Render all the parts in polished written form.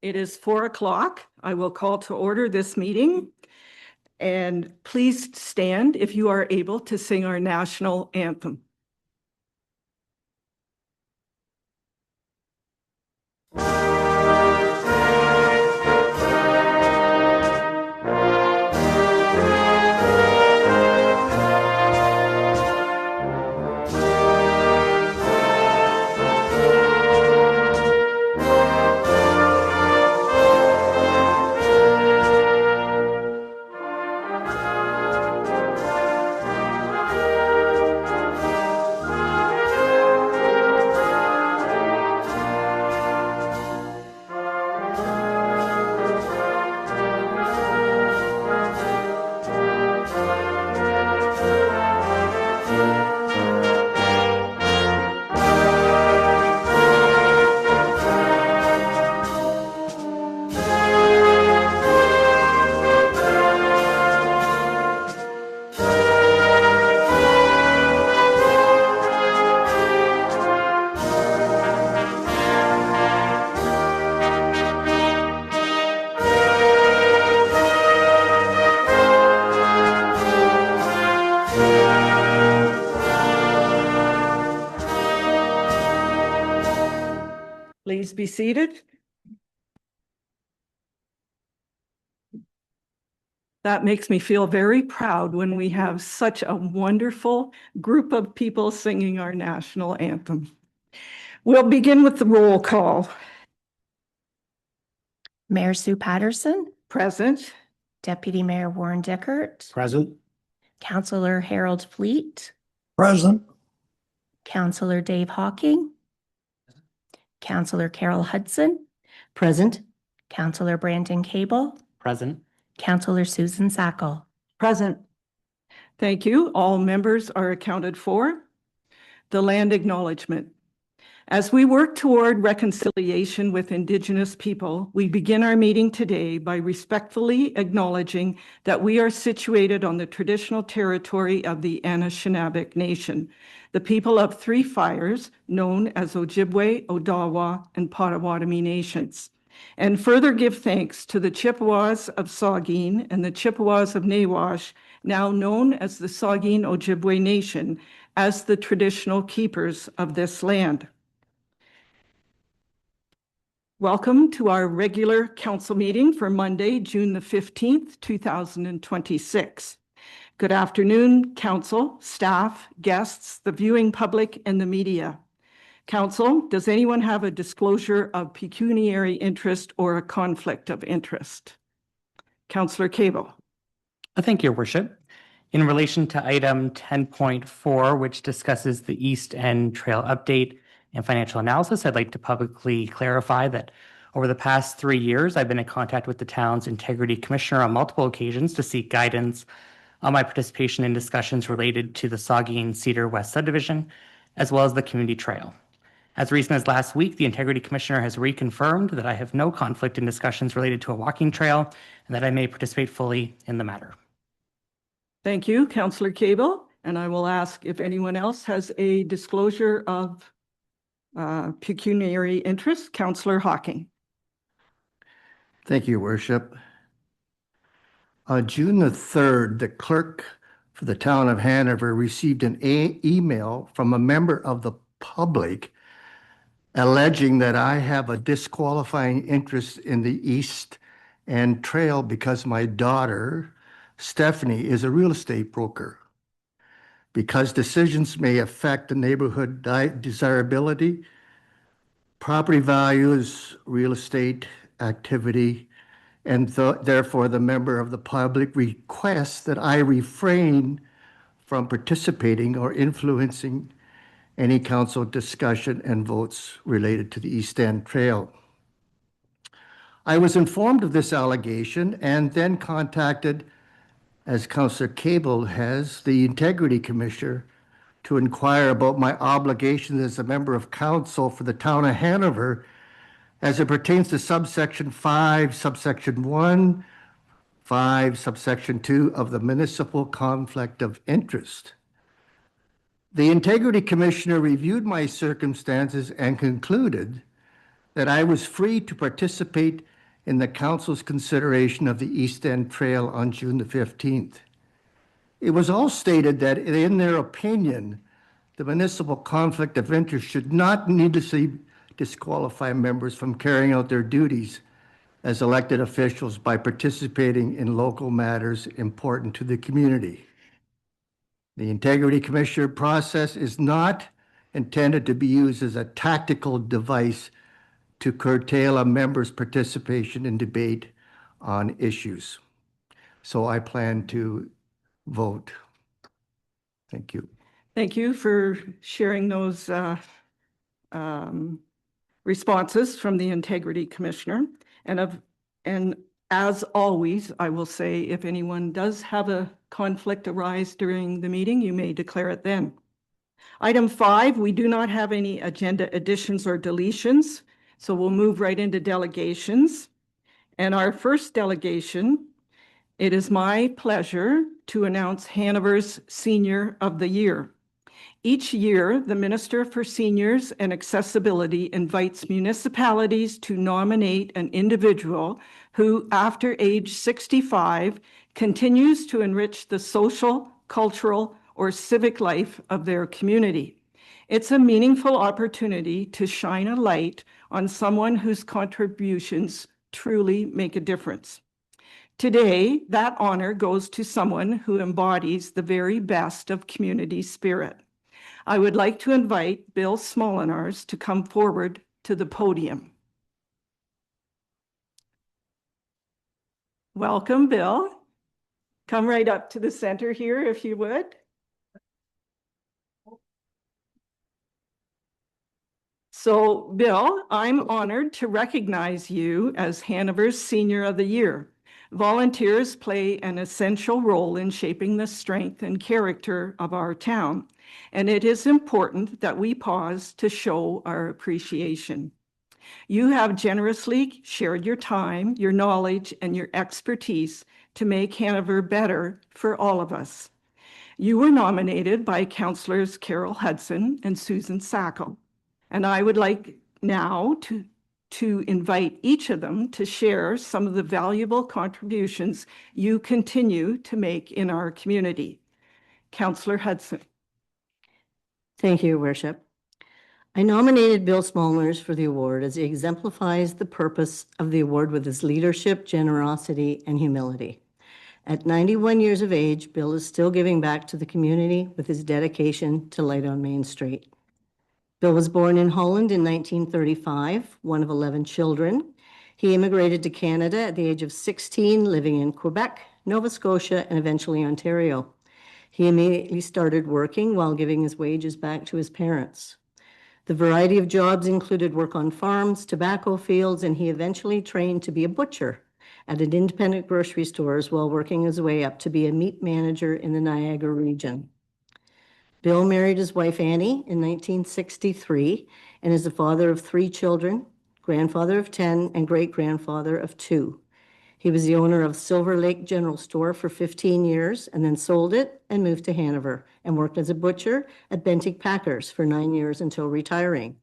It is 4 o'clock. I will call to order this meeting. And please stand if you are able to sing our national anthem. Please be seated. That makes me feel very proud when we have such a wonderful group of people singing our national anthem. We'll begin with the roll call. Mayor Sue Patterson. Present. Deputy Mayor Warren Dickert. Present. Councillor Harold Fleet. Present. Councillor Dave Hawking. Councillor Carol Hudson. Present. Councillor Brandon Cable. Present. Councillor Susan Sackle. Present. Thank you. All members are accounted for. The land acknowledgement. As we work toward reconciliation with Indigenous people, we begin our meeting today by respectfully acknowledging that we are situated on the traditional territory of the Anishinaabe Nation, the people of Three Fires, known as Ojibwe, Odawa, and Potawatomi nations, and further give thanks to the Chippewas of Saugeen and the Chippewas of Nawash, now known as the Saugeen Ojibwe Nation, as the traditional keepers of this land. Welcome to our regular council meeting for Monday, June the 15th, 2026. Good afternoon, council, staff, guests, the viewing public, and the media. Council, does anyone have a disclosure of pecuniary interest or a conflict of interest? Councillor Cable. Thank you, Your Worship. In relation to item 10.4, which discusses the East End Trail update and financial analysis, I'd like to publicly clarify that over the past 3 years, I've been in contact with the town's Integrity Commissioner on multiple occasions to seek guidance on my participation in discussions related to the Saugeen Cedar West subdivision, as well as the community trail. As recent as last week, the Integrity Commissioner has reconfirmed that I have no conflict in discussions related to a walking trail and that I may participate fully in the matter. Thank you, Councillor Cable. And I will ask if anyone else has a disclosure of pecuniary interest. Councillor Hawking. Thank you, Your Worship. On June the 3rd, the clerk for the town of Hanover received an email from a member of the public alleging that I have a disqualifying interest in the East End Trail because my daughter, Stephanie, is a real estate broker. Because decisions may affect the neighborhood desirability, property values, real estate activity, and therefore the member of the public requests that I refrain from participating or influencing any council discussion and votes related to the East End Trail. I was informed of this allegation and then contacted, as Councillor Cable has, the Integrity Commissioner to inquire about my obligations as a member of council for the town of Hanover as it pertains to subsection 5, subsection 1, 5, subsection 2 of the Municipal Conflict of Interest. The Integrity Commissioner reviewed my circumstances and concluded that I was free to participate in the council's consideration of the East End Trail on June the 15th. It was all stated that in their opinion, the municipal conflict of interest should not needlessly disqualify members from carrying out their duties as elected officials by participating in local matters important to the community. The Integrity Commissioner process is not intended to be used as a tactical device to curtail a member's participation in debate on issues. So I plan to vote. Thank you. Thank you for sharing those responses from the Integrity Commissioner. And as always, I will say, if anyone does have a conflict arise during the meeting, you may declare it then. Item 5, we do not have any agenda additions or deletions, so we'll move right into delegations. And our first delegation, it is my pleasure to announce Hanover's Senior of the Year. Each year, the Minister for Seniors and Accessibility invites municipalities to nominate an individual who, after age 65, continues to enrich the social, cultural, or civic life of their community. It's a meaningful opportunity to shine a light on someone whose contributions truly make a difference. Today, that honor goes to someone who embodies the very best of community spirit. I would like to invite Bill Smolenars to come forward to the podium. Welcome, Bill. Come right up to the center here, if you would. So, Bill, I'm honored to recognize you as Hanover's Senior of the Year. Volunteers play an essential role in shaping the strength and character of our town, and it is important that we pause to show our appreciation. You have generously shared your time, your knowledge, and your expertise to make Hanover better for all of us. You were nominated by Councillors Carol Hudson and Susan Sackle, and I would like now to invite each of them to share some of the valuable contributions you continue to make in our community. Councillor Hudson. Thank you, Your Worship. I nominated Bill Smolenars for the award as he exemplifies the purpose of the award with his leadership, generosity, and humility. At 91 years of age, Bill is still giving back to the community with his dedication to Light on Main Street. Bill was born in Holland in 1935, one of 11 children. He immigrated to Canada at the age of 16, living in Quebec, Nova Scotia, and eventually Ontario. He immediately started working while giving his wages back to his parents. The variety of jobs included work on farms, tobacco fields, and he eventually trained to be a butcher at an independent grocery stores while working his way up to be a meat manager in the Niagara region. Bill married his wife Annie in 1963 and is the father of 3 children, grandfather of 10, and great-grandfather of 2. He was the owner of Silver Lake General Store for 15 years and then sold it and moved to Hanover and worked as a butcher at Bentic Packers for 9 years until retiring.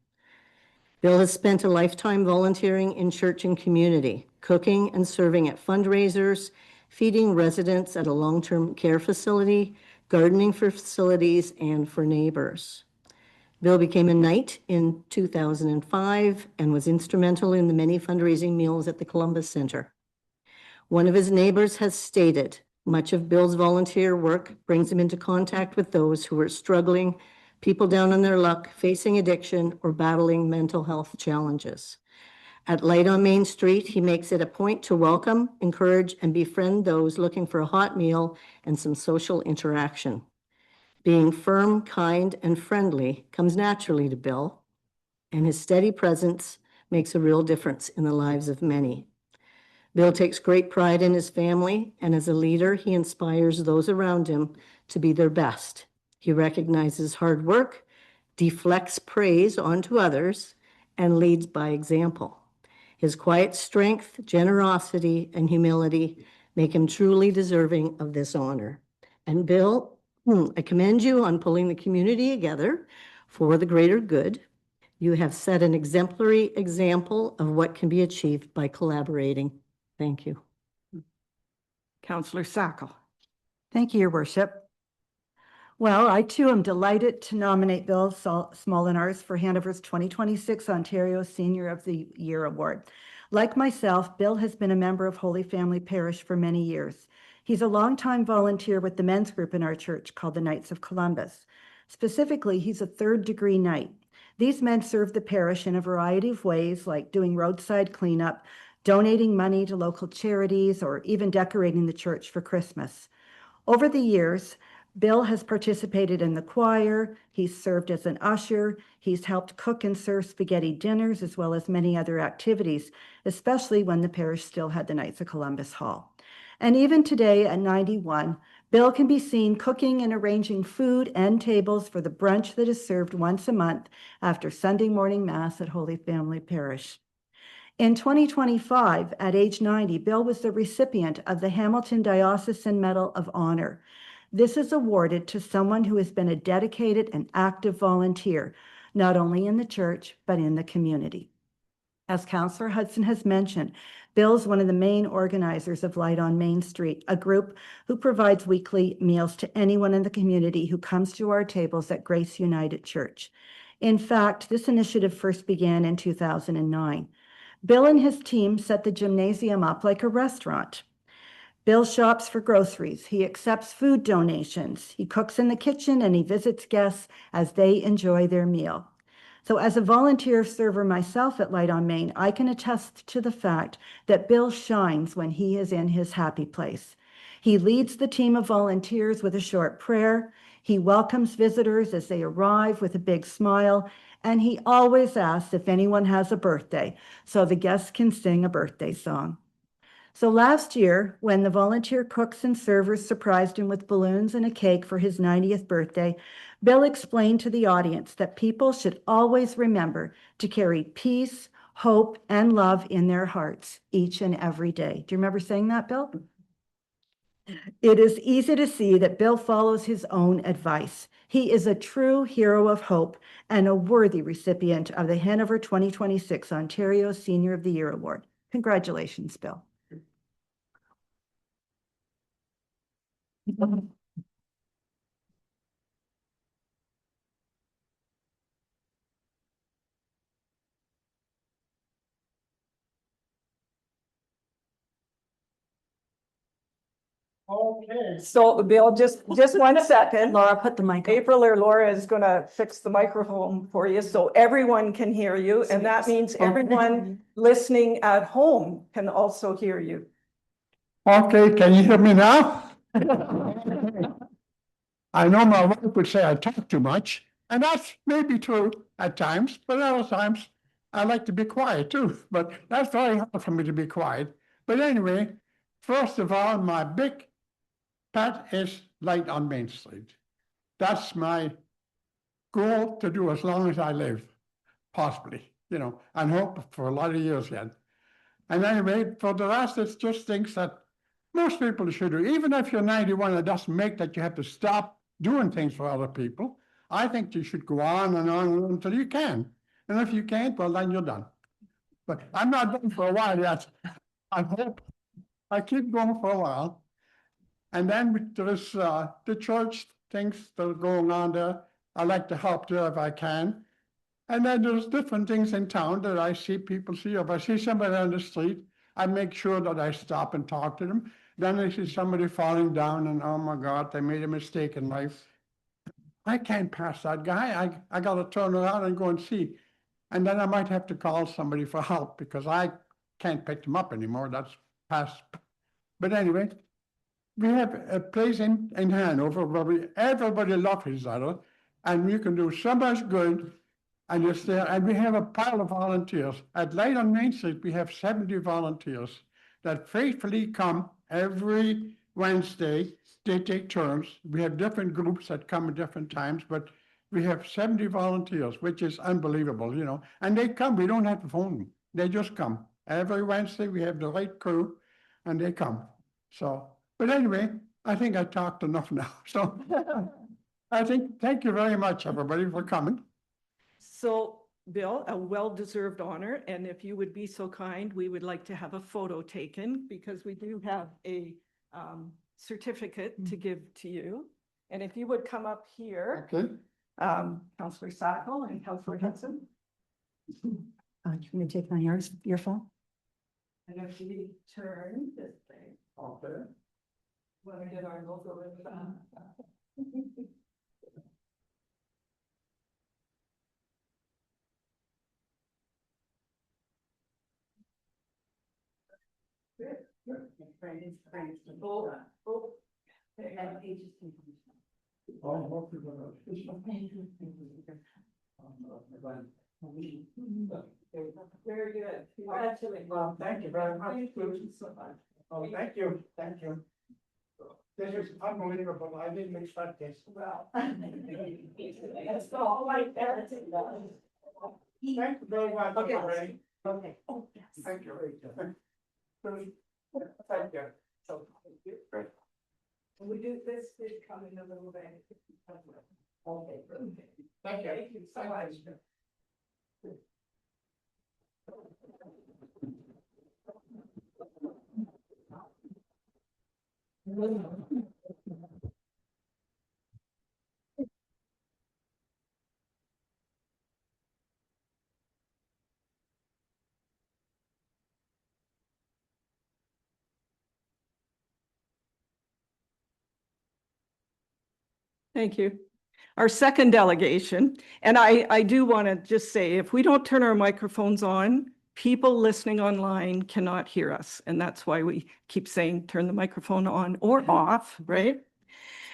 Bill has spent a lifetime volunteering in church and community, cooking and serving at fundraisers, feeding residents at a long-term care facility, gardening for facilities, and for neighbors. Bill became a knight in 2005 and was instrumental in the many fundraising meals at the Columbus Center. One of his neighbors has stated, much of Bill's volunteer work brings him into contact with those who are struggling, people down on their luck, facing addiction, or battling mental health challenges. At Light on Main Street, he makes it a point to welcome, encourage, and befriend those looking for a hot meal and some social interaction. Being firm, kind, and friendly comes naturally to Bill, and his steady presence makes a real difference in the lives of many. Bill takes great pride in his family, and as a leader, he inspires those around him to be their best. He recognizes hard work, deflects praise onto others, and leads by example. His quiet strength, generosity, and humility make him truly deserving of this honor. And Bill, I commend you on pulling the community together for the greater good. You have set an exemplary example of what can be achieved by collaborating. Thank you. Counselor Sackel. Thank you, Your Worship. Well, I too am delighted to nominate Bill Smolinars for Hanover's 2026 Ontario Senior of the Year Award. Like myself, Bill has been a member of Holy Family Parish for many years. He's a longtime volunteer with the men's group in our church called the Knights of Columbus. Specifically, he's a third-degree knight. These men serve the parish in a variety of ways, like doing roadside cleanup, donating money to local charities, or even decorating the church for Christmas. Over the years, Bill has participated in the choir, he's served as an usher, he's helped cook and serve spaghetti dinners, as well as many other activities, especially when the parish still had the Knights of Columbus Hall. And even today at 91, Bill can be seen cooking and arranging food and tables for the brunch that is served once a month after Sunday morning Mass at Holy Family Parish. In 2025, at age 90, Bill was the recipient of the Hamilton Diocesan Medal of Honor. This is awarded to someone who has been a dedicated and active volunteer, not only in the church, but in the community. As Councillor Hudson has mentioned, Bill's one of the main organizers of Light on Main Street, a group who provides weekly meals to anyone in the community who comes to our tables at Grace United Church. In fact, this initiative first began in 2009. Bill and his team set the gymnasium up like a restaurant. Bill shops for groceries, he accepts food donations, he cooks in the kitchen, and he visits guests as they enjoy their meal. So as a volunteer server myself at Light on Main, I can attest to the fact that Bill shines when he is in his happy place. He leads the team of volunteers with a short prayer, he welcomes visitors as they arrive with a big smile, and he always asks if anyone has a birthday, so the guests can sing a birthday song. So last year, when the volunteer cooks and servers surprised him with balloons and a cake for his 90th birthday, Bill explained to the audience that people should always remember to carry peace, hope, and love in their hearts each and every day. Do you remember saying that, Bill? It is easy to see that Bill follows his own advice. He is a true hero of hope and a worthy recipient of the Hanover 2026 Ontario Senior of the Year Award. Congratulations, Bill. Okay, so Bill, just 1 second. Laura, put the mic on. April or Laura is gonna fix the microphone for you so everyone can hear you, and that means everyone listening at home can also hear you. Okay, can you hear me now? I know my wife would say I talk too much, and that's maybe true at times, but other times I like to be quiet too, but that's very hard for me to be quiet. But anyway, first of all, my big pet is Light on Main Street. That's my goal to do as long as I live, possibly, and hope for a lot of years yet. And anyway, for the rest, it's just things that most people should do. Even if you're 91, it doesn't make that you have to stop doing things for other people. I think you should go on and on until you can. And if you can't, well, then you're done. But I'm not done for a while yet. I hope I keep going for a while. And then there's the church things that are going on there. I like to help there if I can. And then there's different things in town that I see people see. If I see somebody on the street, I make sure that I stop and talk to them. Then I see somebody falling down and, oh my God, they made a mistake in life. I can't pass that guy. I got to turn around and go and see. And then I might have to call somebody for help because I can't pick them up anymore. That's past. But anyway, we have a place in Hanover where everybody loves each other and we can do so much good. And it's there, and we have a pile of volunteers. At Light on Main Street, we have 70 volunteers that faithfully come every Wednesday. They take turns. We have different groups that come at different times, but we have 70 volunteers, which is unbelievable, And they come, we don't have to phone them. They just come. Every Wednesday, we have the right crew, and they come. So, but anyway, I think I talked enough now. So I think, thank you very much, everybody, for coming. So Bill, a well-deserved honor. And if you would be so kind, we would like to have a photo taken because we do have a certificate to give to you. And if you would come up here, Okay. Councillor Sacco and Councillor Hudson. You can take on your phone? And if we turn this thing, Okay. when we get our logo in the back. Very good. Congratulations. Well, thank you very much. Thank you so much. Oh, thank you, thank you. This is unbelievable. I didn't expect this. Well. It's all like that. Thank you very much. Okay. Lorraine. Okay. Oh, yes. Thank you. Thank you. So, great. When we do this, did come in a little bit. Okay. Thank you. Thank you so much. Thank you. Our second delegation, and I do want to just say, if we don't turn our microphones on, people listening online cannot hear us. And that's why we keep saying, turn the microphone on or off, right?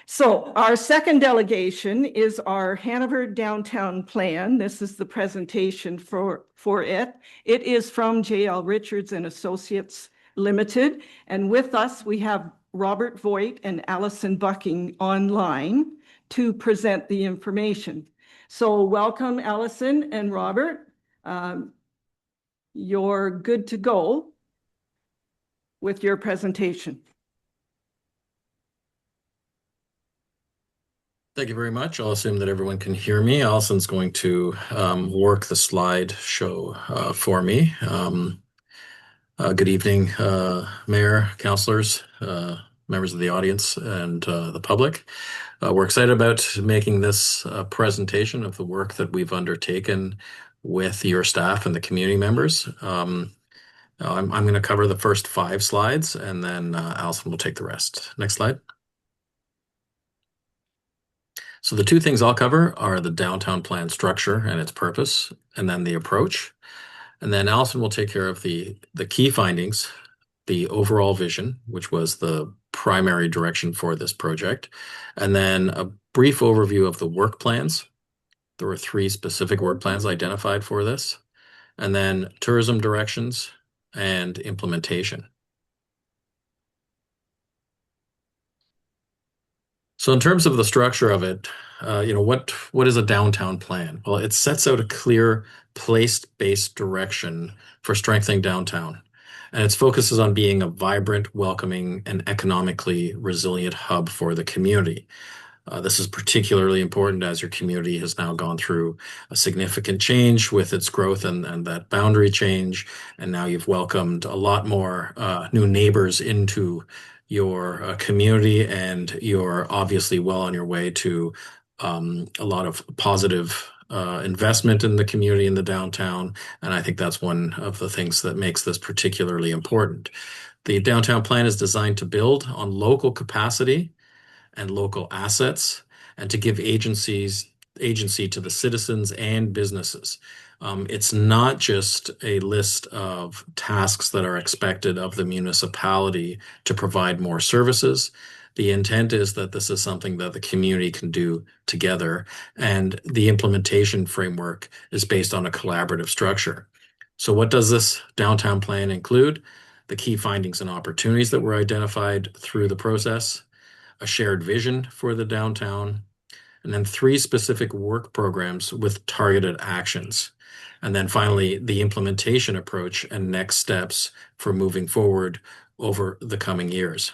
So our second delegation is our Hanover Downtown Plan. This is the presentation for it. It is from J.L. Richards and Associates Limited. And with us, we have Robert Voigt and Allison Bucking online to present the information. So welcome, Allison and Robert. You're good to go with your presentation. Thank you very much. I'll assume that everyone can hear me. Allison's going to work the slide show for me. Good evening, Mayor, councillors, members of the audience, and the public. We're excited about making this presentation of the work that we've undertaken with your staff and the community members. I'm going to cover the first 5 slides, and then Allison will take the rest. Next slide. So the 2 things I'll cover are the downtown plan structure and its purpose, and then the approach. And then Allison will take care of the key findings, the overall vision, which was the primary direction for this project, and then a brief overview of the work plans. There were 3 specific work plans identified for this, and then tourism directions and implementation. So in terms of the structure of it, what is a downtown plan? Well, it sets out a clear place-based direction for strengthening downtown. And its focus is on being a vibrant, welcoming, and economically resilient hub for the community. This is particularly important as your community has now gone through a significant change with its growth and that boundary change. And now you've welcomed a lot more new neighbors into your community, and you're obviously well on your way to a lot of positive investment in the community in the downtown. And I think that's one of the things that makes this particularly important. The downtown plan is designed to build on local capacity and local assets, and to give agency to the citizens and businesses. It's not just a list of tasks that are expected of the municipality to provide more services. The intent is that this is something that the community can do together, and the implementation framework is based on a collaborative structure. So what does this downtown plan include? The key findings and opportunities that were identified through the process, a shared vision for the downtown, and then 3 specific work programs with targeted actions. And then finally, the implementation approach and next steps for moving forward over the coming years.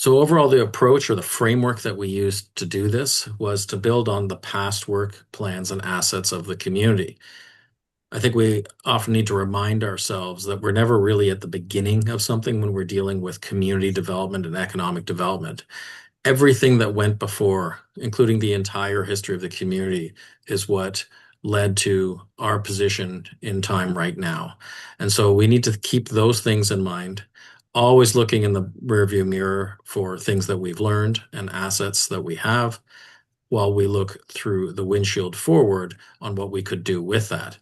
So overall, the approach or the framework that we used to do this was to build on the past work, plans, and assets of the community. I think we often need to remind ourselves that we're never really at the beginning of something when we're dealing with community development and economic development. Everything that went before, including the entire history of the community, is what led to our position in time right now. And so we need to keep those things in mind, always looking in the rearview mirror for things that we've learned and assets that we have, while we look through the windshield forward on what we could do with that.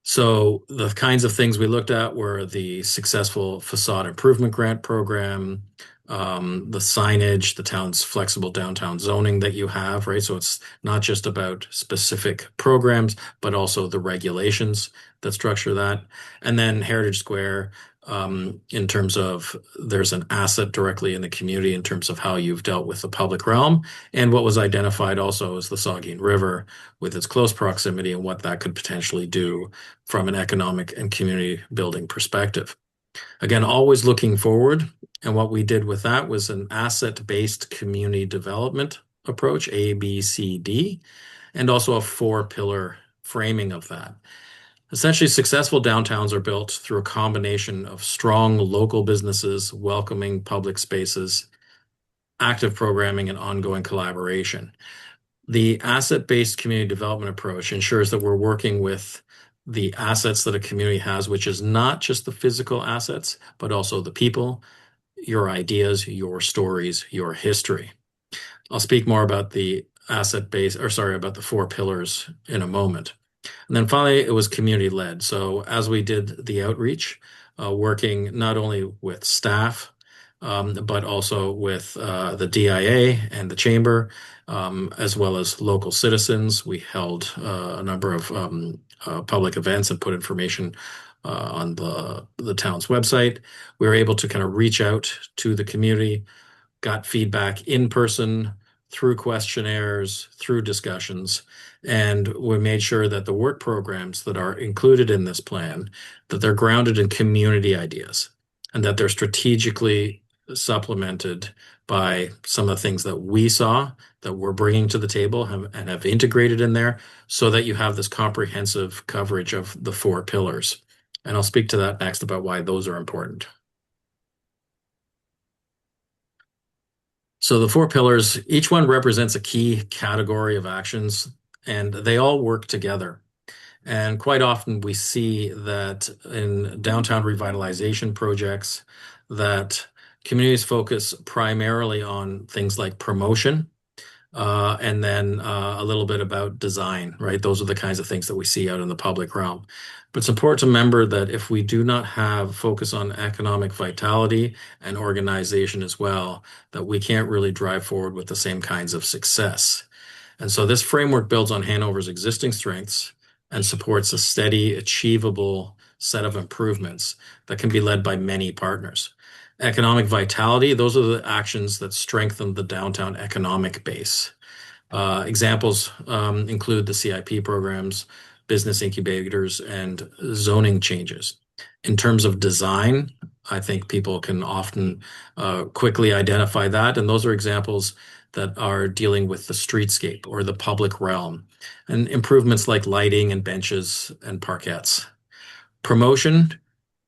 So the kinds of things we looked at were the successful facade improvement grant program, the signage, the town's flexible downtown zoning that you have, right? So it's not just about specific programs, but also the regulations that structure that. And then Heritage Square, in terms of there's an asset directly in the community in terms of how you've dealt with the public realm. And what was identified also is the Saugeen River with its close proximity and what that could potentially do from an economic and community building perspective. Again, always looking forward. And what we did with that was an asset-based community development approach, ABCD, and also a 4-pillar framing of that. Essentially, successful downtowns are built through a combination of strong local businesses, welcoming public spaces, active programming, and ongoing collaboration. The asset-based community development approach ensures that we're working with the assets that a community has, which is not just the physical assets, but also the people, your ideas, your stories, your history. I'll speak more about the about the 4 pillars in a moment. And then finally, it was community-led. So as we did the outreach, working not only with staff, but also with the DIA and the Chamber, as well as local citizens. We held a number of public events and put information on the town's website. We were able to kind of reach out to the community, got feedback in person, through questionnaires, through discussions, and we made sure that the work programs that are included in this plan, that they're grounded in community ideas and that they're strategically supplemented by some of the things that we saw that we're bringing to the table and have integrated in there so that you have this comprehensive coverage of the 4 pillars. And I'll speak to that next about why those are important. So the 4 pillars, each one represents a key category of actions, and they all work together. And quite often we see that in downtown revitalization projects that communities focus primarily on things like promotion, and then a little bit about design, right? Those are the kinds of things that we see out in the public realm. But it's important to remember that if we do not have focus on economic vitality and organization as well, that we can't really drive forward with the same kinds of success. And so this framework builds on Hanover's existing strengths and supports a steady, achievable set of improvements that can be led by many partners. Economic vitality, those are the actions that strengthen the downtown economic base. Examples include the CIP programs, business incubators, and zoning changes. In terms of design, I think people can often quickly identify that, and those are examples that are dealing with the streetscape or the public realm, and improvements like lighting and benches and parkettes. Promotion,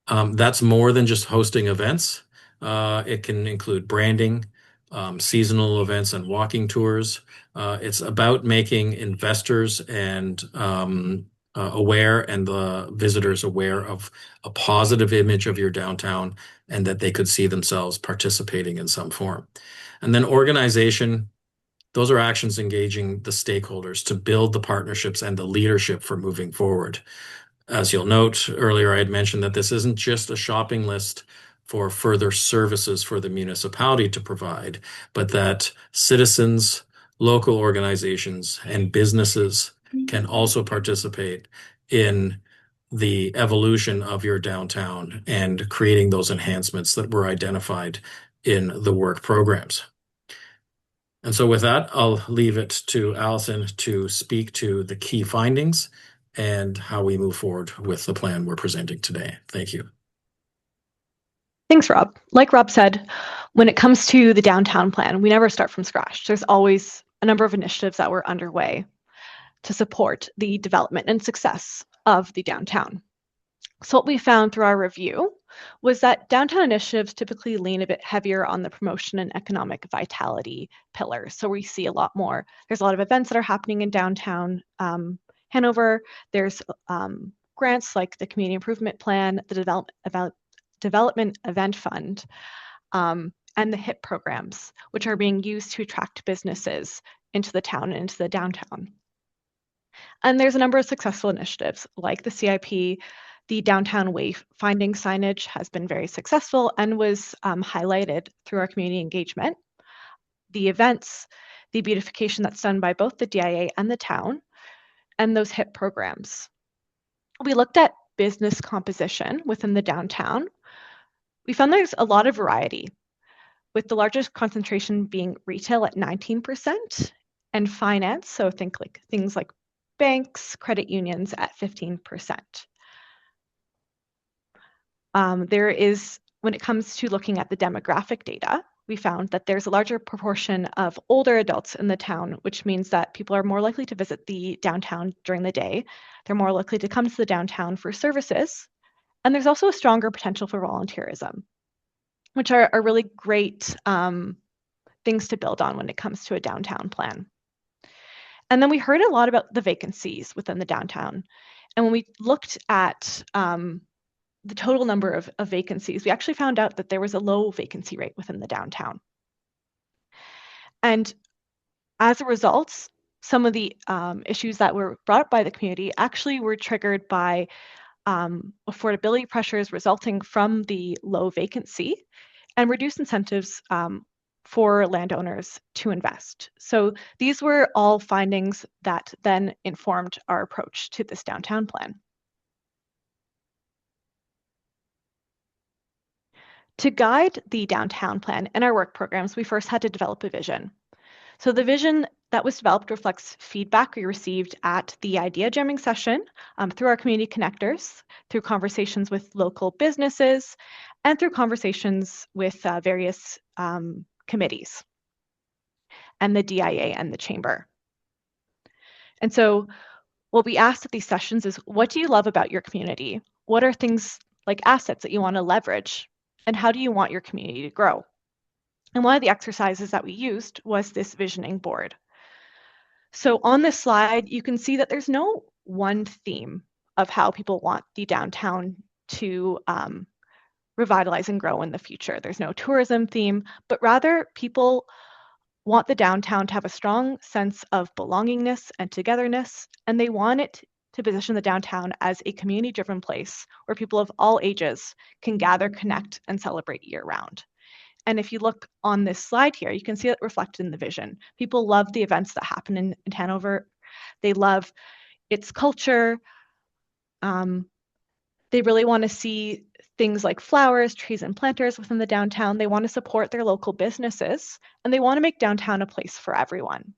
that's more than just hosting events. It can include branding, seasonal events and walking tours. It's about making investors and aware and the visitors aware of a positive image of your downtown and that they could see themselves participating in some form. And then organization, those are actions engaging the stakeholders to build the partnerships and the leadership for moving forward. As you'll note earlier, I had mentioned that this isn't just a shopping list for further services for the municipality to provide, but that citizens, local organizations, and businesses can also participate in the evolution of your downtown and creating those enhancements that were identified in the work programs. And so with that, I'll leave it to Allison to speak to the key findings and how we move forward with the plan we're presenting today. Thank you. Thanks, Rob. Like Rob said, when it comes to the downtown plan, we never start from scratch. There's always a number of initiatives that were underway to support the development and success of the downtown. So what we found through our review was that downtown initiatives typically lean a bit heavier on the promotion and economic vitality pillars. So we see a lot more. There's a lot of events that are happening in downtown Hanover. There's grants like the Community Improvement Plan, the Development Event Fund, and the HIP programs, which are being used to attract businesses into the town and into the downtown. And there's a number of successful initiatives like the CIP. The downtown wayfinding signage has been very successful and was highlighted through our community engagement. The events, the beautification that's done by both the DIA and the town, and those HIP programs. We looked at business composition within the downtown. We found there's a lot of variety, with the largest concentration being retail at 19% and finance, so think like things like banks, credit unions at 15%. There is, when it comes to looking at the demographic data, we found that there's a larger proportion of older adults in the town, which means that people are more likely to visit the downtown during the day. They're more likely to come to the downtown for services. And there's also a stronger potential for volunteerism, which are really great things to build on when it comes to a downtown plan. And then we heard a lot about the vacancies within the downtown. And when we looked at the total number of vacancies, we actually found out that there was a low vacancy rate within the downtown. And as a result, some of the issues that were brought up by the community actually were triggered by affordability pressures resulting from the low vacancy and reduced incentives for landowners to invest. So these were all findings that then informed our approach to this downtown plan. To guide the downtown plan and our work programs, we first had to develop a vision. So the vision that was developed reflects feedback we received at the idea jamming session through our community connectors, through conversations with local businesses, and through conversations with various committees and the DIA and the chamber. And so what we asked at these sessions is, what do you love about your community? What are things like assets that you want to leverage? And how do you want your community to grow? And one of the exercises that we used was this visioning board. So on this slide, you can see that there's no one theme of how people want the downtown to revitalize and grow in the future. There's no tourism theme, but rather people want the downtown to have a strong sense of belongingness and togetherness, and they want it to position the downtown as a community-driven place where people of all ages can gather, connect, and celebrate year-round. And if you look on this slide here, you can see it reflected in the vision. People love the events that happen in Hanover. They love its culture. They really want to see things like flowers, trees, and planters within the downtown. They want to support their local businesses, and they want to make downtown a place for everyone.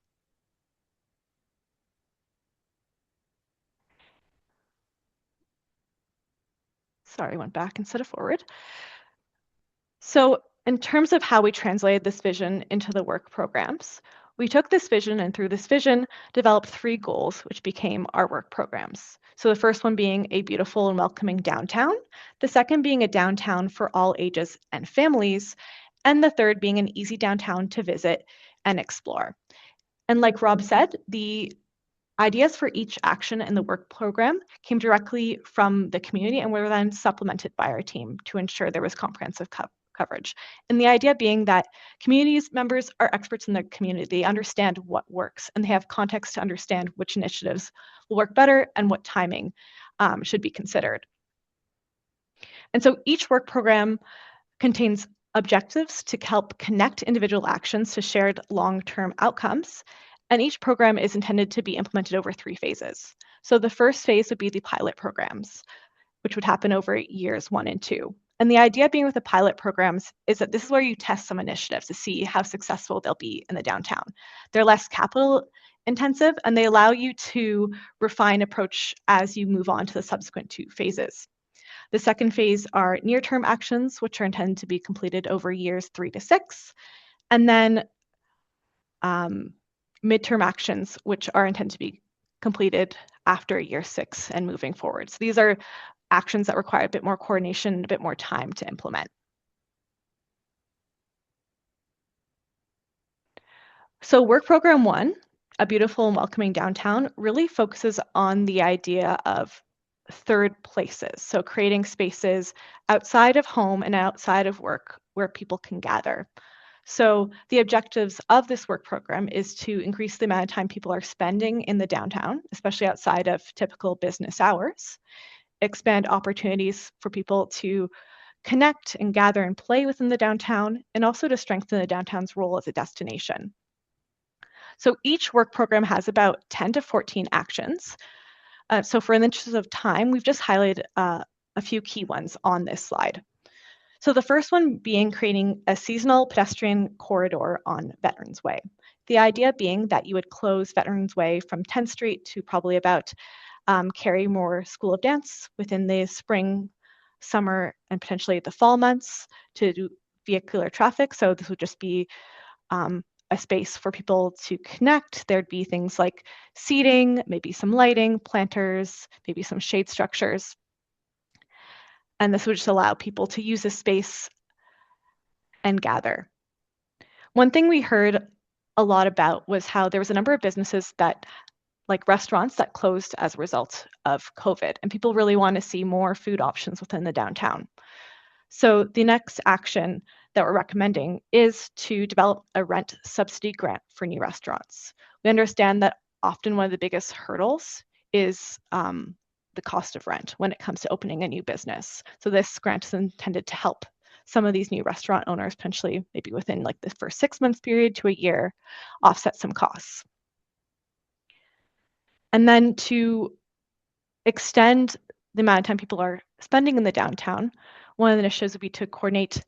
Sorry, I went back instead of forward. So in terms of how we translated this vision into the work programs, we took this vision and through this vision developed 3 goals, which became our work programs. So the first one being a beautiful and welcoming downtown, the second being a downtown for all ages and families, and the third being an easy downtown to visit and explore. And like Rob said, the ideas for each action in the work program came directly from the community and were then supplemented by our team to ensure there was comprehensive coverage. And the idea being that communities members are experts in their community. They understand what works and they have context to understand which initiatives will work better and what timing should be considered. And so each work program contains objectives to help connect individual actions to shared long-term outcomes. And each program is intended to be implemented over 3 phases. So the first phase would be the pilot programs, which would happen over years 1 and 2. And the idea being with the pilot programs is that this is where you test some initiatives to see how successful they'll be in the downtown. They're less capital intensive and they allow you to refine approach as you move on to the subsequent 2 phases. The second phase are near-term actions, which are intended to be completed over years 3 to 6, and then midterm actions, which are intended to be completed after year 6 and moving forward. So these are actions that require a bit more coordination and a bit more time to implement. So work program 1, A Beautiful and Welcoming Downtown, really focuses on the idea of third places. So creating spaces outside of home and outside of work where people can gather. So the objectives of this work program is to increase the amount of time people are spending in the downtown, especially outside of typical business hours, expand opportunities for people to connect and gather and play within the downtown, and also to strengthen the downtown's role as a destination. So each work program has about 10 to 14 actions. So for the interest of time, we've just highlighted a few key ones on this slide. So the first one being creating a seasonal pedestrian corridor on Veterans Way. The idea being that you would close Veterans Way from 10th Street to probably about Carrymore School of Dance within the spring, summer, and potentially the fall months to do vehicular traffic. So this would just be a space for people to connect. There'd be things like seating, maybe some lighting, planters, maybe some shade structures. And this would just allow people to use this space and gather. One thing we heard a lot about was how there was a number of businesses that, like restaurants, that closed as a result of COVID, and people really want to see more food options within the downtown. So the next action that we're recommending is to develop a rent subsidy grant for new restaurants. We understand that often one of the biggest hurdles is the cost of rent when it comes to opening a new business. So this grant is intended to help some of these new restaurant owners, potentially maybe within like the first 6 months period to a year, offset some costs. And then to extend the amount of time people are spending in the downtown, one of the initiatives would be to coordinate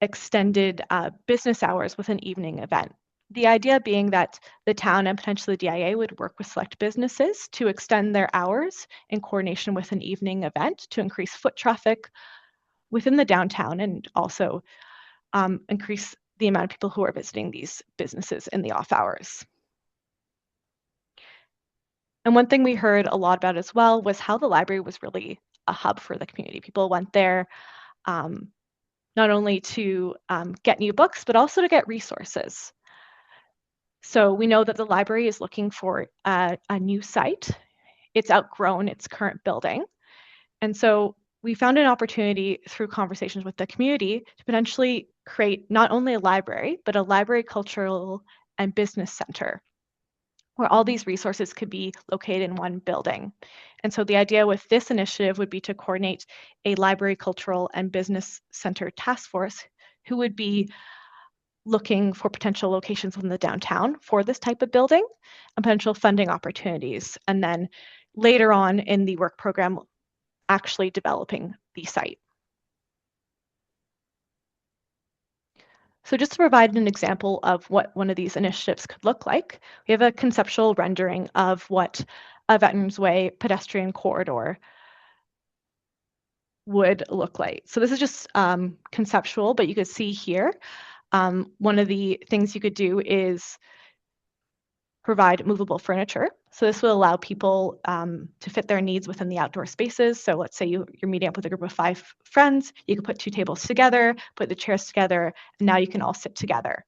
extended business hours with an evening event. The idea being that the town and potentially the DIA would work with select businesses to extend their hours in coordination with an evening event to increase foot traffic within the downtown and also increase the amount of people who are visiting these businesses in the off hours. And one thing we heard a lot about as well was how the library was really a hub for the community. People went there not only to get new books, but also to get resources. So we know that the library is looking for a new site. It's outgrown its current building. And so we found an opportunity through conversations with the community to potentially create not only a library, but a library, cultural, and business center where all these resources could be located in one building. And so the idea with this initiative would be to coordinate a library, cultural, and business center task force who would be looking for potential locations within the downtown for this type of building and potential funding opportunities. And then later on in the work program, actually developing the site. So just to provide an example of what one of these initiatives could look like, we have a conceptual rendering of what a Veterans Way pedestrian corridor would look like. So this is just conceptual, but you could see here, one of the things you could do is provide movable furniture. So this will allow people to fit their needs within the outdoor spaces. So let's say you're meeting up with a group of 5 friends, you can put 2 tables together, put the chairs together, and now you can all sit together.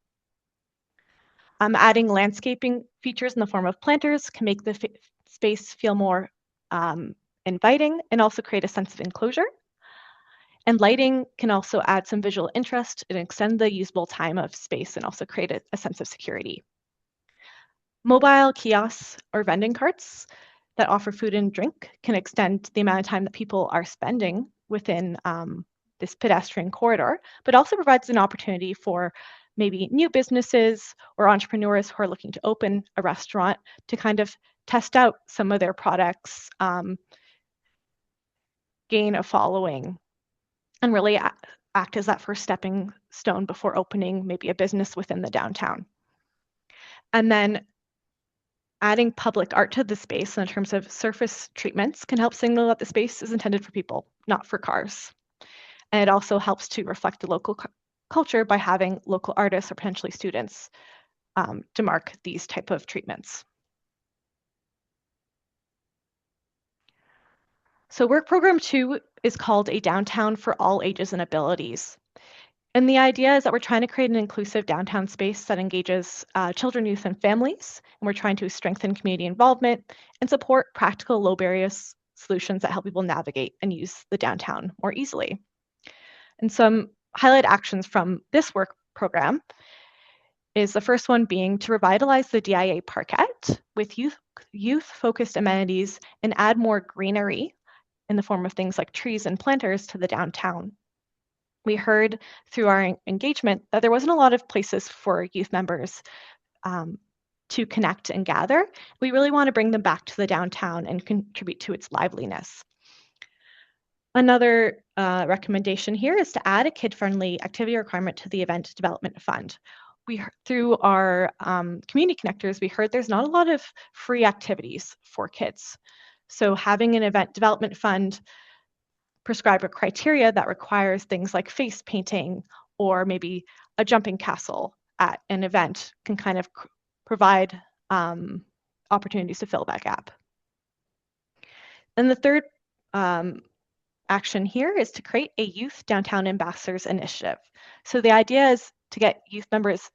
Adding landscaping features in the form of planters can make the space feel more inviting and also create a sense of enclosure. And lighting can also add some visual interest and extend the usable time of space and also create a sense of security. Mobile kiosks or vending carts that offer food and drink can extend the amount of time that people are spending within this pedestrian corridor, but also provides an opportunity for maybe new businesses or entrepreneurs who are looking to open a restaurant to kind of test out some of their products, gain a following, and really act as that first stepping stone before opening maybe a business within the downtown. And then adding public art to the space in terms of surface treatments can help signal that the space is intended for people, not for cars. And it also helps to reflect the local culture by having local artists or potentially students to mark these type of treatments. So work program 2 is called A Downtown for All Ages and Abilities. And the idea is that we're trying to create an inclusive downtown space that engages children, youth, and families. And we're trying to strengthen community involvement and support practical, low barriers solutions that help people navigate and use the downtown more easily. And some highlight actions from this work program is the first one being to revitalize the DIA Parkette with youth-focused amenities and add more greenery in the form of things like trees and planters to the downtown. We heard through our engagement that there wasn't a lot of places for youth members to connect and gather. We really want to bring them back to the downtown and contribute to its liveliness. Another recommendation here is to add a kid-friendly activity requirement to the event development fund. Through our community connectors, we heard there's not a lot of free activities for kids. So having an event development fund prescribe a criteria that requires things like face painting or maybe a jumping castle at an event can kind of provide opportunities to fill that gap. And the third action here is to create a Youth Downtown Ambassadors Initiative. So the idea is to get youth members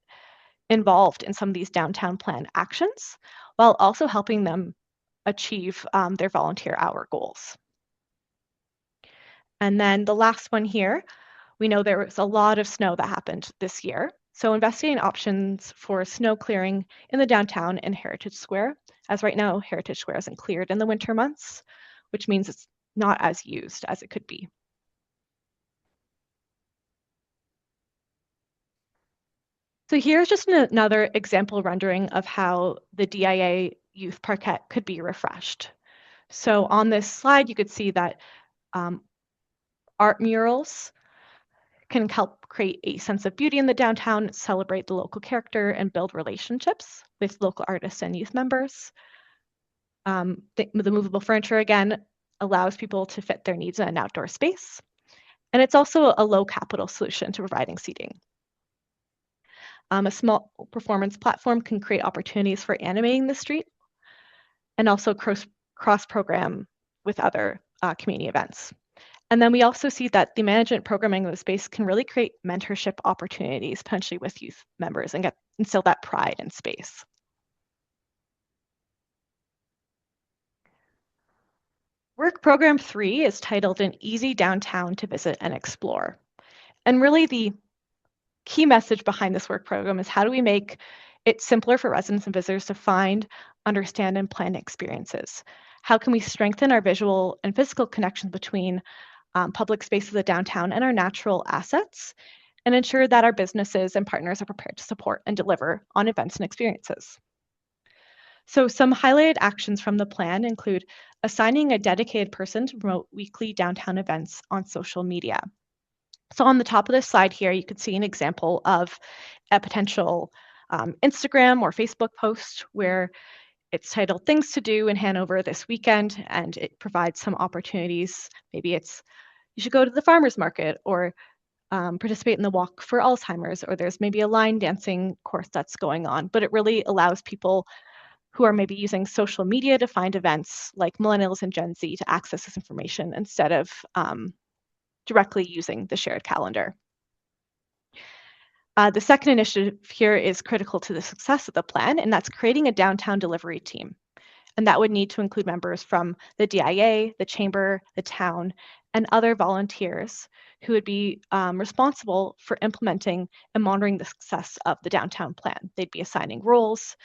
involved in some of these downtown plan actions while also helping them achieve their volunteer hour goals. And then the last one here, we know there was a lot of snow that happened this year. So investigating options for snow clearing in the downtown and Heritage Square, as right now Heritage Square isn't cleared in the winter months, which means it's not as used as it could be. So here's just another example rendering of how the DIA Youth Parkette could be refreshed. So on this slide, you could see that art murals can help create a sense of beauty in the downtown, celebrate the local character, and build relationships with local artists and youth members. The movable furniture, again, allows people to fit their needs in an outdoor space. And it's also a low capital solution to providing seating. A small performance platform can create opportunities for animating the street and also cross-program with other community events. And then we also see that the management programming of the space can really create mentorship opportunities, potentially with youth members, and instill that pride in space. Work program 3 is titled An Easy Downtown to Visit and Explore. And really the key message behind this work program is how do we make it simpler for residents and visitors to find, understand, and plan experiences? How can we strengthen our visual and physical connections between public spaces of the downtown and our natural assets, and ensure that our businesses and partners are prepared to support and deliver on events and experiences? So some highlighted actions from the plan include assigning a dedicated person to promote weekly downtown events on social media. So on the top of this slide here, you could see an example of a potential Instagram or Facebook post where it's titled Things to Do in Hanover this weekend, and it provides some opportunities. Maybe it's you should go to the farmer's market or participate in the Walk for Alzheimer's, or there's maybe a line dancing course that's going on. But it really allows people who are maybe using social media to find events like millennials and Gen Z to access this information instead of directly using the shared calendar. The second initiative here is critical to the success of the plan, and that's creating a downtown delivery team. And that would need to include members from the DIA, the chamber, the town, and other volunteers who would be responsible for implementing and monitoring the success of the downtown plan. They'd be assigning roles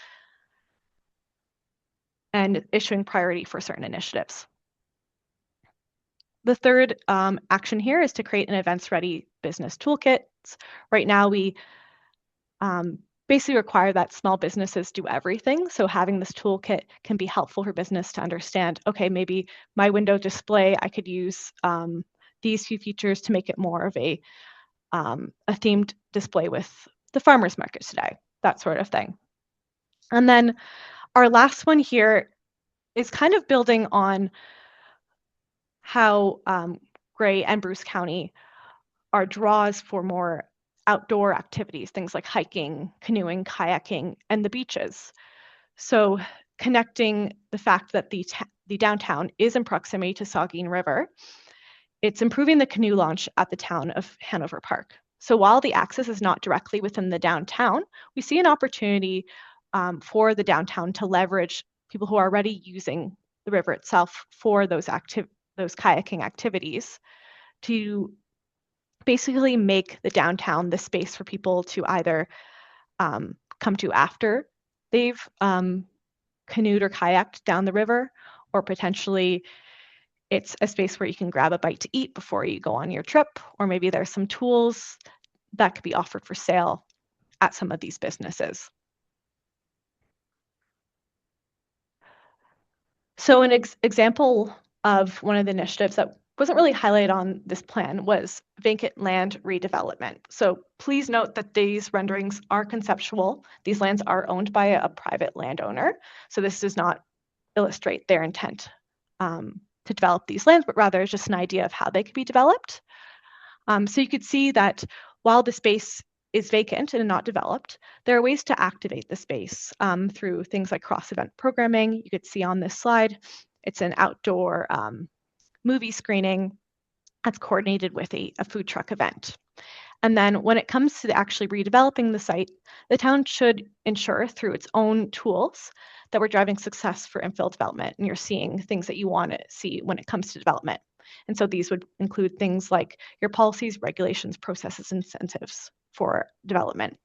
and issuing priority for certain initiatives. The third action here is to create an events-ready business toolkit. Right now, we basically require that small businesses do everything. So having this toolkit can be helpful for business to understand, okay, maybe my window display, I could use these few features to make it more of a themed display with the farmer's market today, that sort of thing. And then our last one here is kind of building on how Gray and Bruce County are draws for more outdoor activities, things like hiking, canoeing, kayaking, and the beaches. So connecting the fact that the downtown is in proximity to Saugeen River, it's improving the canoe launch at the town of Hanover Park. So while the access is not directly within the downtown, we see an opportunity for the downtown to leverage people who are already using the river itself for those kayaking activities to basically make the downtown the space for people to either come to after they've canoed or kayaked down the river, or potentially it's a space where you can grab a bite to eat before you go on your trip, or maybe there's some tools that could be offered for sale at some of these businesses. So an example of one of the initiatives that wasn't really highlighted on this plan was vacant land redevelopment. So please note that these renderings are conceptual. These lands are owned by a private landowner. So this does not illustrate their intent to develop these lands, but rather is just an idea of how they could be developed. So you could see that while the space is vacant and not developed, there are ways to activate the space through things like cross-event programming. You could see on this slide, it's an outdoor movie screening that's coordinated with a food truck event. And then when it comes to actually redeveloping the site, the town should ensure through its own tools that we're driving success for infill development, and you're seeing things that you want to see when it comes to development. And so these would include things like your policies, regulations, processes, incentives for development.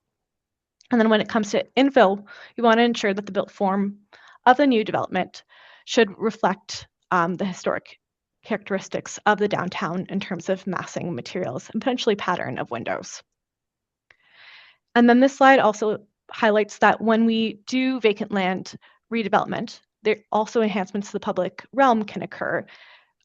And then when it comes to infill, you want to ensure that the built form of the new development should reflect the historic characteristics of the downtown in terms of massing materials and potentially pattern of windows. And then this slide also highlights that when we do vacant land redevelopment, there also enhancements to the public realm can occur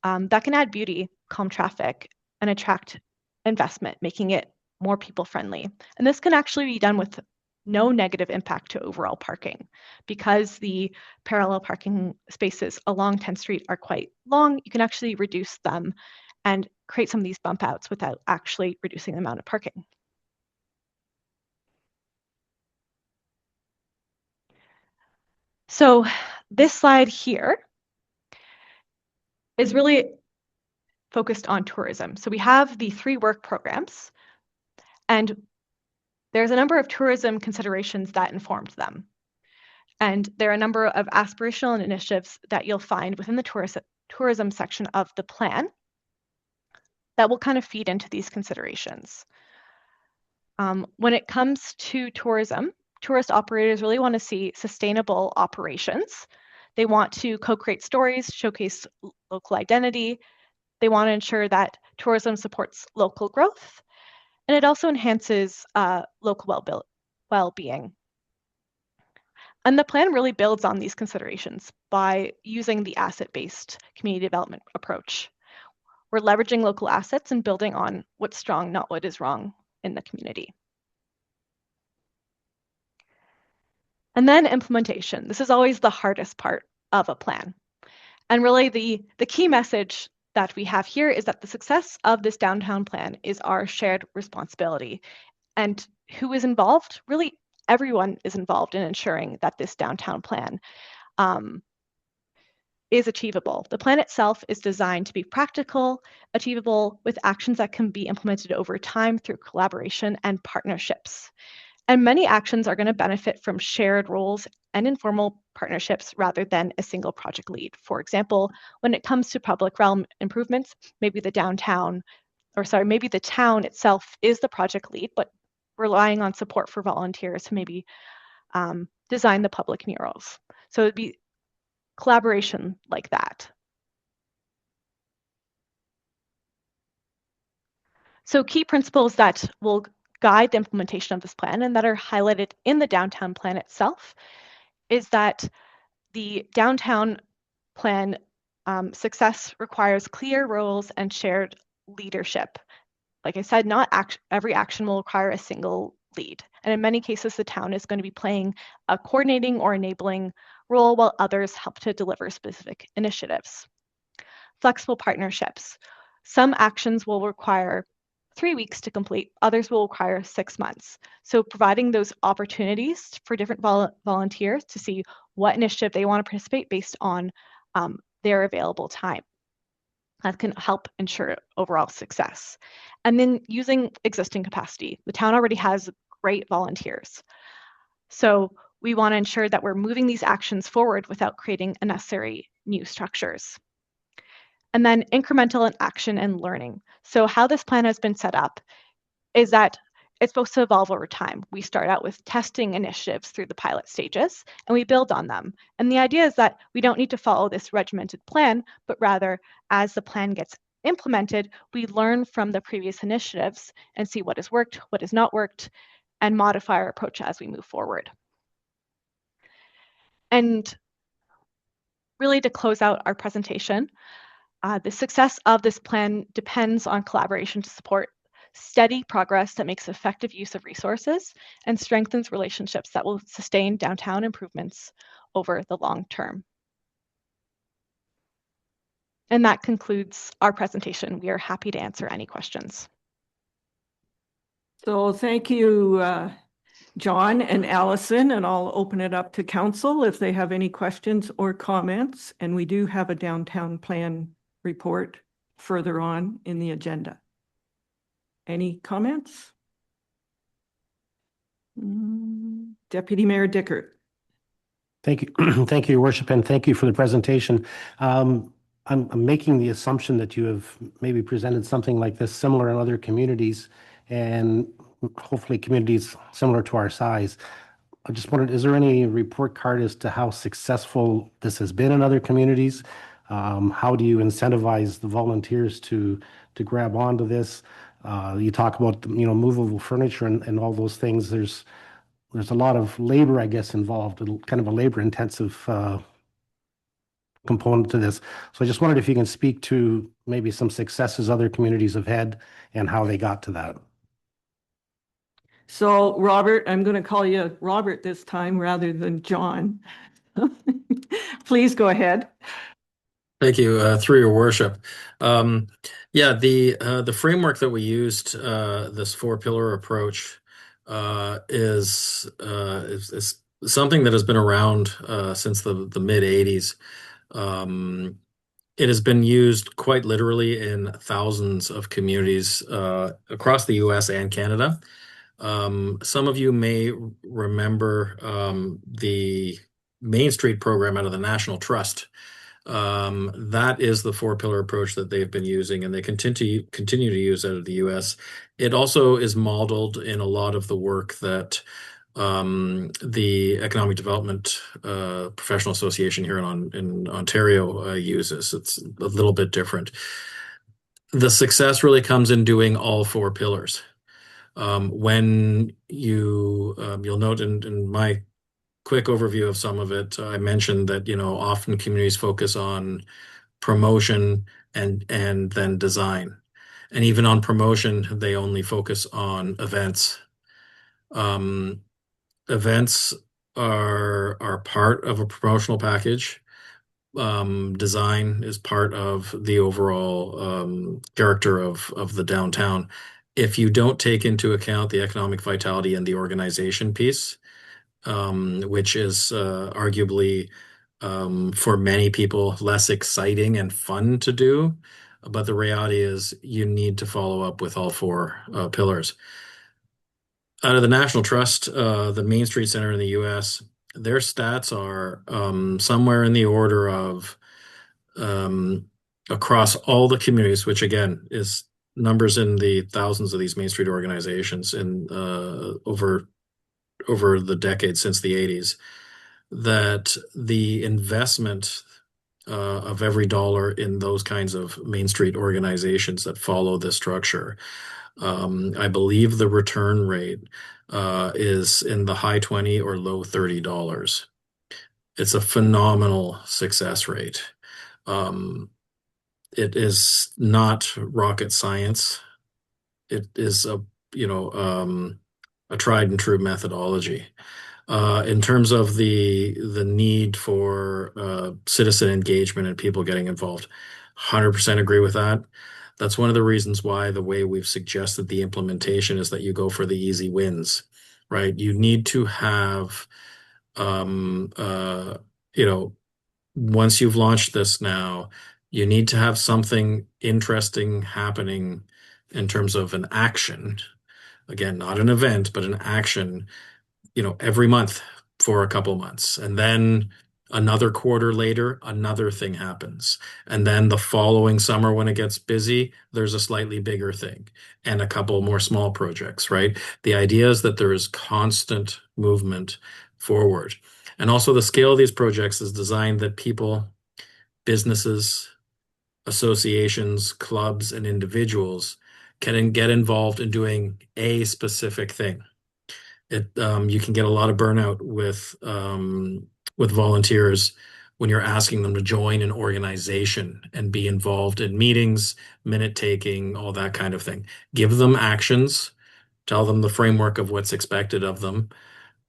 that can add beauty, calm traffic, and attract investment, making it more people friendly. And this can actually be done with no negative impact to overall parking. Because the parallel parking spaces along 10th Street are quite long, you can actually reduce them and create some of these bump outs without actually reducing the amount of parking. So this slide here is really focused on tourism. So we have the 3 work programs, and there's a number of tourism considerations that informed them. And there are a number of aspirational initiatives that you'll find within the tourism section of the plan that will kind of feed into these considerations. When it comes to tourism, tourist operators really want to see sustainable operations. They want to co-create stories, showcase local identity. They want to ensure that tourism supports local growth, and it also enhances local well-being. And the plan really builds on these considerations by using the asset-based community development approach. We're leveraging local assets and building on what's strong, not what is wrong in the community. And then implementation. This is always the hardest part of a plan. And really the key message that we have here is that the success of this downtown plan is our shared responsibility. And who is involved? Really, everyone is involved in ensuring that this downtown plan is achievable. The plan itself is designed to be practical, achievable, with actions that can be implemented over time through collaboration and partnerships. And many actions are going to benefit from shared roles and informal partnerships rather than a single project lead. For example, when it comes to public realm improvements, maybe the town itself is the project lead, but relying on support for volunteers to maybe design the public murals. So it'd be collaboration like that. So key principles that will guide the implementation of this plan and that are highlighted in the downtown plan itself is that the downtown plan success requires clear roles and shared leadership. Like I said, not every action will require a single lead. And in many cases, the town is going to be playing a coordinating or enabling role, while others help to deliver specific initiatives. Flexible partnerships. Some actions will require 3 weeks to complete, others will require 6 months. So providing those opportunities for different volunteers to see what initiative they want to participate based on their available time. That can help ensure overall success. And then using existing capacity. The town already has great volunteers. So we want to ensure that we're moving these actions forward without creating unnecessary new structures. And then incremental action and learning. So how this plan has been set up is that it's supposed to evolve over time. We start out with testing initiatives through the pilot stages, and we build on them. And the idea is that we don't need to follow this regimented plan, but rather, as the plan gets implemented, we learn from the previous initiatives and see what has worked, what has not worked, and modify our approach as we move forward. And really, to close out our presentation, the success of this plan depends on collaboration to support steady progress that makes effective use of resources and strengthens relationships that will sustain downtown improvements over the long term. And that concludes our presentation. We are happy to answer any questions. So thank you, John and Allison, and I'll open it up to council if they have any questions or comments. And we do have a downtown plan report further on in the agenda. Any comments? Deputy Mayor Dickert. Thank you. Thank you, Your Worship, and thank you for the presentation. I'm making the assumption that you have maybe presented something like this similar in other communities, and hopefully communities similar to our size. I just wondered, is there any report card as to how successful this has been in other communities? How do you incentivize the volunteers to grab onto this? You talk about, movable furniture and all those things. There's a lot of labor, I guess, involved, kind of a labor-intensive component to this. So I just wondered if you can speak to maybe some successes other communities have had and how they got to that. So Robert, I'm going to call you Robert this time rather than John. Please go ahead. Thank you, through your worship. Yeah, the framework that we used, this 4-pillar approach, is something that has been around since the mid 80s. It has been used quite literally in thousands of communities across the US and Canada. Some of you may remember the Main Street program out of the National Trust. That is the 4-pillar approach that they've been using, and they continue to use out of the US. It also is modeled in a lot of the work that the Economic Development Professional Association here in Ontario uses. It's a little bit different. The success really comes in doing all 4 pillars. When you'll note in my quick overview of some of it, I mentioned that, often communities focus on promotion and then design. And even on promotion, they only focus on events. Events are part of a promotional package. Design is part of the overall character of the downtown. If you don't take into account the economic vitality and the organization piece, which is arguably for many people less exciting and fun to do. But the reality is you need to follow up with all 4 pillars. Out of the National Trust, the Main Street Center in the US, their stats are somewhere in the order of across all the communities, which again is numbers in the thousands of these Main Street organizations in over the decades since the 80s, that the investment of every dollar in those kinds of Main Street organizations that follow this structure, I believe the return rate is in the high 20 or low $30. It's a phenomenal success rate. It is not rocket science. It is a tried and true methodology. In terms of the need for citizen engagement and people getting involved, 100% agree with that. That's one of the reasons why the way we've suggested the implementation is that you go for the easy wins, right? You need to have, you know, once you've launched this now, you need to have something interesting happening in terms of an action. Again, not an event, but an action, every month for a couple months. And then another quarter later, another thing happens. And then the following summer, when it gets busy, there's a slightly bigger thing and a couple more small projects, right? The idea is that there is constant movement forward. And also the scale of these projects is designed that people, businesses, associations, clubs, and individuals can get involved in doing a specific thing. You can get a lot of burnout with volunteers when you're asking them to join an organization and be involved in meetings, minute taking, all that kind of thing. Give them actions, tell them the framework of what's expected of them,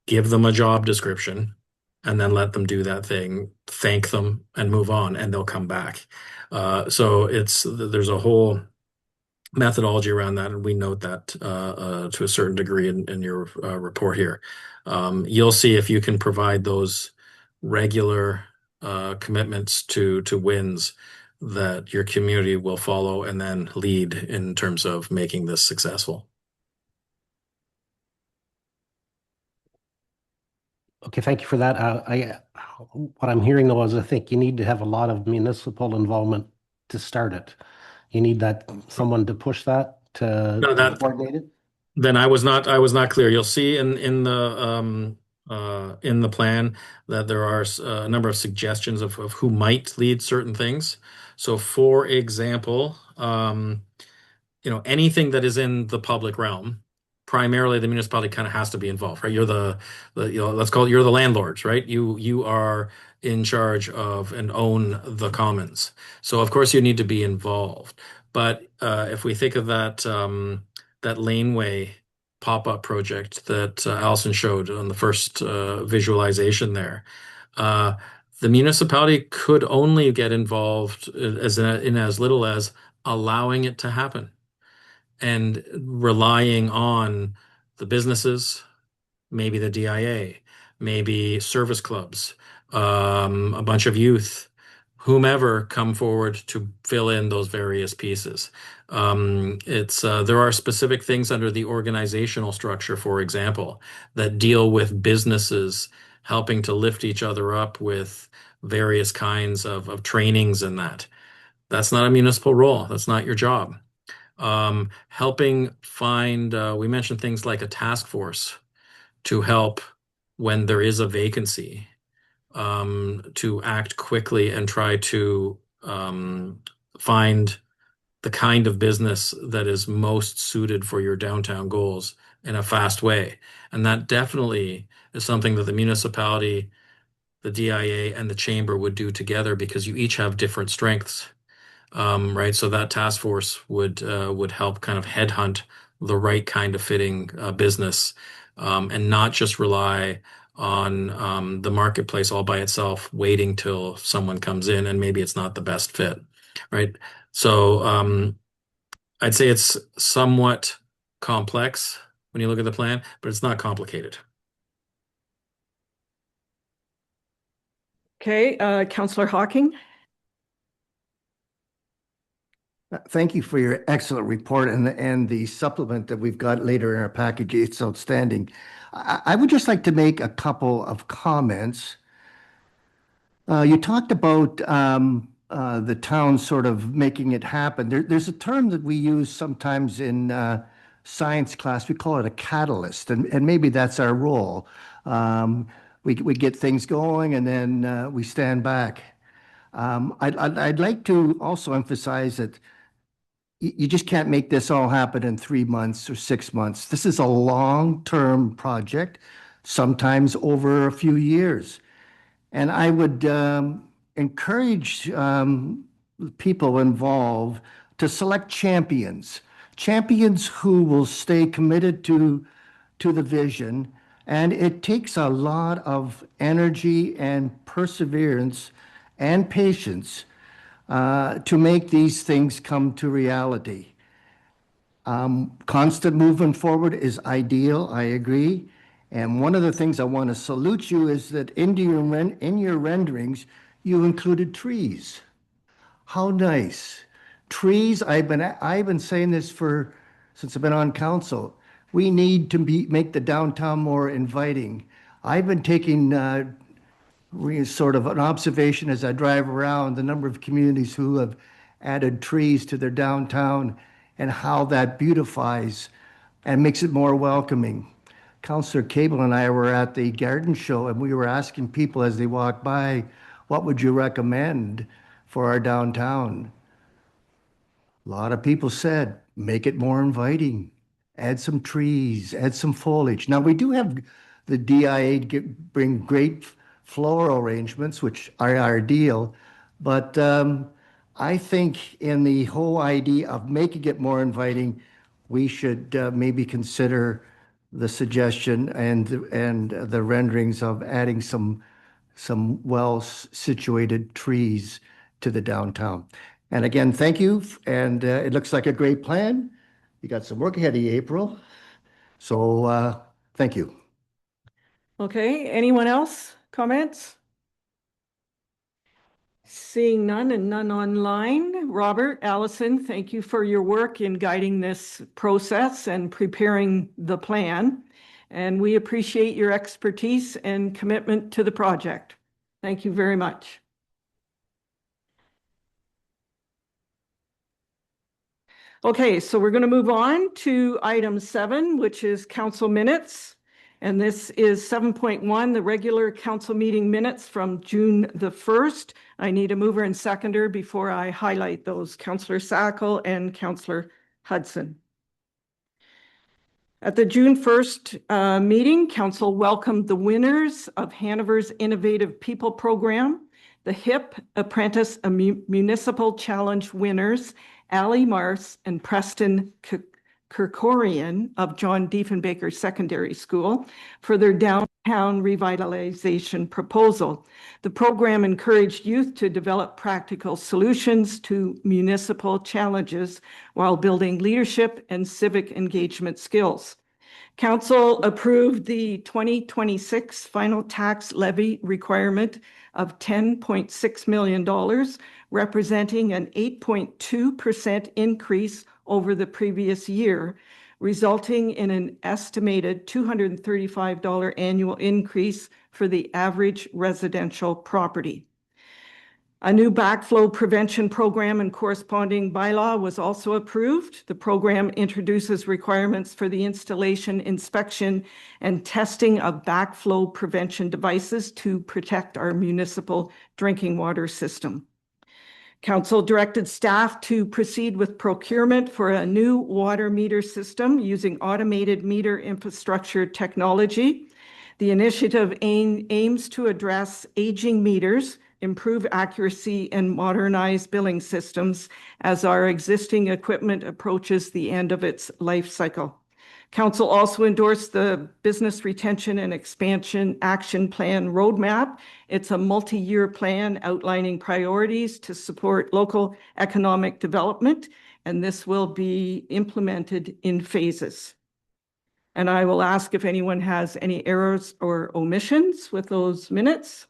give them a job description, and then let them do that thing, thank them, and move on, and they'll come back. So there's a whole methodology around that, and we note that to a certain degree in your report here. You'll see if you can provide those regular commitments to wins that your community will follow and then lead in terms of making this successful. Okay, thank you for that. What I'm hearing though is I think you need to have a lot of municipal involvement to start it. You need someone to push that to coordinate it. Then I was not clear. You'll see in the plan that there are a number of suggestions of who might lead certain things. So, for example, anything that is in the public realm, primarily the municipality kind of has to be involved, right? You're let's call it, you're the landlords, right? You are in charge of and own the commons. So of course you need to be involved. But if we think of that laneway pop-up project that Allison showed on the first visualization there, the municipality could only get involved in as little as allowing it to happen and relying on the businesses, maybe the DIA, maybe service clubs, a bunch of youth, whomever come forward to fill in those various pieces. There are specific things under the organizational structure, for example, that deal with businesses helping to lift each other up with various kinds of trainings and that. That's not a municipal role. That's not your job. Helping find, we mentioned things like a task force to help when there is a vacancy, to act quickly and try to find the kind of business that is most suited for your downtown goals in a fast way. And that definitely is something that the municipality, the DIA, and the chamber would do together because you each have different strengths. Right, so that task force would help kind of headhunt the right kind of fitting business, and not just rely on the marketplace all by itself, waiting till someone comes in and maybe it's not the best fit, right? So I'd say it's somewhat complex when you look at the plan, but it's not complicated. Okay, Councillor Hawking. Thank you for your excellent report and the supplement that we've got later in our package. It's outstanding. I would just like to make a couple of comments. You talked about the town sort of making it happen. There's a term that we use sometimes in science class. We call it a catalyst, and maybe that's our role. We get things going and then we stand back. I'd like to also emphasize that you just can't make this all happen in 3 months or 6 months. This is a long-term project, sometimes over a few years. And I would encourage people involved to select champions who will stay committed to the vision And it takes a lot of energy and perseverance and patience to make these things come to reality. Constant movement forward is ideal, I agree. And one of the things I want to salute you is that in your renderings, you included trees. How nice. Trees, I've been saying this since I've been on council. We need to make the downtown more inviting. I've been taking sort of an observation as I drive around the number of communities who have added trees to their downtown and how that beautifies and makes it more welcoming. Councillor Cable and I were at the garden show and we were asking people as they walked by, what would you recommend for our downtown? A lot of people said, make it more inviting, add some trees, add some foliage. Now, we do have the DIA bring great floral arrangements, which are ideal, but I think in the whole idea of making it more inviting, we should maybe consider the suggestion and the renderings of adding some well-situated trees to the downtown. And again, thank you. And it looks like a great plan. You got some work ahead of you, April. So thank you. Okay, anyone else? Comments? Seeing none and none online. Robert, Allison, thank you for your work in guiding this process and preparing the plan. And we appreciate your expertise and commitment to the project. Thank you very much. Okay, so we're going to move on to item 7, which is council minutes. And this is 7.1, the regular council meeting minutes from June the 1st. I need a mover and seconder before I highlight those, Councillor Sackle and Councillor Hudson. At the June 1st meeting, Council welcomed the winners of Hanover's Innovative People Program, the HIP Apprentice Municipal Challenge winners, Ali Mars and Preston Kerkorian of John Diefenbaker Secondary School for their downtown revitalization proposal. The program encouraged youth to develop practical solutions to municipal challenges while building leadership and civic engagement skills. Council approved the 2026 final tax levy requirement of $10.6 million, representing an 8.2% increase over the previous year, resulting in an estimated $235 annual increase for the average residential property. A new backflow prevention program and corresponding bylaw was also approved. The program introduces requirements for the installation, inspection, and testing of backflow prevention devices to protect our municipal drinking water system. Council directed staff to proceed with procurement for a new water meter system using automated meter infrastructure technology. The initiative aims to address aging meters, improve accuracy, and modernize billing systems as our existing equipment approaches the end of its life cycle. Council also endorsed the Business Retention and Expansion Action Plan Roadmap. It's a multi-year plan outlining priorities to support local economic development, and this will be implemented in phases. And I will ask if anyone has any errors or omissions with those minutes.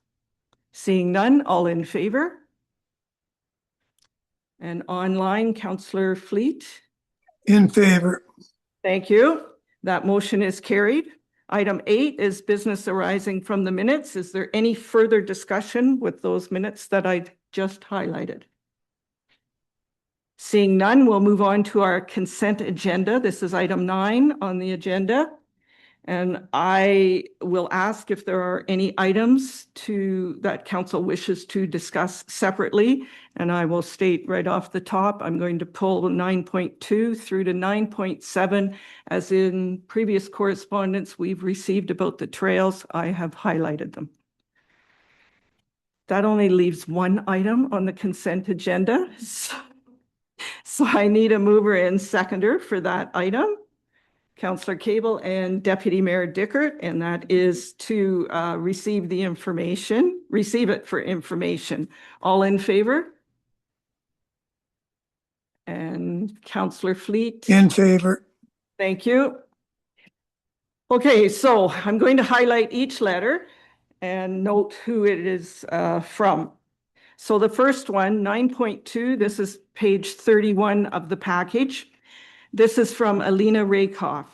Seeing none, all in favor? And online, Councillor Fleet? In favor. Thank you. That motion is carried. Item 8 is business arising from the minutes. Is there any further discussion with those minutes that I just highlighted? Seeing none, we'll move on to our consent agenda. This is item 9 on the agenda. And I will ask if there are any items that council wishes to discuss separately. And I will state right off the top, I'm going to pull 9.2 through to 9.7. As in previous correspondence we've received about the trails, I have highlighted them. That only leaves one item on the consent agenda. So I need a mover and seconder for that item. Councillor Cable and Deputy Mayor Dickert, and that is to receive it for information. All in favor? And Councillor Fleet? In favor. Thank you. Okay, so I'm going to highlight each letter and note who it is from. So the first one, 9.2, this is page 31 of the package. This is from Alina Rakoff.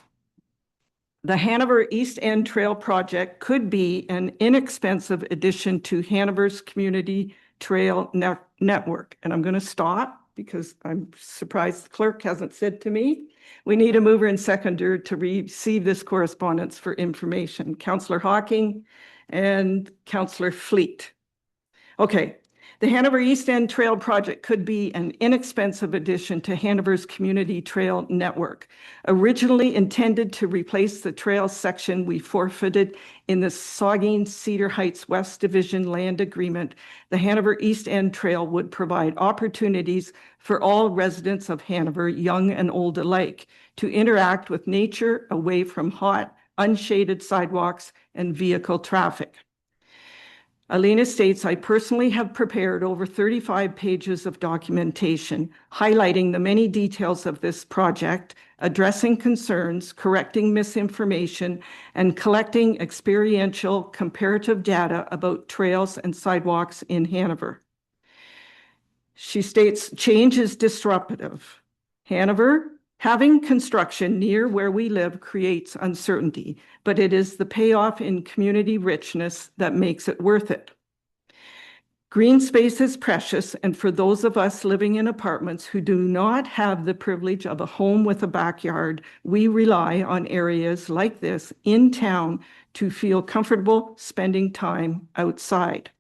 The Hanover East End Trail Project could be an inexpensive addition to Hanover's community trail network. And I'm going to stop because I'm surprised the clerk hasn't said to me, we need a mover and seconder to receive this correspondence for information. Councillor Hawking and Councillor Fleet. Okay. The Hanover East End Trail Project could be an inexpensive addition to Hanover's community trail network. Originally intended to replace the trail section we forfeited in the Saugeen Cedar Heights West Division land agreement, the Hanover East End Trail would provide opportunities for all residents of Hanover, young and old alike, to interact with nature away from hot, unshaded sidewalks and vehicle traffic. Alina states, I personally have prepared over 35 pages of documentation highlighting the many details of this project, addressing concerns, correcting misinformation, and collecting experiential comparative data about trails and sidewalks in Hanover. She states, change is disruptive. Hanover, having construction near where we live creates uncertainty, but it is the payoff in community richness that makes it worth it. Green space is precious, and for those of us living in apartments who do not have the privilege of a home with a backyard, we rely on areas like this in town to feel comfortable spending time outside.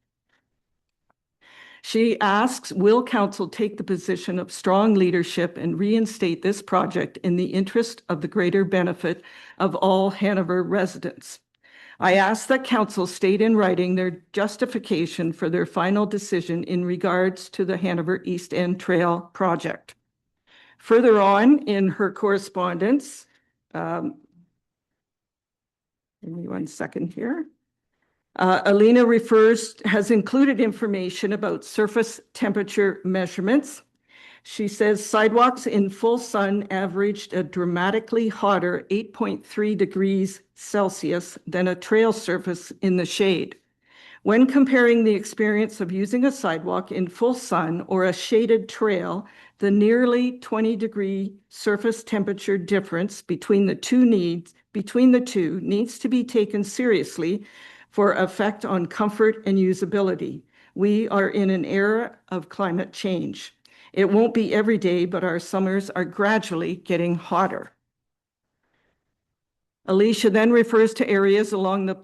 She asks, will council take the position of strong leadership and reinstate this project in the interest of the greater benefit of all Hanover residents? I ask that council state in writing their justification for their final decision in regards to the Hanover East End Trail project. Further on in her correspondence, give me 1 second here. Alina has included information about surface temperature measurements. She says sidewalks in full sun averaged a dramatically hotter 8.3 degrees Celsius than a trail surface in the shade. When comparing the experience of using a sidewalk in full sun or a shaded trail, the nearly 20-degree surface temperature difference between the two needs to be taken seriously for effect on comfort and usability. We are in an era of climate change. It won't be every day, but our summers are gradually getting hotter. Alicia then refers to areas along the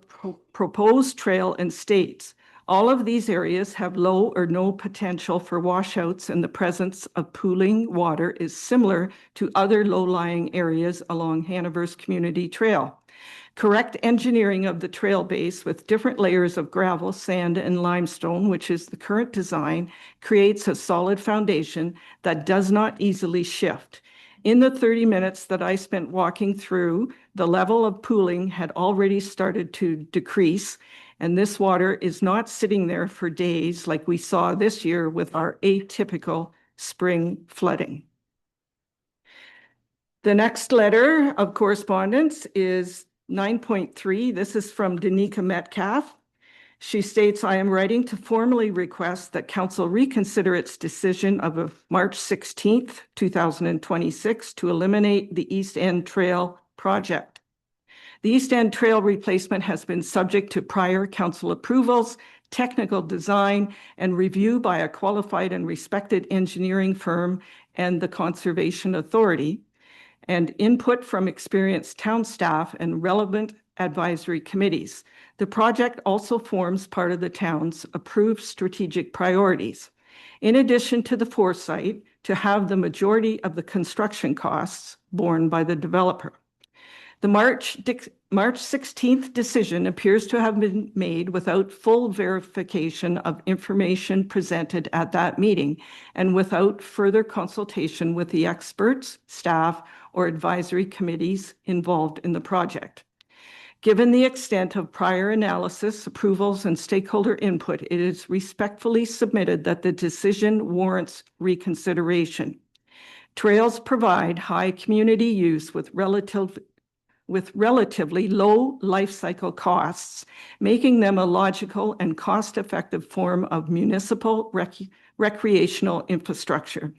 proposed trail and states, all of these areas have low or no potential for washouts, and the presence of pooling water is similar to other low-lying areas along Hanover's community trail. Correct engineering of the trail base with different layers of gravel, sand, and limestone, which is the current design, creates a solid foundation that does not easily shift. In the 30 minutes that I spent walking through, the level of pooling had already started to decrease, and this water is not sitting there for days like we saw this year with our atypical spring flooding. The next letter of correspondence is 9.3. This is from Danica Metcalf. She states, I am writing to formally request that council reconsider its decision of March 16th, 2026 to eliminate the East End Trail project. The East End Trail replacement has been subject to prior council approvals, technical design, and review by a qualified and respected engineering firm and the Conservation Authority, and input from experienced town staff and relevant advisory committees. The project also forms part of the town's approved strategic priorities. In addition to the foresight to have the majority of the construction costs borne by the developer. The March March 16th decision appears to have been made without full verification of information presented at that meeting and without further consultation with the experts, staff, or advisory committees involved in the project. Given the extent of prior analysis, approvals, and stakeholder input, it is respectfully submitted that the decision warrants reconsideration. Trails provide high community use with relatively low life cycle costs, making them a logical and cost-effective form of municipal recreational infrastructure.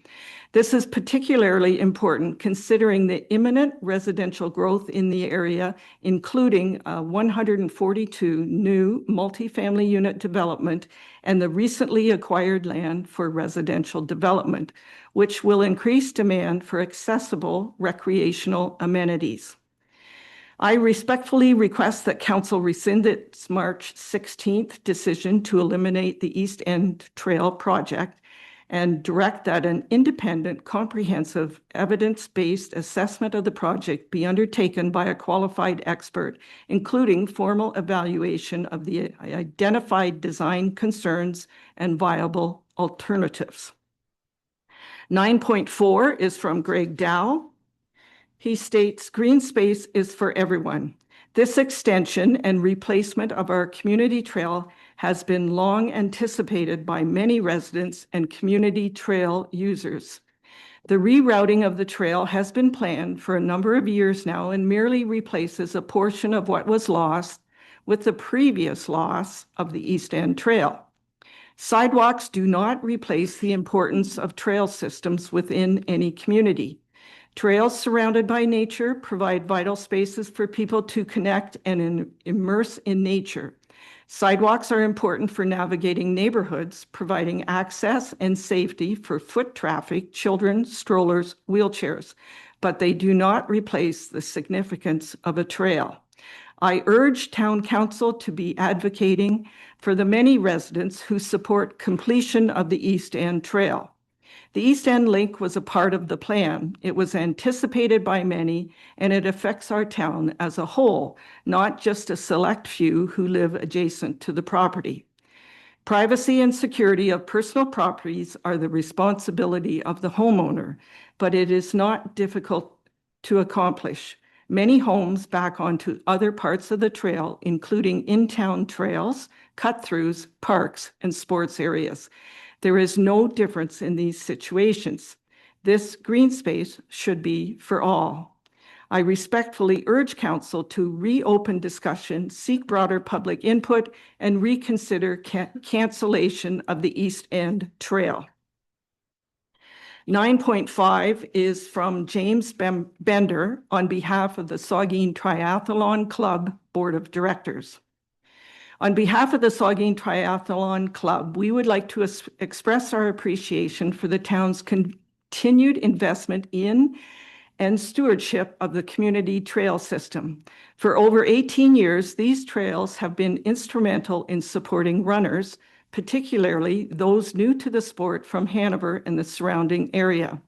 This is particularly important considering the imminent residential growth in the area, including 142 new multifamily unit development and the recently acquired land for residential development, which will increase demand for accessible recreational amenities. I respectfully request that Council rescind its March 16th decision to eliminate the East End Trail project and direct that an independent, comprehensive, evidence-based assessment of the project be undertaken by a qualified expert, including formal evaluation of the identified design concerns and viable alternatives. 9.4 is from Greg Dow. He states, green space is for everyone. This extension and replacement of our community trail has been long anticipated by many residents and community trail users. The rerouting of the trail has been planned for a number of years now and merely replaces a portion of what was lost with the previous loss of the East End Trail. Sidewalks do not replace the importance of trail systems within any community. Trails surrounded by nature provide vital spaces for people to connect and immerse in nature. Sidewalks are important for navigating neighborhoods, providing access and safety for foot traffic, children, strollers, wheelchairs, but they do not replace the significance of a trail. I urge Town Council to be advocating for the many residents who support completion of the East End Trail. The East End Link was a part of the plan. It was anticipated by many, and it affects our town as a whole, not just a select few who live adjacent to the property. Privacy and security of personal properties are the responsibility of the homeowner, but it is not difficult to accomplish. Many homes back onto other parts of the trail, including in-town trails, cut-throughs, parks, and sports areas. There is no difference in these situations. This green space should be for all. I respectfully urge Council to reopen discussion, seek broader public input, and reconsider cancellation of the East End Trail. 9.5 is from James Bender on behalf of the Saugeen Triathlon Club Board of Directors. On behalf of the Saugeen Triathlon Club, we would like to express our appreciation for the town's continued investment in and stewardship of the community trail system. For over 18 years, these trails have been instrumental in supporting runners, particularly those new to the sport from Hanover and the surrounding area.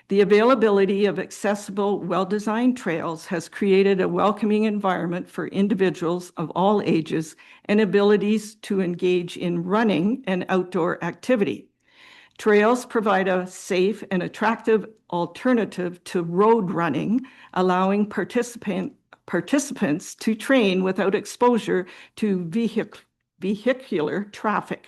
The availability of accessible, well-designed trails has created a welcoming environment for individuals of all ages and abilities to engage in running and outdoor activity. Trails provide a safe and attractive alternative to road running, allowing participants to train without exposure to vehicular traffic.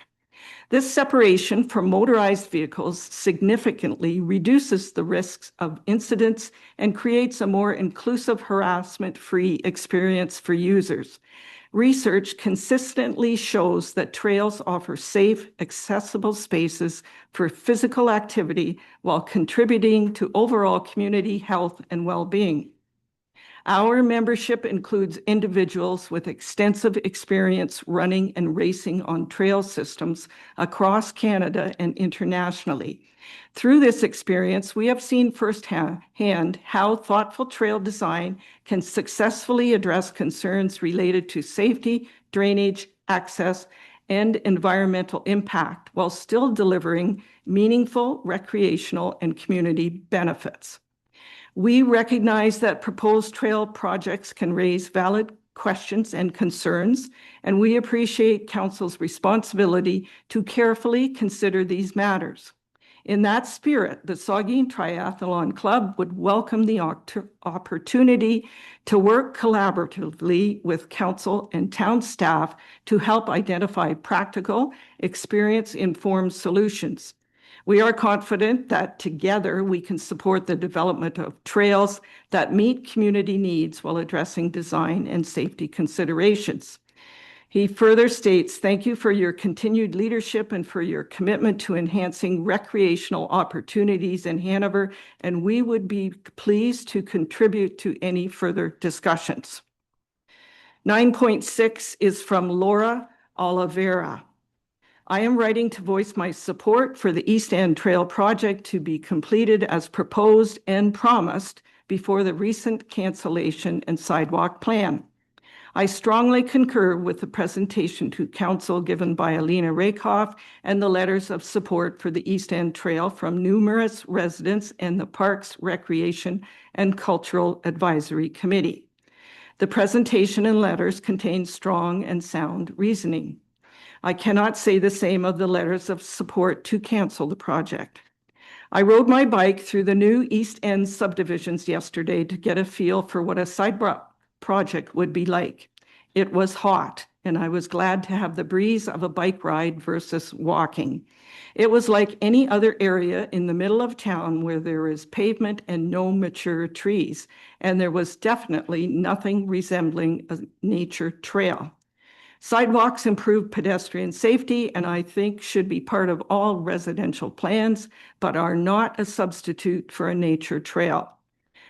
This separation from motorized vehicles significantly reduces the risks of incidents and creates a more inclusive, harassment-free experience for users. Research consistently shows that trails offer safe, accessible spaces for physical activity while contributing to overall community health and well-being. Our membership includes individuals with extensive experience running and racing on trail systems across Canada and internationally. Through this experience, we have seen firsthand how thoughtful trail design can successfully address concerns related to safety, drainage, access, and environmental impact while still delivering meaningful recreational and community benefits. We recognize that proposed trail projects can raise valid questions and concerns, and we appreciate Council's responsibility to carefully consider these matters. In that spirit, the Saugeen Triathlon Club would welcome the opportunity to work collaboratively with Council and town staff to help identify practical, experience-informed solutions. We are confident that together we can support the development of trails that meet community needs while addressing design and safety considerations. He further states, "Thank you for your continued leadership and for your commitment to enhancing recreational opportunities in Hanover, and we would be pleased to contribute to any further discussions." 9.6 is from Laura Oliveira. I am writing to voice my support for the East End Trail project to be completed as proposed and promised before the recent cancellation and sidewalk plan. I strongly concur with the presentation to Council given by Alina Rakoff and the letters of support for the East End Trail from numerous residents and the Parks, Recreation, and Cultural Advisory Committee. The presentation and letters contain strong and sound reasoning. I cannot say the same of the letters of support to cancel the project. I rode my bike through the new East End subdivisions yesterday to get a feel for what a sidewalk project would be like. It was hot, and I was glad to have the breeze of a bike ride versus walking. It was like any other area in the middle of town where there is pavement and no mature trees, and there was definitely nothing resembling a nature trail. Sidewalks improve pedestrian safety and I think should be part of all residential plans, but are not a substitute for a nature trail.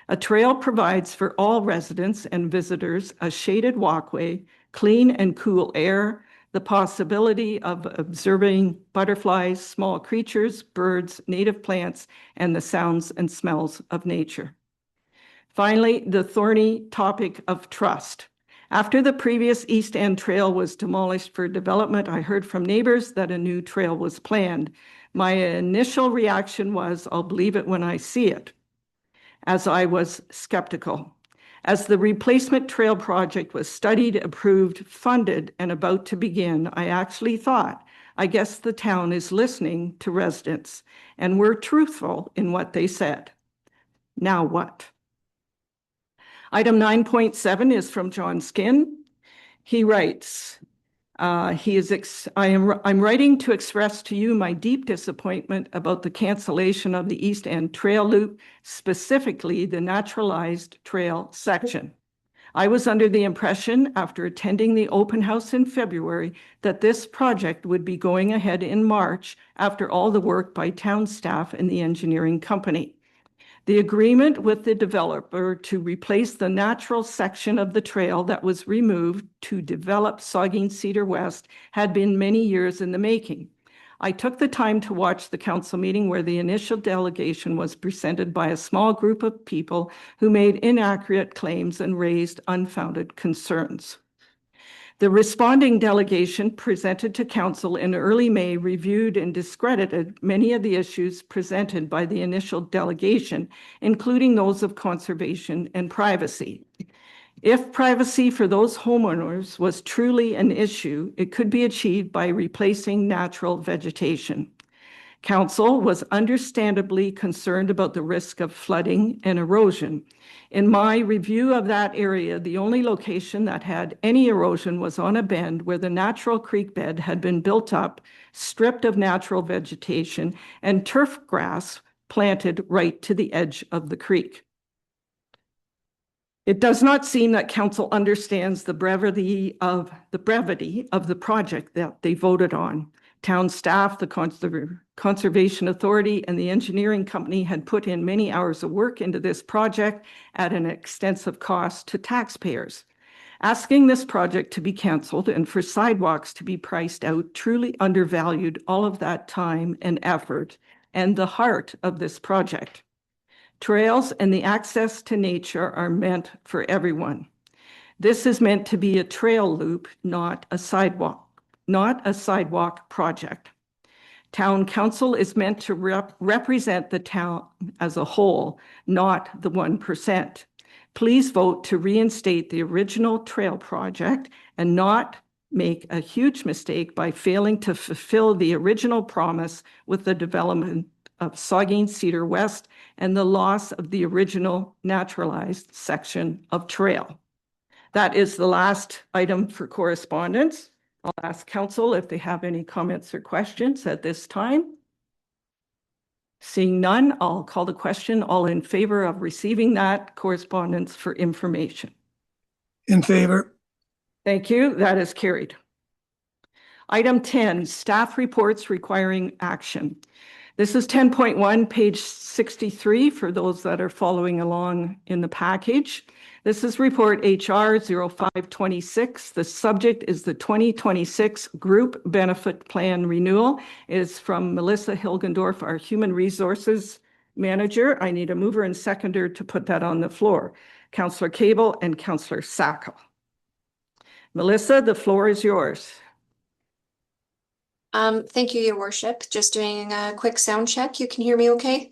A trail provides for all residents and visitors a shaded walkway, clean and cool air, the possibility of observing butterflies, small creatures, birds, native plants, and the sounds and smells of nature. Finally, the thorny topic of trust. After the previous East End Trail was demolished for development, I heard from neighbors that a new trail was planned. My initial reaction was, I'll believe it when I see it, as I was skeptical. As the replacement trail project was studied, approved, funded, and about to begin, I actually thought, I guess the town is listening to residents and were truthful in what they said. Now what? Item 9.7 is from John Skin. He writes, I'm writing to express to you my deep disappointment about the cancellation of the East End Trail Loop, specifically the naturalized trail section. I was under the impression, after attending the open house in February, that this project would be going ahead in March after all the work by town staff and the engineering company. The agreement with the developer to replace the natural section of the trail that was removed to develop Saugeen Cedar West had been many years in the making. I took the time to watch the council meeting where the initial delegation was presented by a small group of people who made inaccurate claims and raised unfounded concerns. The responding delegation presented to council in early May reviewed and discredited many of the issues presented by the initial delegation, including those of conservation and privacy. If privacy for those homeowners was truly an issue, it could be achieved by replacing natural vegetation. Council was understandably concerned about the risk of flooding and erosion. In my review of that area, the only location that had any erosion was on a bend where the natural creek bed had been built up, stripped of natural vegetation, and turf grass planted right to the edge of the creek. It does not seem that council understands the brevity of the project that they voted on. Town staff, the Conservation Authority, and the engineering company had put in many hours of work into this project at an extensive cost to taxpayers. Asking this project to be canceled and for sidewalks to be priced out truly undervalued all of that time and effort and the heart of this project. Trails and the access to nature are meant for everyone. This is meant to be a trail loop, not a sidewalk project. Town council is meant to represent the town as a whole, not the 1%. Please vote to reinstate the original trail project and not make a huge mistake by failing to fulfill the original promise with the development of Saugeen Cedar West and the loss of the original naturalized section of trail. That is the last item for correspondence. I'll ask council if they have any comments or questions at this time. Seeing none, I'll call the question. All in favor of receiving that correspondence for information? In favor. Thank you. That is carried. Item 10, staff reports requiring action. This is 10.1, page 63 for those that are following along in the package. This is report HR 0526. The subject is the 2026 Group Benefit Plan Renewal. It is from Melissa Hilgendorf, our Human Resources Manager. I need a mover and seconder to put that on the floor. Councillor Cable and Councillor Sacco. Melissa, the floor is yours. Thank you, Your Worship. Just doing a quick sound check. You can hear me okay?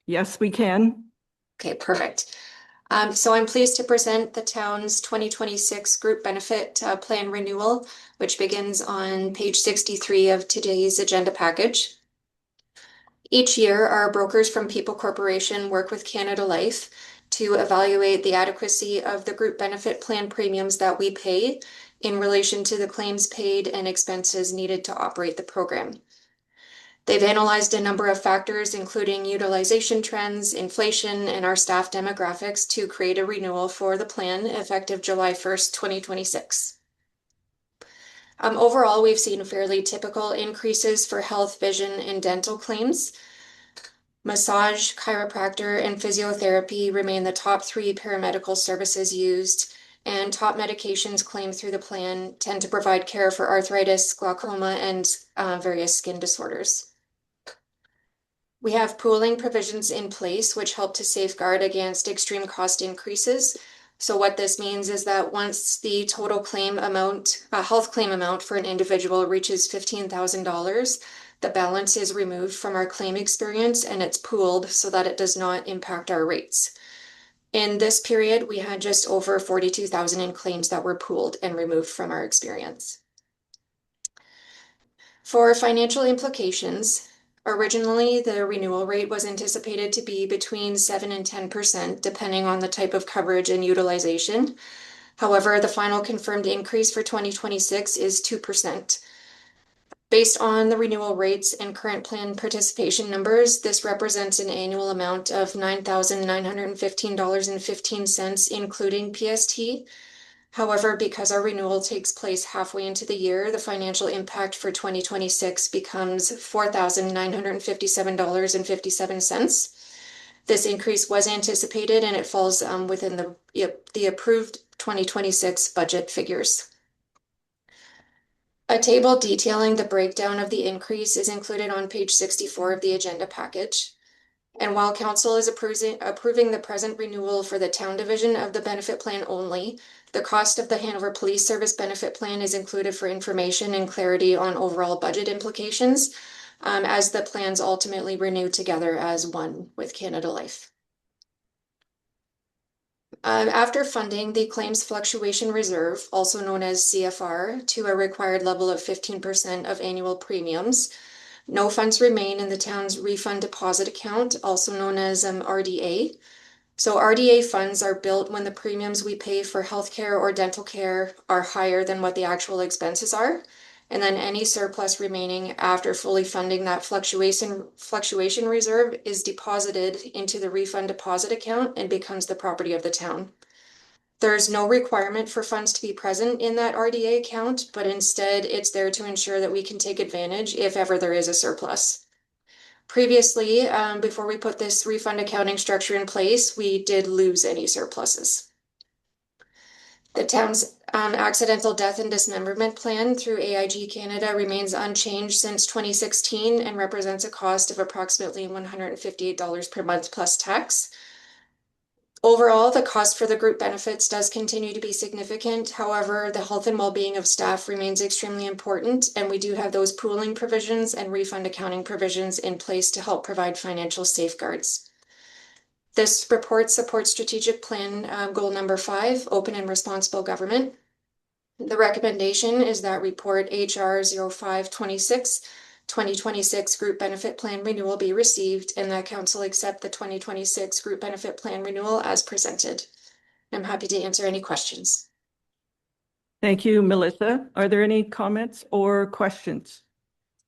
Yes, we can. Okay, perfect. So I'm pleased to present the town's 2026 Group Benefit Plan Renewal, which begins on page 63 of today's agenda package. Each year, our brokers from People Corporation work with Canada Life to evaluate the adequacy of the group benefit plan premiums that we pay in relation to the claims paid and expenses needed to operate the program. They've analyzed a number of factors, including utilization trends, inflation, and our staff demographics to create a renewal for the plan effective July 1st, 2026. Overall, we've seen fairly typical increases for health, vision, and dental claims. Massage, chiropractor, and physiotherapy remain the top 3 paramedical services used, and top medications claimed through the plan tend to provide care for arthritis, glaucoma, and various skin disorders. We have pooling provisions in place which help to safeguard against extreme cost increases. So what this means is that once the total claim amount, health claim amount for an individual reaches $15,000, the balance is removed from our claim experience and it's pooled so that it does not impact our rates. In this period, we had just over 42,000 in claims that were pooled and removed from our experience. For financial implications, originally the renewal rate was anticipated to be between 7 and 10%, depending on the type of coverage and utilization. However, the final confirmed increase for 2026 is 2%. Based on the renewal rates and current plan participation numbers, this represents an annual amount of $9,915.15, including PST. However, because our renewal takes place halfway into the year, the financial impact for 2026 becomes $4,957.57. This increase was anticipated and it falls within the approved 2026 budget figures. A table detailing the breakdown of the increase is included on page 64 of the agenda package. And while council is approving the present renewal for the town division of the benefit plan only, the cost of the Hanover Police Service benefit plan is included for information and clarity on overall budget implications, as the plans ultimately renew together as one with Canada Life. After funding the Claims Fluctuation Reserve, also known as CFR, to a required level of 15% of annual premiums, no funds remain in the town's refund deposit account, also known as RDA. So RDA funds are built when the premiums we pay for healthcare or dental care are higher than what the actual expenses are. And then any surplus remaining after fully funding that fluctuation reserve is deposited into the refund deposit account and becomes the property of the town. There's no requirement for funds to be present in that RDA account, but instead it's there to ensure that we can take advantage if ever there is a surplus. Previously, before we put this refund accounting structure in place, we did lose any surpluses. The town's accidental death and dismemberment plan through AIG Canada remains unchanged since 2016 and represents a cost of approximately $158 per month plus tax. Overall, the cost for the group benefits does continue to be significant. However, the health and well-being of staff remains extremely important, and we do have those pooling provisions and refund accounting provisions in place to help provide financial safeguards. This report supports strategic plan goal number 5, open and responsible government. The recommendation is that report HR 0526 2026 group benefit plan renewal be received and that council accept the 2026 group benefit plan renewal as presented. I'm happy to answer any questions. Thank you, Melissa. Are there any comments or questions?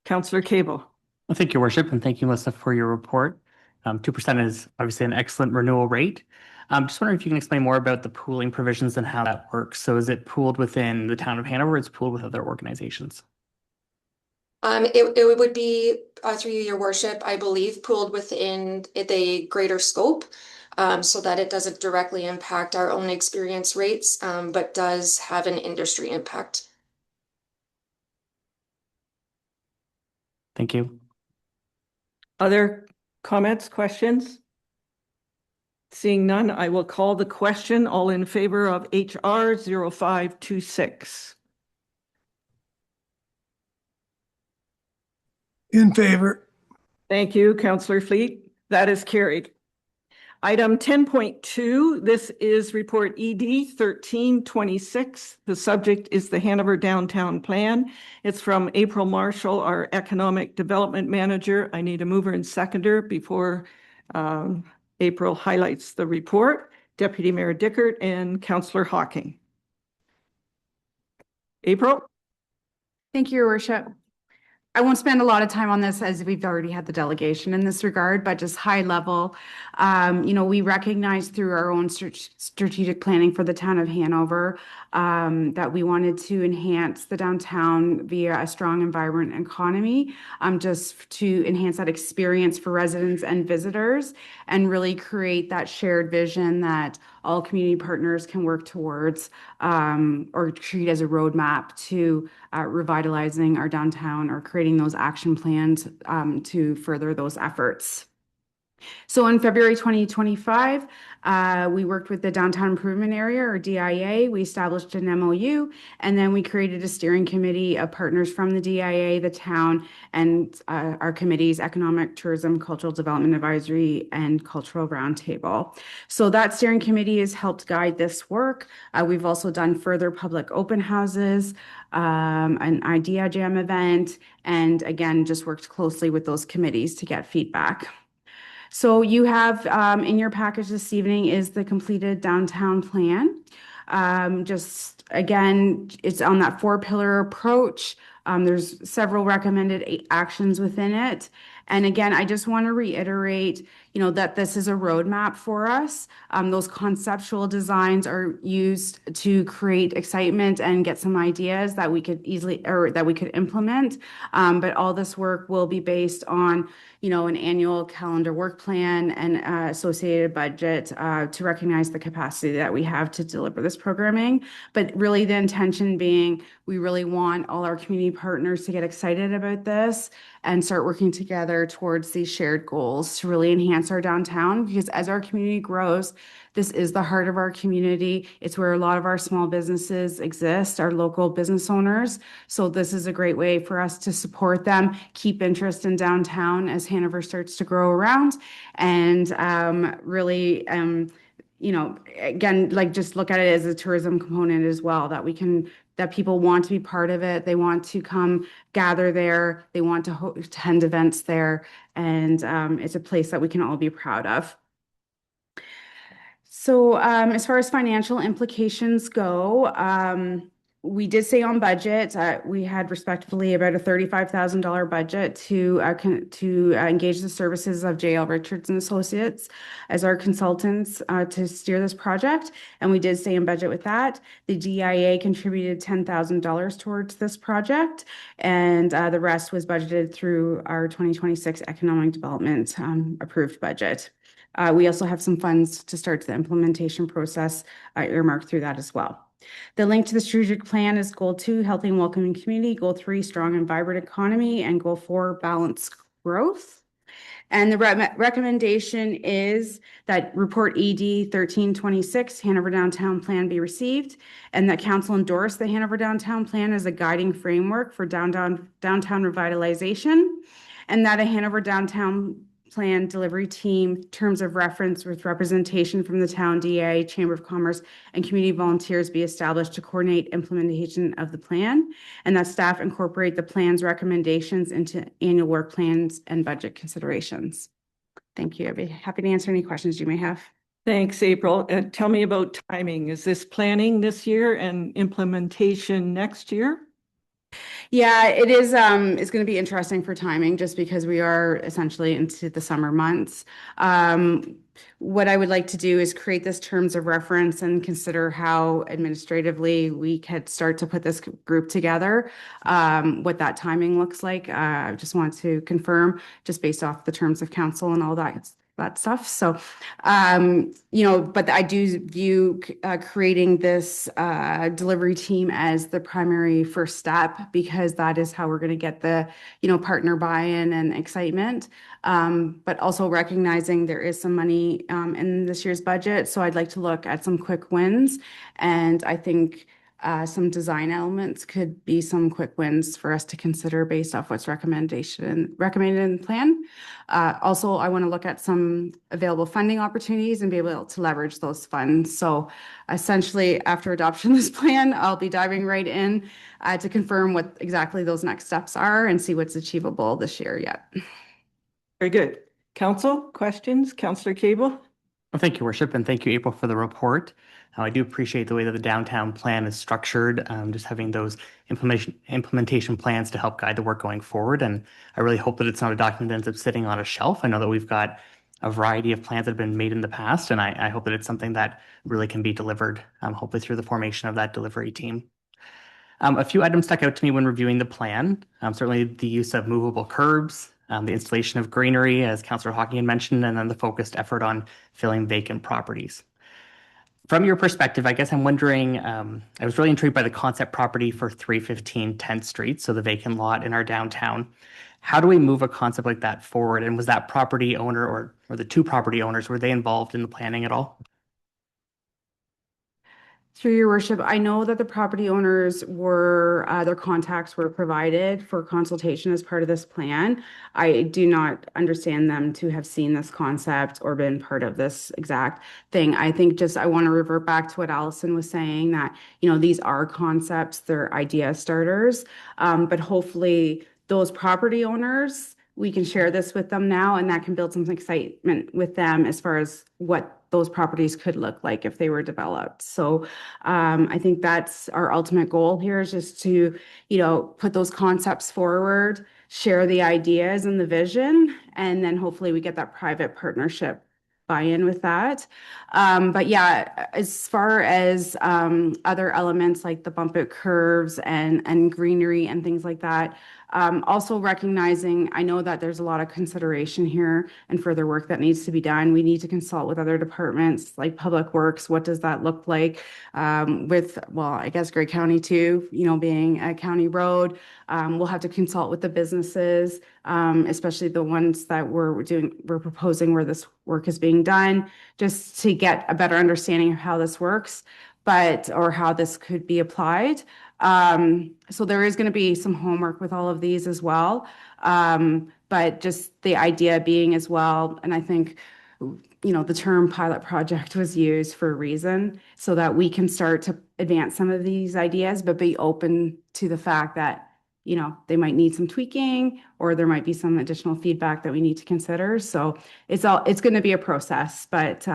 Councillor Cable. Well, thank you, Worship, and thank you, Melissa, for your report. 2% is obviously an excellent renewal rate. Just wondering if you can explain more about the pooling provisions and how that works. So is it pooled within the town of Hanover or it's pooled with other organizations? It would be, through your worship, I believe, pooled within the greater scope, so that it doesn't directly impact our own experience rates, but does have an industry impact. Thank you. Other comments, questions? Seeing none, I will call the question. All in favor of HR 0526? In favor. Thank you, Councillor Fleet. That is carried. Item 10.2, this is report ED 1326. The subject is the Hanover Downtown Plan. It's from April Marshall, our Economic Development Manager. I need a mover and seconder before April highlights the report. Deputy Mayor Dickert and Councillor Hawking. April? Thank you, Your Worship. I won't spend a lot of time on this as we've already had the delegation in this regard, but just high level, we recognize through our own strategic planning for the town of Hanover that we wanted to enhance the downtown via a strong and vibrant economy, just to enhance that experience for residents and visitors and really create that shared vision that all community partners can work towards or treat as a roadmap to revitalizing our downtown or creating those action plans to further those efforts. So in February 2025, we worked with the Downtown Improvement Area, or DIA. We established an MOU, and then we created a steering committee of partners from the DIA, the town, and our committees, Economic, Tourism, Cultural Development Advisory, and Cultural Roundtable. So that steering committee has helped guide this work. We've also done further public open houses, an idea jam event, and again, just worked closely with those committees to get feedback. So you have in your package this evening is the completed downtown plan. Just again, it's on that 4-pillar approach. There's several recommended actions within it. And again, I just want to reiterate, that this is a roadmap for us. Those conceptual designs are used to create excitement and get some ideas that we could implement. But all this work will be based on, an annual calendar work plan and associated budget to recognize the capacity that we have to deliver this programming. But really the intention being, we really want all our community partners to get excited about this and start working together towards these shared goals to really enhance our downtown, because as our community grows, this is the heart of our community. It's where a lot of our small businesses exist, our local business owners. So this is a great way for us to support them, keep interest in downtown as Hanover starts to grow around, and really, again, just look at it as a tourism component as well, that people want to be part of it. They want to come gather there. They want to attend events there. And it's a place that we can all be proud of. So as far as financial implications go, we did say on budget, we had respectively about a $35,000 budget to engage the services of JL Richards and Associates as our consultants to steer this project. And we did stay in budget with that. The DIA contributed $10,000 towards this project, and the rest was budgeted through our 2026 Economic Development approved budget. We also have some funds to start the implementation process earmarked through that as well. The link to the strategic plan is Goal 2, Healthy and Welcoming Community, Goal 3, Strong and Vibrant Economy, and Goal 4, Balanced Growth. And the recommendation is that report ED 1326 Hanover Downtown Plan be received, and that council endorse the Hanover Downtown Plan as a guiding framework for downtown revitalization, and that a Hanover Downtown Plan delivery team, terms of reference with representation from the town DA, Chamber of Commerce, and community volunteers be established to coordinate implementation of the plan, and that staff incorporate the plan's recommendations into annual work plans and budget considerations. Thank you. I'd be happy to answer any questions you may have. Thanks, April. Tell me about timing. Is this planning this year and implementation next year? Yeah, it is. It's going to be interesting for timing just because we are essentially into the summer months. What I would like to do is create this terms of reference and consider how administratively we could start to put this group together, what that timing looks like. I just want to confirm just based off the terms of council and all that stuff. So, but I do view creating this delivery team as the primary first step, because that is how we're going to get the, partner buy-in and excitement. But also recognizing there is some money in this year's budget. So I'd like to look at some quick wins. And I think some design elements could be some quick wins for us to consider based off what's recommended in the plan. Also, I want to look at some available funding opportunities and be able to leverage those funds. So essentially, after adoption of this plan, I'll be diving right in to confirm what exactly those next steps are and see what's achievable this year yet. Very good. Council, questions? Councillor Cable? Well, thank you, Worship, and thank you, April, for the report. I do appreciate the way that the downtown plan is structured, just having those implementation plans to help guide the work going forward. And I really hope that it's not a document that ends up sitting on a shelf. I know that we've got a variety of plans that have been made in the past, and I hope that it's something that really can be delivered, hopefully through the formation of that delivery team. A few items stuck out to me when reviewing the plan. Certainly the use of movable curbs, the installation of greenery, as Councillor Hocking had mentioned, and then the focused effort on filling vacant properties. From your perspective, I guess I'm wondering, I was really intrigued by the concept property for 315 10th Street, so the vacant lot in our downtown. How do we move a concept like that forward? And was that property owner or the two property owners, were they involved in the planning at all? Through your worship, I know that the property owners were, their contacts were provided for consultation as part of this plan. I do not understand them to have seen this concept or been part of this exact thing. I think I want to revert back to what Allison was saying, that, these are concepts, they're idea starters, but hopefully those property owners, we can share this with them now, and that can build some excitement with them as far as what those properties could look like if they were developed. So I think that's our ultimate goal here, is just to, put those concepts forward, share the ideas and the vision, and then hopefully we get that private partnership buy-in with that. But yeah, as far as other elements like the bump out curves and greenery and things like that, also recognizing, I know that there's a lot of consideration here and further work that needs to be done. We need to consult with other departments like Public Works. What does that look like I guess Grey County too, being a county road. We'll have to consult with the businesses, especially the ones that we're proposing where this work is being done, just to get a better understanding of how this works, or how this could be applied. So there is going to be some homework with all of these as well. But just the idea being as well, and I think, the term pilot project was used for a reason, so that we can start to advance some of these ideas, but be open to the fact that, they might need some tweaking, or there might be some additional feedback that we need to consider. So it's going to be a process, but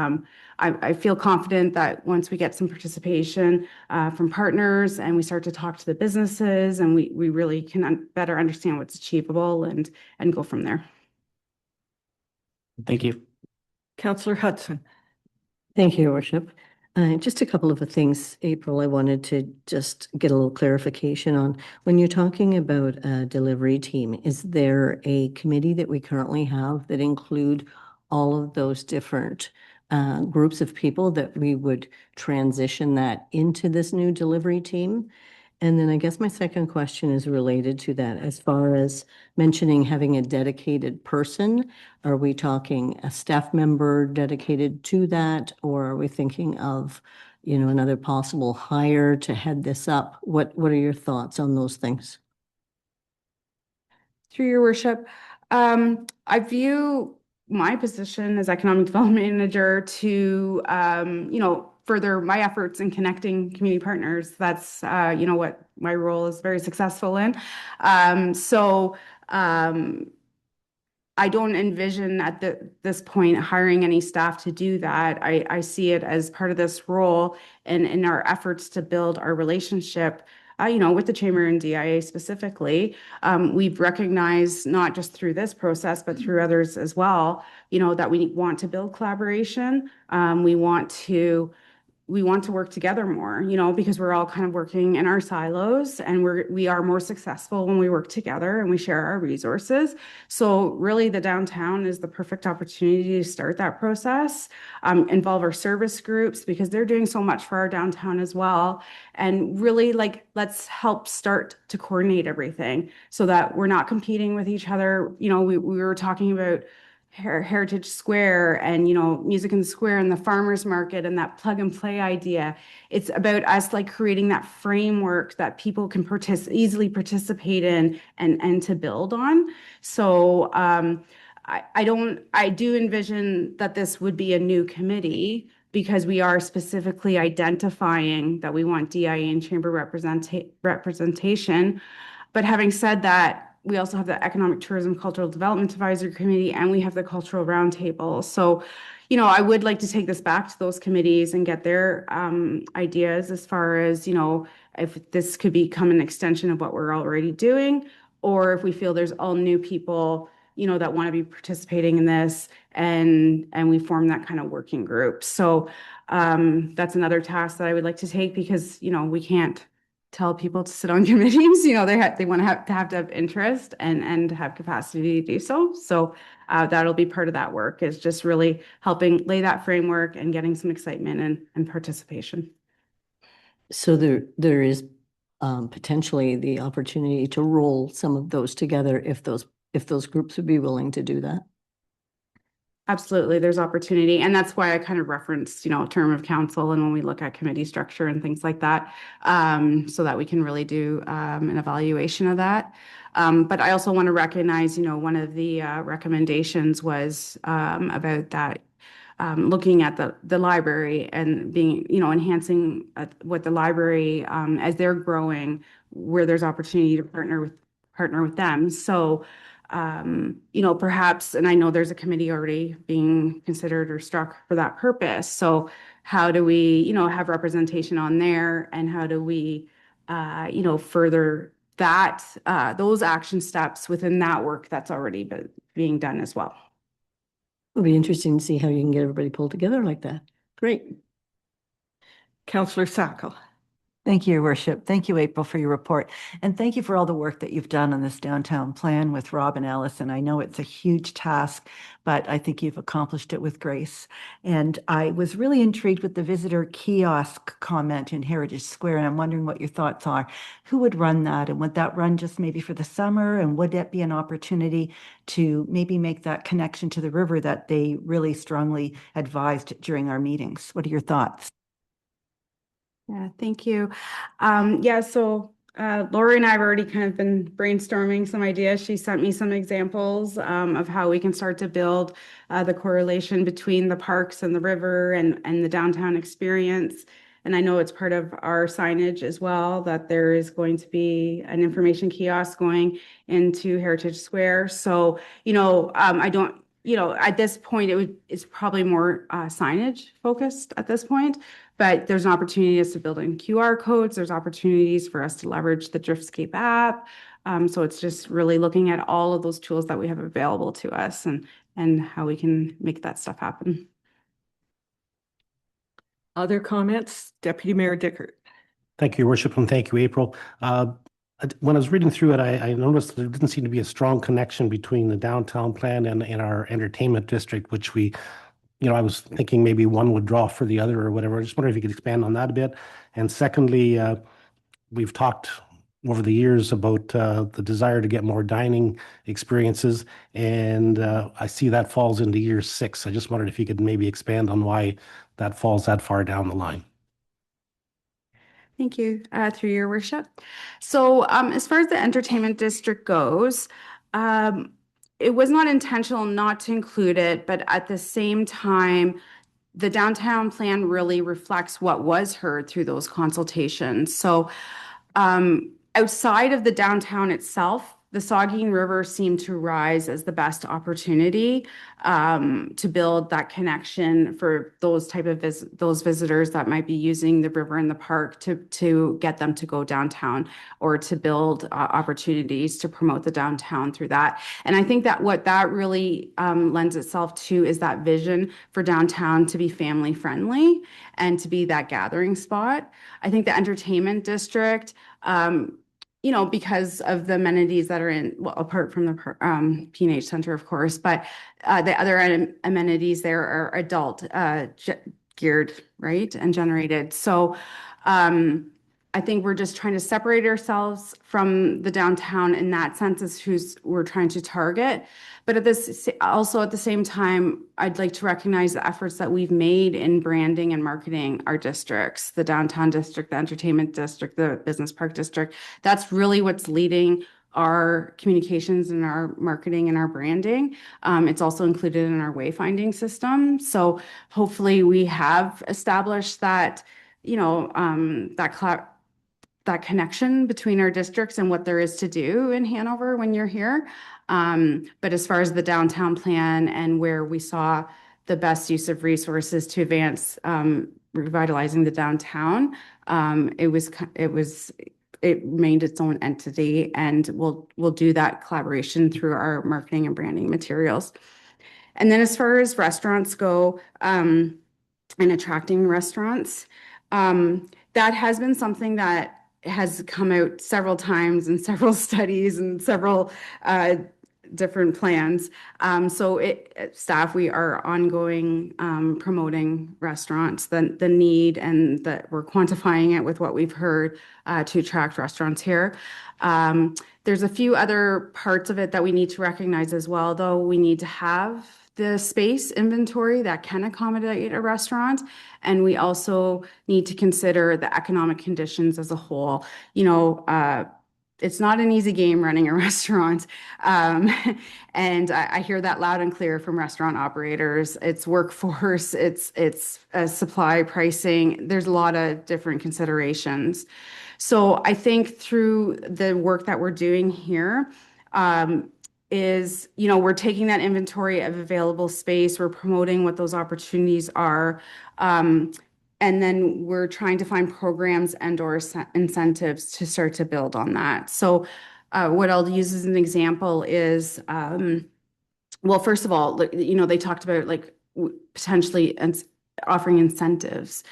I feel confident that once we get some participation from partners and we start to talk to the businesses, and we really can better understand what's achievable and go from there. Thank you. Councillor Hudson. Thank you, Your Worship. Just a couple of things, April, I wanted to just get a little clarification on. When you're talking about a delivery team, is there a committee that we currently have that include all of those different groups of people that we would transition that into this new delivery team? And then I guess my second question is related to that. As far as mentioning having a dedicated person, are we talking a staff member dedicated to that? Or are we thinking of, another possible hire to head this up? What are your thoughts on those things? Through your worship, I view my position as economic development manager to, further my efforts in connecting community partners. That's, what my role is very successful in. I don't envision at this point hiring any staff to do that. I see it as part of this role and in our efforts to build our relationship, with the Chamber and DIA specifically. We've recognized not just through this process, but through others as well, that we want to build collaboration. We want to work together more, because we're all kind of working in our silos, and we are more successful when we work together and we share our resources. So really the downtown is the perfect opportunity to start that process, involve our service groups because they're doing so much for our downtown as well. And really let's help start to coordinate everything so that we're not competing with each other. We were talking about Heritage Square and, Music in the Square and the farmers market and that plug and play idea. It's about us creating that framework that people can easily participate in and to build on. So I do envision that this would be a new committee because we are specifically identifying that we want DIA and chamber representation. But having said that, we also have the Economic Tourism Cultural Development Advisory Committee, and we have the Cultural Roundtable. So, I would like to take this back to those committees and get their ideas as far as, if this could become an extension of what we're already doing, or if we feel there's all new people, that want to be participating in this, and we form that kind of working group. So that's another task that I would like to take because, we can't tell people to sit on committees. They want to have interest and have capacity to do so. So that'll be part of that work, is just really helping lay that framework and getting some excitement and participation. So there is potentially the opportunity to roll some of those together if those groups would be willing to do that. Absolutely, there's opportunity. And that's why I kind of referenced, term of council and when we look at committee structure and things like that, so that we can really do an evaluation of that. But I also want to recognize, one of the recommendations was about that, looking at the library and being, enhancing what the library, as they're growing, where there's opportunity to partner with them. So perhaps, and I know there's a committee already being considered or struck for that purpose. So how do we, have representation on there, and how do we, further that, those action steps within that work that's already being done as well. It'll be interesting to see how you can get everybody pulled together like that. Great. Councillor Sacco. Thank you, Your Worship. Thank you, April, for your report. And thank you for all the work that you've done on this downtown plan with Rob and Allison. I know it's a huge task, but I think you've accomplished it with grace. And I was really intrigued with the visitor kiosk comment in Heritage Square, and I'm wondering what your thoughts are. Who would run that? And would that run just maybe for the summer? And would that be an opportunity to maybe make that connection to the river that they really strongly advised during our meetings? What are your thoughts? Yeah, thank you. So Lori and I have already kind of been brainstorming some ideas. She sent me some examples of how we can start to build the correlation between the parks and the river and the downtown experience. And I know it's part of our signage as well, that there is going to be an information kiosk going into Heritage Square. So, I don't, at this point, it's probably more signage focused at this point. But there's an opportunity to build in QR codes. There's opportunities for us to leverage the Driftscape app. So it's just really looking at all of those tools that we have available to us and how we can make that stuff happen. Other comments? Deputy Mayor Dickert. Thank you, Your Worship, and thank you, April. When I was reading through it, I noticed there didn't seem to be a strong connection between the downtown plan and our entertainment district, which we, I was thinking maybe one would draw for the other or whatever. I just wonder if you could expand on that a bit. And secondly, we've talked over the years about the desire to get more dining experiences, and I see that falls into year 6. I just wondered if you could maybe expand on why that falls that far down the line. Thank you, through your worship. So as far as the entertainment district goes, it was not intentional not to include it, but at the same time, the downtown plan really reflects what was heard through those consultations. So outside of the downtown itself, the Saugeen River seemed to rise as the best opportunity to build that connection for those type of those visitors that might be using the river and the park to get them to go downtown, or to build opportunities to promote the downtown through that. And I think that what that really lends itself to is that vision for downtown to be family friendly and to be that gathering spot. I think the entertainment district, you know, because of the amenities that are in, well, apart from the P&H Center, of course, but the other amenities there are adult geared, right, and generated. So I think we're just trying to separate ourselves from the downtown in that sense as who's we're trying to target. But at this, also at the same time, I'd like to recognize the efforts that we've made in branding and marketing our districts, the downtown district, the entertainment district, the business park district. That's really what's leading our communications and our marketing and our branding. It's also included in our wayfinding system. So hopefully we have established that, you know, that connection between our districts and what there is to do in Hanover when you're here. But as far as the downtown plan and where we saw the best use of resources to advance revitalizing the downtown, it remained its own entity, and we'll do that collaboration through our marketing and branding materials. And then as far as restaurants go, and attracting restaurants, that has been something that has come out several times in several studies and several different plans. So staff, we are ongoing promoting restaurants, the need, and that we're quantifying it with what we've heard to attract restaurants here. There's a few other parts of it that we need to recognize as well, though. We need to have the space inventory that can accommodate a restaurant. And we also need to consider the economic conditions as a whole. You know, it's not an easy game running a restaurant. And I hear that loud and clear from restaurant operators. It's workforce, it's supply pricing. There's a lot of different considerations. So I think through the work that we're doing here, is, you know, we're taking that inventory of available space, we're promoting what those opportunities are, and then we're trying to find programs and or incentives to start to build on that. So what I'll use as an example is, well, first of all, you know, they talked about like potentially offering incentives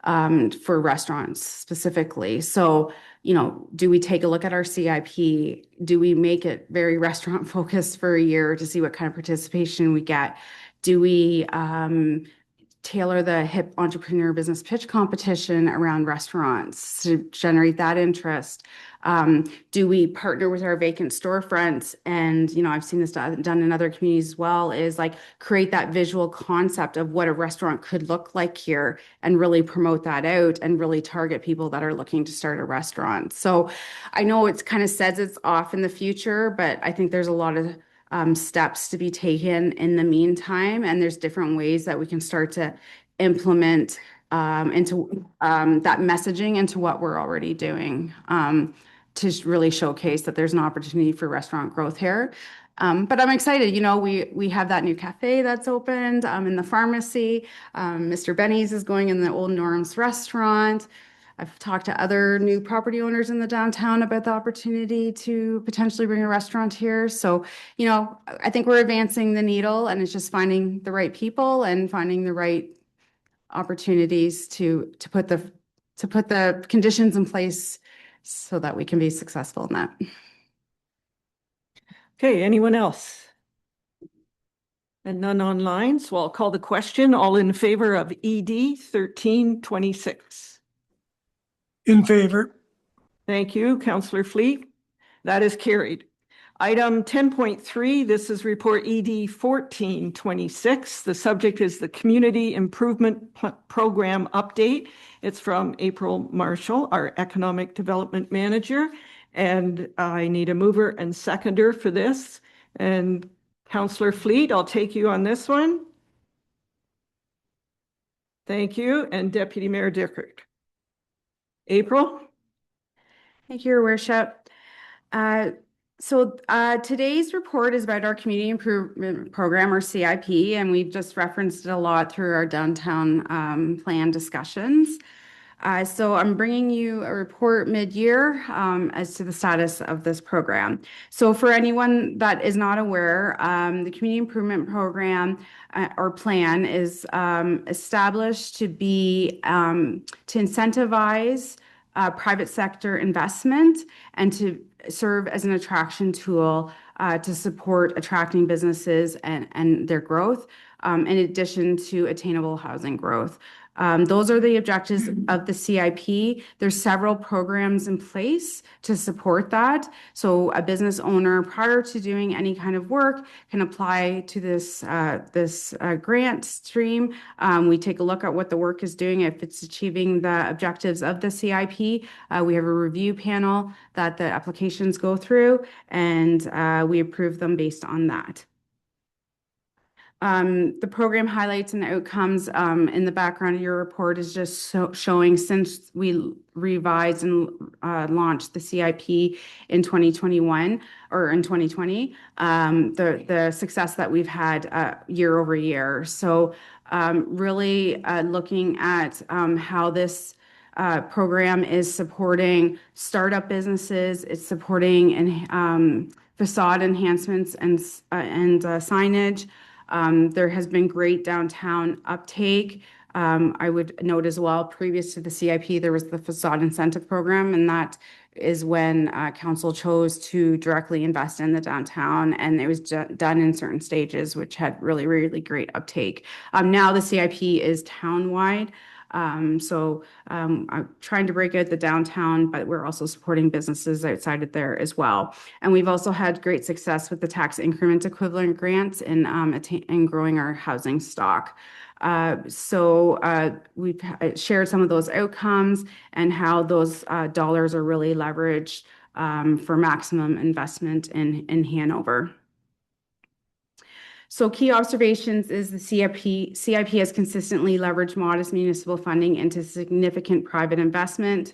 for restaurants specifically. So, you know, do we take a look at our CIP? Do we make it very restaurant focused for a year to see what kind of participation we get? Do we tailor the HIP entrepreneur business pitch competition around restaurants to generate that interest? Do we partner with our vacant storefronts? And, you know, I've seen this done in other communities as well, is like create that visual concept of what a restaurant could look like here and really promote that out and really target people that are looking to start a restaurant. So I know it's kind of says it's off in the future, but I think there's a lot of steps to be taken in the meantime. And there's different ways that we can start to implement into that messaging into what we're already doing to really showcase that there's an opportunity for restaurant growth here. But I'm excited, you know, we have that new cafe that's opened in the pharmacy. Mr. Benny's is going in the Old Norm's restaurant. I've talked to other new property owners in the downtown about the opportunity to potentially bring a restaurant here. So, you know, I think we're advancing the needle, and it's just finding the right people and finding the right opportunities to put the conditions in place so that we can be successful in that. Okay, anyone else? And none online, so I'll call the question. All in favor of ED 1326? In favor. Thank you, Councillor Fleet. That is carried. Item 10.3, this is report ED 1426. The subject is the Community Improvement Program update. It's from April Marshall, our Economic Development Manager. And I need a mover and seconder for this. And Councillor Fleet, I'll take you on this one. Thank you. And Deputy Mayor Dickert. April? Thank you, Your Worship. Today's report is about our Community Improvement Program, or CIP, and we've just referenced it a lot through our downtown plan discussions. So I'm bringing you a report mid-year as to the status of this program. So for anyone that is not aware, the Community Improvement Program or plan is established to be to incentivize private sector investment and to serve as an attraction tool to support attracting businesses and their growth, in addition to attainable housing growth. Those are the objectives of the CIP. There's several programs in place to support that. So a business owner, prior to doing any kind of work, can apply to this grant stream. We take a look at what the work is doing, if it's achieving the objectives of the CIP. We have a review panel that the applications go through, and we approve them based on that. The program highlights and outcomes in the background of your report is just showing since we revised and launched the CIP in 2021 or in 2020, the success that we've had year over year. So really looking at how this program is supporting startup businesses, it's supporting facade enhancements and signage. There has been great downtown uptake. I would note as well, previous to the CIP, there was the facade incentive program, and that is when council chose to directly invest in the downtown, and it was done in certain stages, which had really, really great uptake. Now the CIP is townwide. I'm trying to break out the downtown, but we're also supporting businesses outside of there as well. And we've also had great success with the tax increment equivalent grants in growing our housing stock. We've shared some of those outcomes and how those dollars are really leveraged for maximum investment in Hanover. So key observations is the CIP has consistently leveraged modest municipal funding into significant private investment.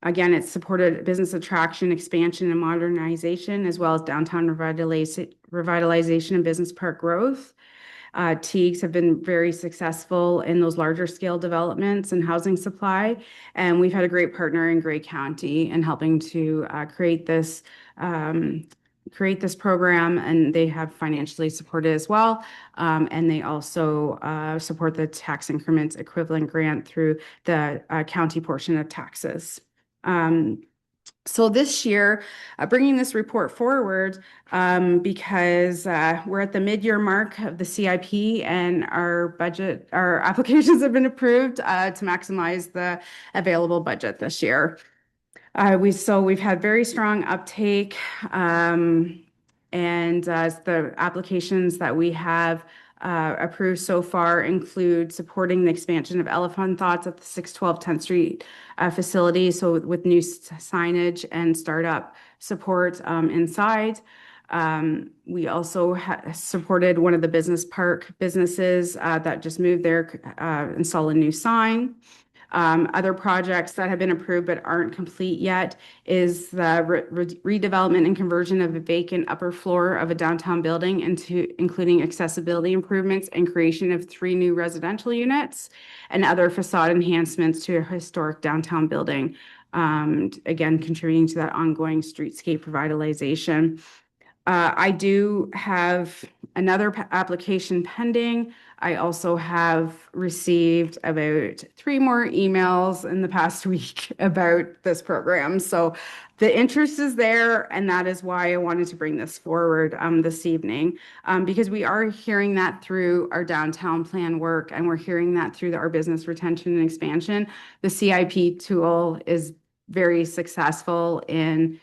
Again, it's supported business attraction, expansion, and modernization, as well as downtown revitalization and business park growth. TEAGs have been very successful in those larger scale developments and housing supply. And we've had a great partner in Grey County in helping to create this program, and they have financially supported as well. And they also support the tax increments equivalent grant through the county portion of taxes. So this year, bringing this report forward because we're at the mid-year mark of the CIP, and our applications have been approved to maximize the available budget this year. We've had very strong uptake, and the applications that we have approved so far include supporting the expansion of Elephant Thoughts at the 612 10th Street facility, so with new signage and startup support inside. We also supported one of the business park businesses that just moved there, install a new sign. Other projects that have been approved but aren't complete yet is the redevelopment and conversion of a vacant upper floor of a downtown building including accessibility improvements and creation of 3 new residential units and other facade enhancements to a historic downtown building. Again, contributing to that ongoing streetscape revitalization. I do have another application pending. I also have received about 3 more emails in the past week about this program. So the interest is there, and that is why I wanted to bring this forward this evening, because we are hearing that through our downtown plan work, and we're hearing that through our business retention and expansion. The CIP tool is very successful in,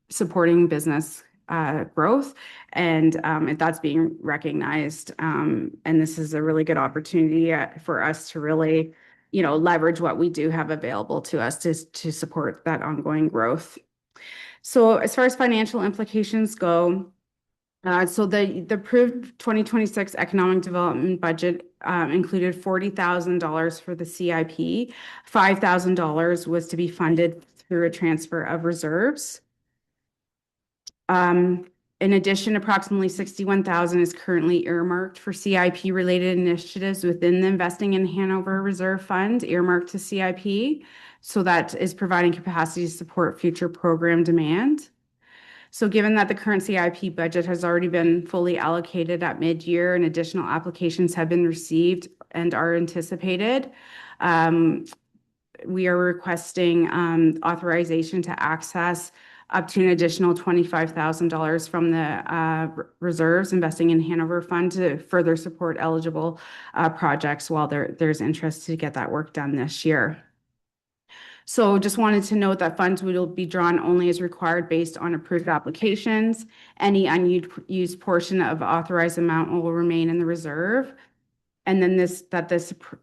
supporting business growth, and that's being recognized. And this is a really good opportunity for us to really, leverage what we do have available to us to support that ongoing growth. So as far as financial implications go, so the approved 2026 economic development budget included $40,000 for the CIP. $5,000 was to be funded through a transfer of reserves. In addition, approximately $61,000 is currently earmarked for CIP-related initiatives within the Investing in Hanover Reserve Fund, earmarked to CIP. So that is providing capacity to support future program demand. So given that the current CIP budget has already been fully allocated at mid-year and additional applications have been received and are anticipated, we are requesting authorization to access up to an additional $25,000 from the reserves Investing in Hanover Fund to further support eligible projects while there's interest to get that work done this year. So just wanted to note that funds will be drawn only as required based on approved applications. Any unused portion of authorized amount will remain in the reserve. And then this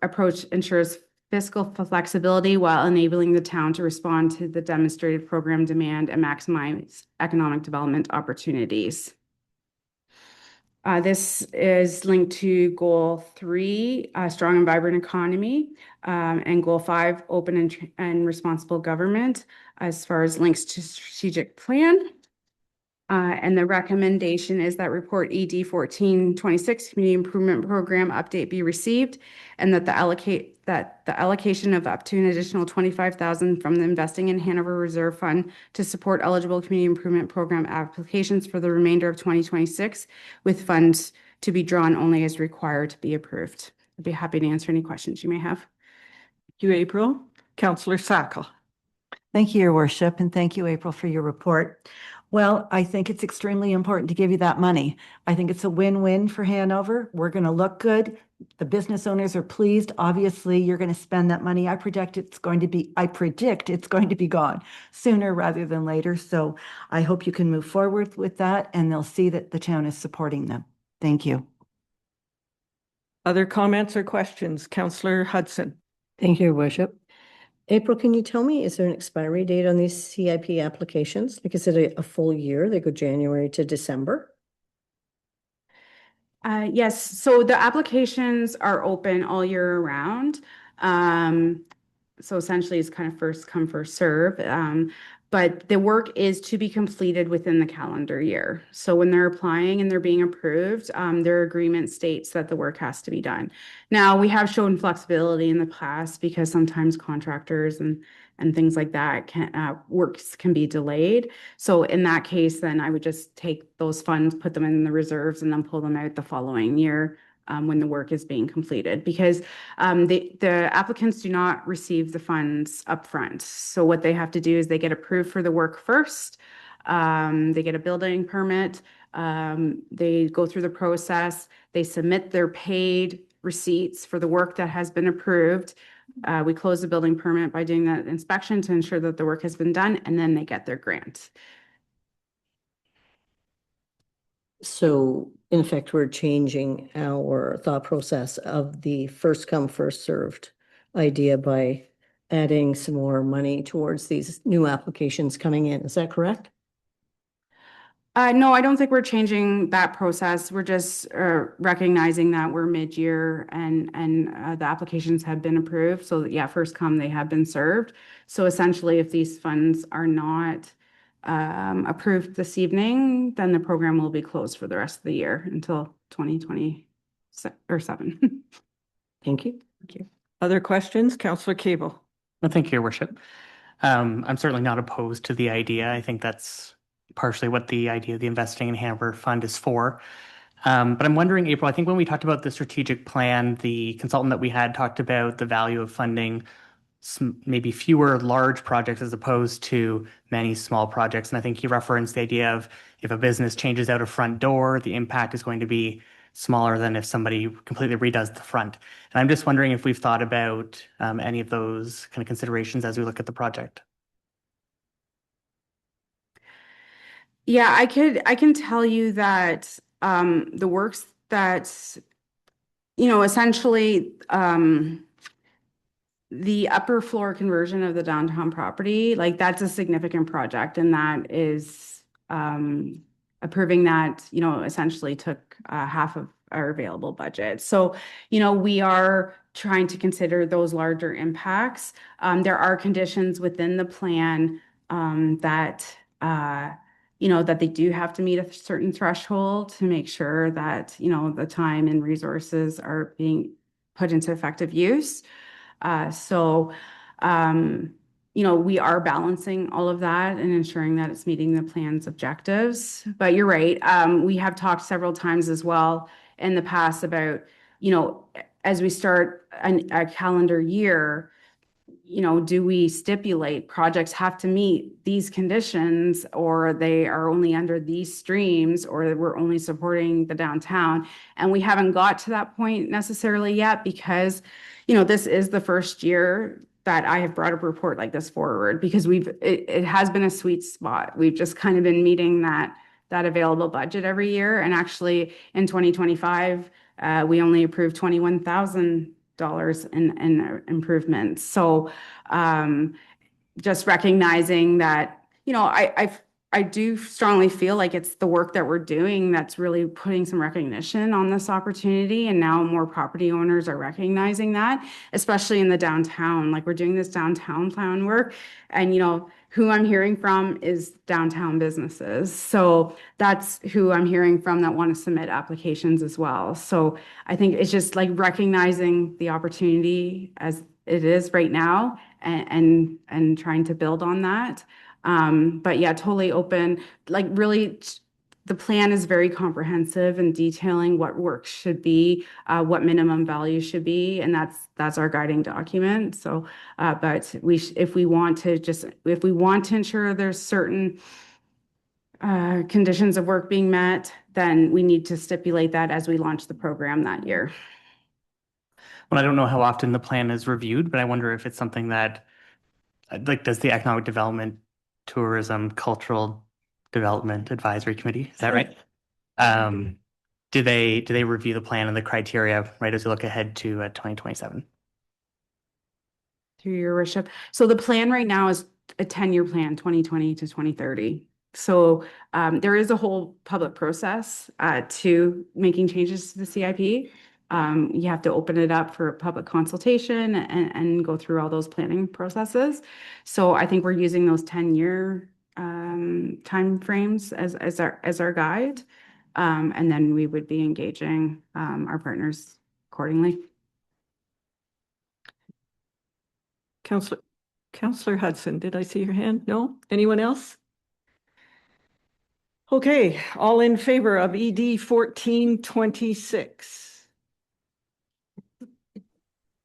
approach ensures fiscal flexibility while enabling the town to respond to the demonstrated program demand and maximize economic development opportunities. This is linked to Goal 3, strong and vibrant economy, and Goal 5, open and responsible government, as far as links to strategic plan. And the recommendation is that report ED 1426 Community Improvement Program update be received, and that the allocation of up to an additional $25,000 from the Investing in Hanover Reserve Fund to support eligible community improvement program applications for the remainder of 2026, with funds to be drawn only as required to be approved. I'd be happy to answer any questions you may have. Thank you, April. Councillor Sackle. Thank you, Your Worship, and thank you, April, for your report. Well, I think it's extremely important to give you that money. I think it's a win-win for Hanover. We're going to look good. The business owners are pleased. Obviously, you're going to spend that money. I predict it's going to be gone sooner rather than later. So I hope you can move forward with that, and they'll see that the town is supporting them. Thank you. Other comments or questions? Councillor Hudson. Thank you, Your Worship. April, can you tell me, is there an expiry date on these CIP applications? Like, is it a full year? They go January to December? Yes, so the applications are open all year round. So essentially it's kind of first come, first serve. But the work is to be completed within the calendar year. So when they're applying and they're being approved, their agreement states that the work has to be done. Now, we have shown flexibility in the past because sometimes contractors and things like that works can be delayed. So in that case, then I would just take those funds, put them in the reserves, and then pull them out the following year when the work is being completed, because the applicants do not receive the funds upfront. So what they have to do is they get approved for the work first. They get a building permit. They go through the process. They submit their paid receipts for the work that has been approved. We close the building permit by doing that inspection to ensure that the work has been done, and then they get their grant. So in effect, we're changing our thought process of the first come, first served idea by adding some more money towards these new applications coming in. Is that correct? No, I don't think we're changing that process. We're just recognizing that we're mid-year and the applications have been approved. So yeah, first come, they have been served. So essentially, if these funds are not approved this evening, then the program will be closed for the rest of the year until 2027. Thank you. Thank you. Other questions? Councillor Cable. Well, thank you, Your Worship. I'm certainly not opposed to the idea. I think that's partially what the idea of the Investing in Hanover Fund is for. But I'm wondering, April, I think when we talked about the strategic plan, the consultant that we had talked about the value of funding maybe fewer large projects as opposed to many small projects. And I think he referenced the idea of if a business changes out a front door, the impact is going to be smaller than if somebody completely redoes the front. And I'm just wondering if we've thought about any of those kind of considerations as we look at the project. Yeah, I can tell you that the works that, essentially the upper floor conversion of the downtown property, like that's a significant project, and that is approving that, essentially took half of our available budget. So, we are trying to consider those larger impacts. There are conditions within the plan that that they do have to meet a certain threshold to make sure that, the time and resources are being put into effective use. So, we are balancing all of that and ensuring that it's meeting the plan's objectives. But you're right. We have talked several times as well in the past about, as we start a calendar year, do we stipulate projects have to meet these conditions, or they are only under these streams, or we're only supporting the downtown? And we haven't got to that point necessarily yet because, this is the first year that I have brought a report like this forward, because it has been a sweet spot. We've just kind of been meeting that available budget every year. And actually in 2025, we only approved $21,000 in improvements. So just recognizing that, I do strongly feel like it's the work that we're doing that's really putting some recognition on this opportunity. And now more property owners are recognizing that, especially in the downtown. Like, we're doing this downtown plan work, and who I'm hearing from is downtown businesses. So that's who I'm hearing from that want to submit applications as well. So I think it's just like recognizing the opportunity as it is right now, and trying to build on that. But yeah, totally open. Like, really, the plan is very comprehensive and detailing what work should be, what minimum value should be, and that's our guiding document. So, but if we want to ensure there's certain conditions of work being met, then we need to stipulate that as we launch the program that year. Well, I don't know how often the plan is reviewed, but I wonder if it's something that, like, does the Economic Development, Tourism, Cultural Development Advisory Committee, is that right? Do they review the plan and the criteria right as we look ahead to 2027? Through your worship. So the plan right now is a 10-year plan, 2020 to 2030. So there is a whole public process to making changes to the CIP. You have to open it up for public consultation and go through all those planning processes. So I think we're using those 10-year timeframes as our guide, and then we would be engaging our partners accordingly. Councillor Hudson, did I see your hand? No? Anyone else? Okay, all in favor of ED 1426?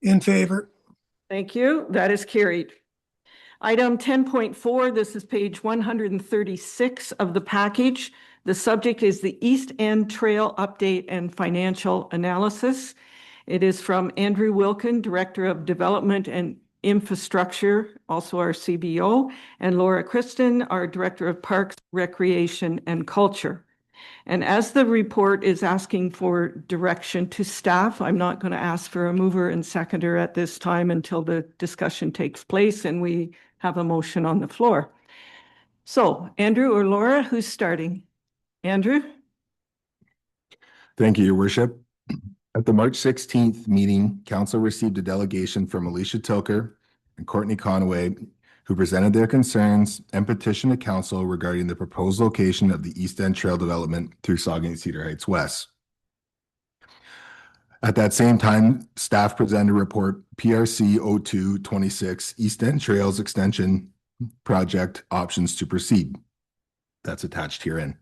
In favor. Thank you. That is carried. Item 10.4, this is page 136 of the package. The subject is the East End Trail Update and Financial Analysis. It is from Andrew Wilkin, Director of Development and Infrastructure, also our CBO, and Laura Kristen, our Director of Parks, Recreation, and Culture. And as the report is asking for direction to staff, I'm not going to ask for a mover and seconder at this time until the discussion takes place and we have a motion on the floor. So, Andrew or Laura, who's starting? Andrew? Thank you, Your Worship. At the March 16th meeting, Council received a delegation from Alicia Tilker and Courtney Conway, who presented their concerns and petitioned to Council regarding the proposed location of the East End Trail development through Sauget Cedar Heights West. At that same time, staff presented a report, PRC 0226 East End Trails Extension Project Options to Proceed. That's attached herein.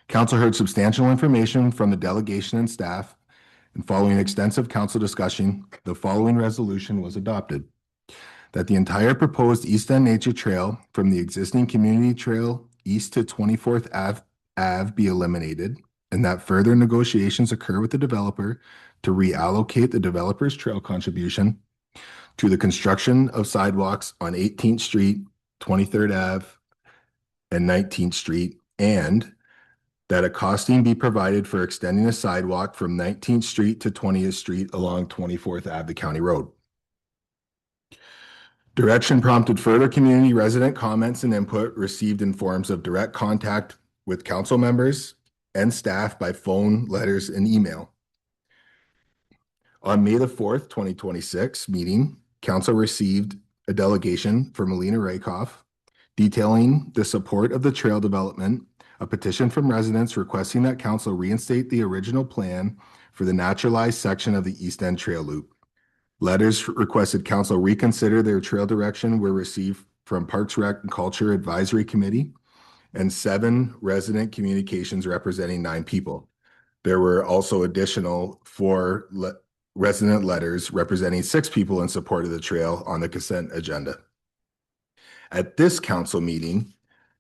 Council heard substantial information from the delegation and staff, and following extensive council discussion, the following resolution was adopted: that the entire proposed East End Nature Trail from the existing community trail east to 24th Ave be eliminated, and that further negotiations occur with the developer to reallocate the developer's trail contribution to the construction of sidewalks on 18th Street, 23rd Ave, and 19th Street, and that a costing be provided for extending a sidewalk from 19th Street to 20th Street along 24th Ave, County Road. Direction prompted further community resident comments and input received in forms of direct contact with council members and staff by phone, letters, and email. On May the 4th, 2026 meeting, council received a delegation from Melina Rakoff detailing the support of the trail development, a petition from residents requesting that council reinstate the original plan for the naturalized section of the East End Trail Loop. Letters requested council reconsider their trail direction were received from Parks, Rec, and Culture Advisory Committee and 7 resident communications representing 9 people. There were also additional 4 resident letters representing 6 people in support of the trail on the consent agenda. At this council meeting,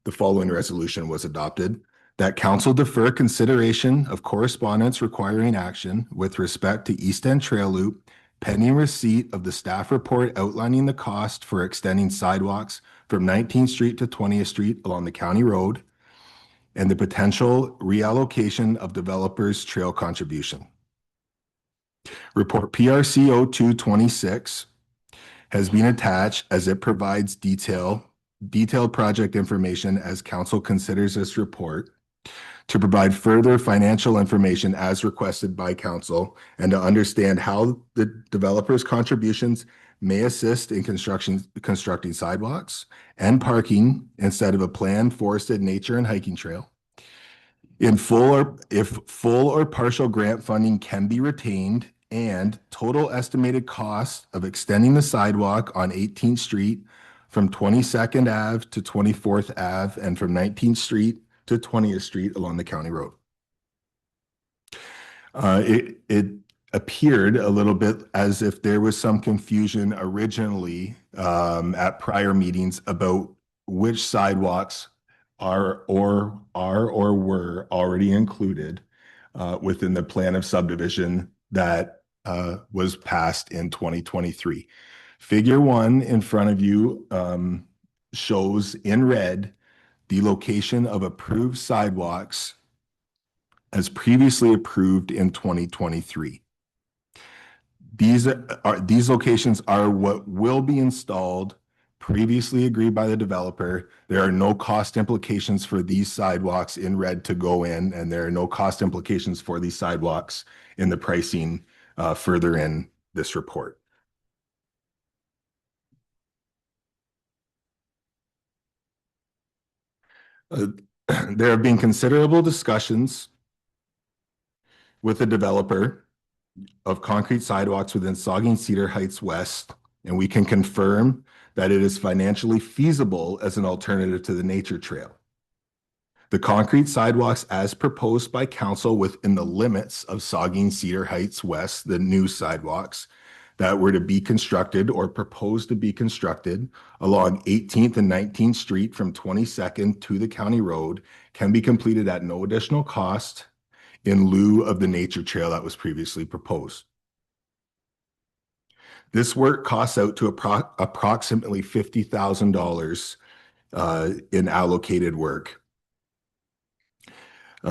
the following resolution was adopted: that council defer consideration of correspondence requiring action with respect to East End Trail Loop pending receipt of the staff report outlining the cost for extending sidewalks from 19th Street to 20th Street along the county road and the potential reallocation of developers' trail contribution. Report PRC 0226 has been attached as it provides detailed project information as council considers this report to provide further financial information as requested by council and to understand how the developer's contributions may assist in constructing sidewalks and parking instead of a planned forested nature and hiking trail. If full or partial grant funding can be retained, and total estimated cost of extending the sidewalk on 18th Street from 22nd Ave to 24th Ave and from 19th Street to 20th Street along the county road. It appeared a little bit as if there was some confusion originally at prior meetings about which sidewalks are or were already included within the plan of subdivision that was passed in 2023. Figure 1 in front of you shows in red the location of approved sidewalks as previously approved in 2023. These locations are what will be installed, previously agreed by the developer. There are no cost implications for these sidewalks in red to go in, and there are no cost implications for these sidewalks in the pricing further in this report. There have been considerable discussions with the developer of concrete sidewalks within Saugeen Cedar Heights West, and we can confirm that it is financially feasible as an alternative to the nature trail. The concrete sidewalks as proposed by council within the limits of Saugeen Cedar Heights West, the new sidewalks that were to be constructed or proposed to be constructed along 18th and 19th Street from 22nd to the county road can be completed at no additional cost in lieu of the nature trail that was previously proposed. This work costs out to approximately $50,000 in allocated work.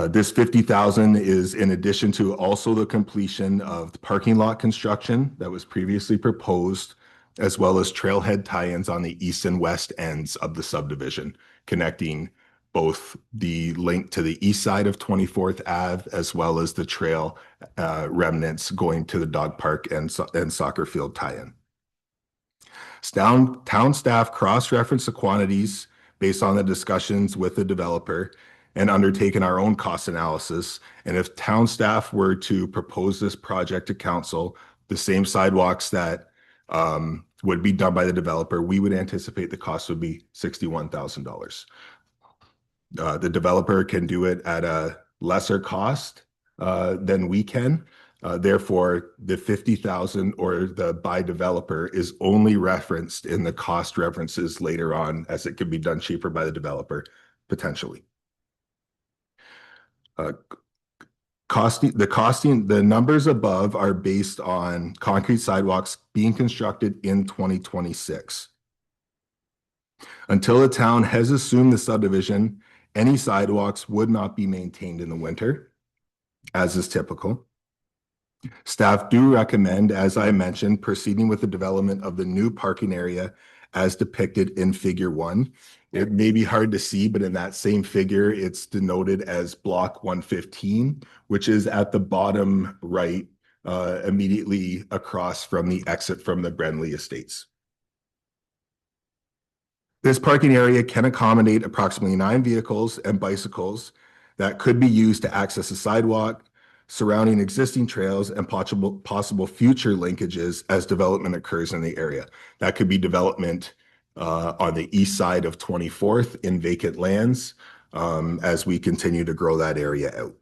This $50,000 is in addition to also the completion of the parking lot construction that was previously proposed, as well as trailhead tie-ins on the east and west ends of the subdivision, connecting both the link to the east side of 24th Ave, as well as the trail remnants going to the dog park and soccer field tie-in. Town staff cross-reference the quantities based on the discussions with the developer and undertaken our own cost analysis. And if town staff were to propose this project to council, the same sidewalks that would be done by the developer, we would anticipate the cost would be $61,000. The developer can do it at a lesser cost than we can. Therefore, the $50,000 or the by developer is only referenced in the cost references later on, as it could be done cheaper by the developer, potentially. The numbers above are based on concrete sidewalks being constructed in 2026. Until the town has assumed the subdivision, any sidewalks would not be maintained in the winter, as is typical. Staff do recommend, as I mentioned, proceeding with the development of the new parking area as depicted in Figure 1. It may be hard to see, but in that same figure, it's denoted as Block 115, which is at the bottom right, immediately across from the exit from the Brenly Estates. This parking area can accommodate approximately 9 vehicles and bicycles that could be used to access a sidewalk, surrounding existing trails and possible future linkages as development occurs in the area. That could be development on the east side of 24th in vacant lands as we continue to grow that area out.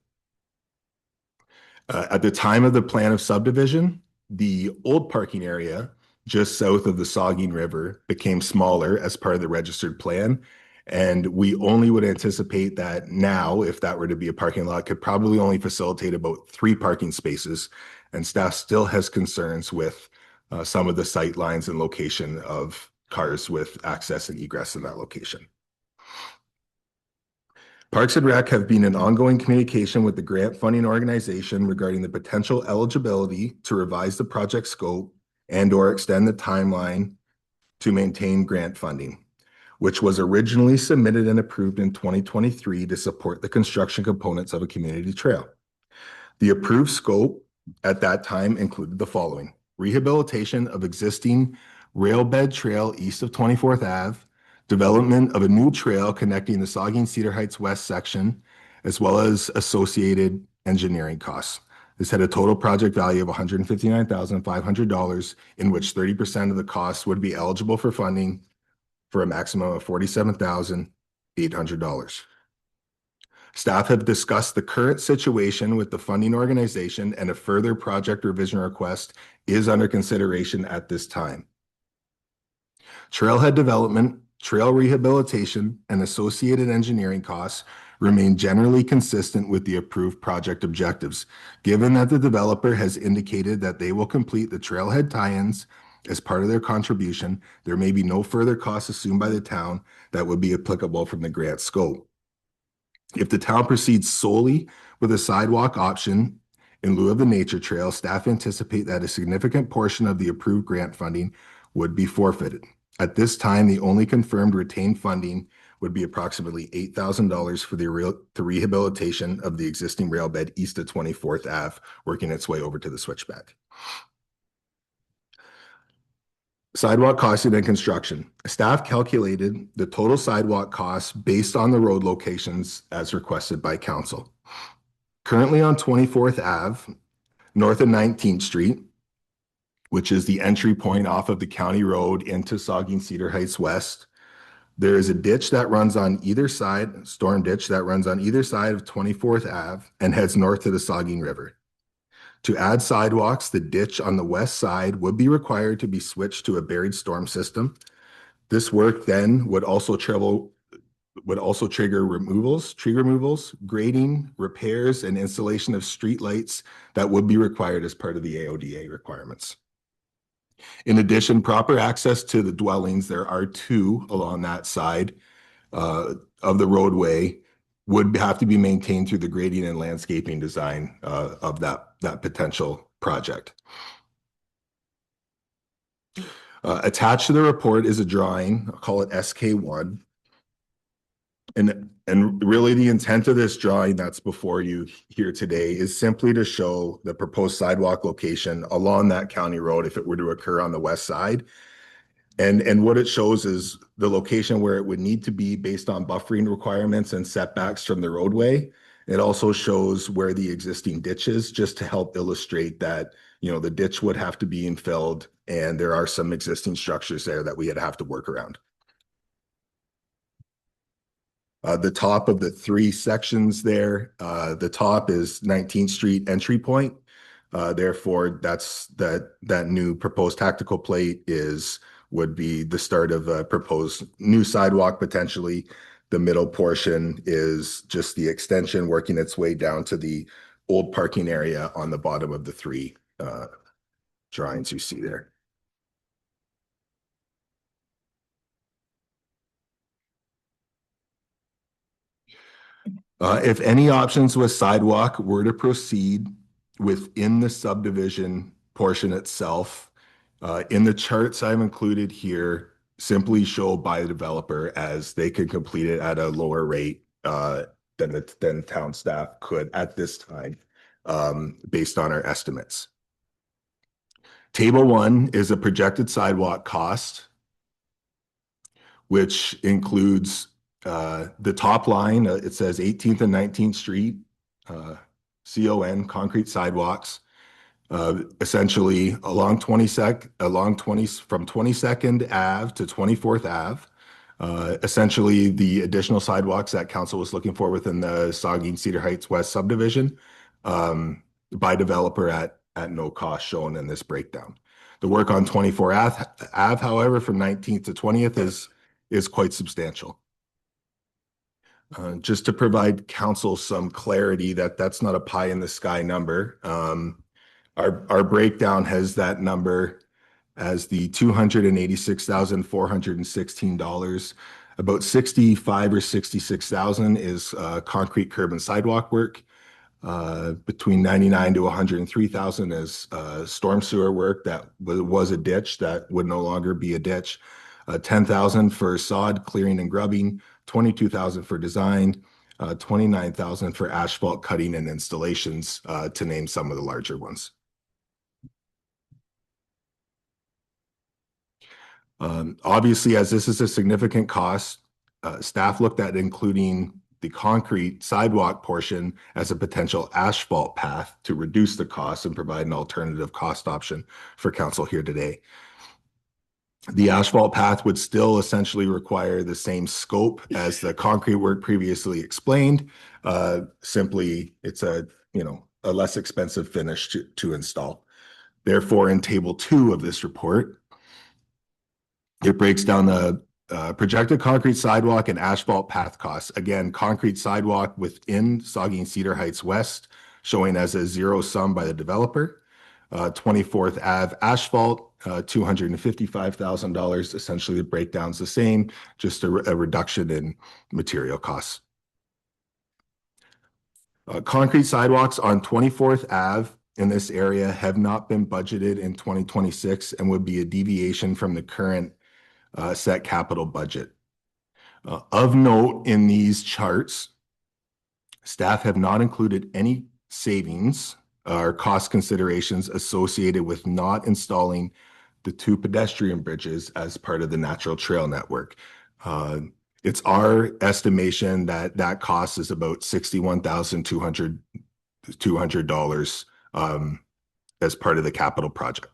At the time of the plan of subdivision, the old parking area just south of the Saugeen River became smaller as part of the registered plan. And we only would anticipate that now, if that were to be a parking lot, could probably only facilitate about 3 parking spaces. And staff still has concerns with some of the sight lines and location of cars with access and egress in that location. Parks and Rec have been in ongoing communication with the grant funding organization regarding the potential eligibility to revise the project scope and/or extend the timeline to maintain grant funding, which was originally submitted and approved in 2023 to support the construction components of a community trail. The approved scope at that time included the following: rehabilitation of existing rail bed trail east of 24th Ave, development of a new trail connecting the Saugeen Cedar Heights West section, as well as associated engineering costs. This had a total project value of $159,500, in which 30% of the costs would be eligible for funding for a maximum of $47,800. Staff have discussed the current situation with the funding organization, and a further project revision request is under consideration at this time. Trailhead development, trail rehabilitation, and associated engineering costs remain generally consistent with the approved project objectives, given that the developer has indicated that they will complete the trailhead tie-ins as part of their contribution. There may be no further costs assumed by the town that would be applicable from the grant scope. If the town proceeds solely with a sidewalk option in lieu of the nature trail, staff anticipate that a significant portion of the approved grant funding would be forfeited. At this time, the only confirmed retained funding would be approximately $8,000 for the rehabilitation of the existing rail bed east of 24th Ave, working its way over to the switchback. Sidewalk costing and construction. Staff calculated the total sidewalk costs based on the road locations as requested by council. Currently on 24th Ave, north of 19th Street, which is the entry point off of the county road into Saugeen Cedar Heights West, there is a ditch that runs on either side, storm ditch that runs on either side of 24th Ave and heads north to the Saugeen River. To add sidewalks, the ditch on the west side would be required to be switched to a buried storm system. This work then would also trigger tree removals, grading, repairs, and installation of street lights that would be required as part of the AODA requirements. In addition, proper access to the dwellings, there are 2 along that side of the roadway, would have to be maintained through the grading and landscaping design of that potential project. Attached to the report is a drawing, I'll call it SK1. And really the intent of this drawing that's before you here today is simply to show the proposed sidewalk location along that county road if it were to occur on the west side. And what it shows is the location where it would need to be based on buffering requirements and setbacks from the roadway. It also shows where the existing ditch is, just to help illustrate that, the ditch would have to be infilled and there are some existing structures there that we would have to work around. The top of the 3 sections there, the top is 19th Street entry point. Therefore, that's that new proposed tactical plate would be the start of a proposed new sidewalk potentially. The middle portion is just the extension working its way down to the old parking area on the bottom of the three drawings you see there. If any options with sidewalk were to proceed within the subdivision portion itself, in the charts I've included here, simply show by the developer as they could complete it at a lower rate than town staff could at this time, based on our estimates. Table 1 is a projected sidewalk cost, which includes the top line. It says 18th and 19th Street, CON, concrete sidewalks, essentially along from 22nd Ave to 24th Ave. Essentially the additional sidewalks that council was looking for within the Saugeen Cedar Heights West subdivision, by developer at no cost shown in this breakdown. The work on 24th Ave, however, from 19th to 20th is quite substantial. Just to provide council some clarity that that's not a pie in the sky number. Our breakdown has that number as the $286,416. About 65 or 66,000 is concrete curb and sidewalk work. Between 99 to 103,000 is storm sewer work that was a ditch that would no longer be a ditch. 10,000 for sod clearing and grubbing, 22,000 for design, 29,000 for asphalt cutting and installations, to name some of the larger ones. Obviously, as this is a significant cost, staff looked at including the concrete sidewalk portion as a potential asphalt path to reduce the cost and provide an alternative cost option for council here today. The asphalt path would still essentially require the same scope as the concrete work previously explained. Simply, it's a less expensive finish to install. Therefore, in table 2 of this report, it breaks down the projected concrete sidewalk and asphalt path costs. Again, concrete sidewalk within Saugeen Cedar Heights West, showing as a zero sum by the developer. 24th Ave asphalt, $255,000. Essentially, the breakdown's the same, just a reduction in material costs. Concrete sidewalks on 24th Ave in this area have not been budgeted in 2026 and would be a deviation from the current set capital budget. Of note in these charts, staff have not included any savings or cost considerations associated with not installing the 2 pedestrian bridges as part of the natural trail network. It's our estimation that that cost is about $61,200 as part of the capital project.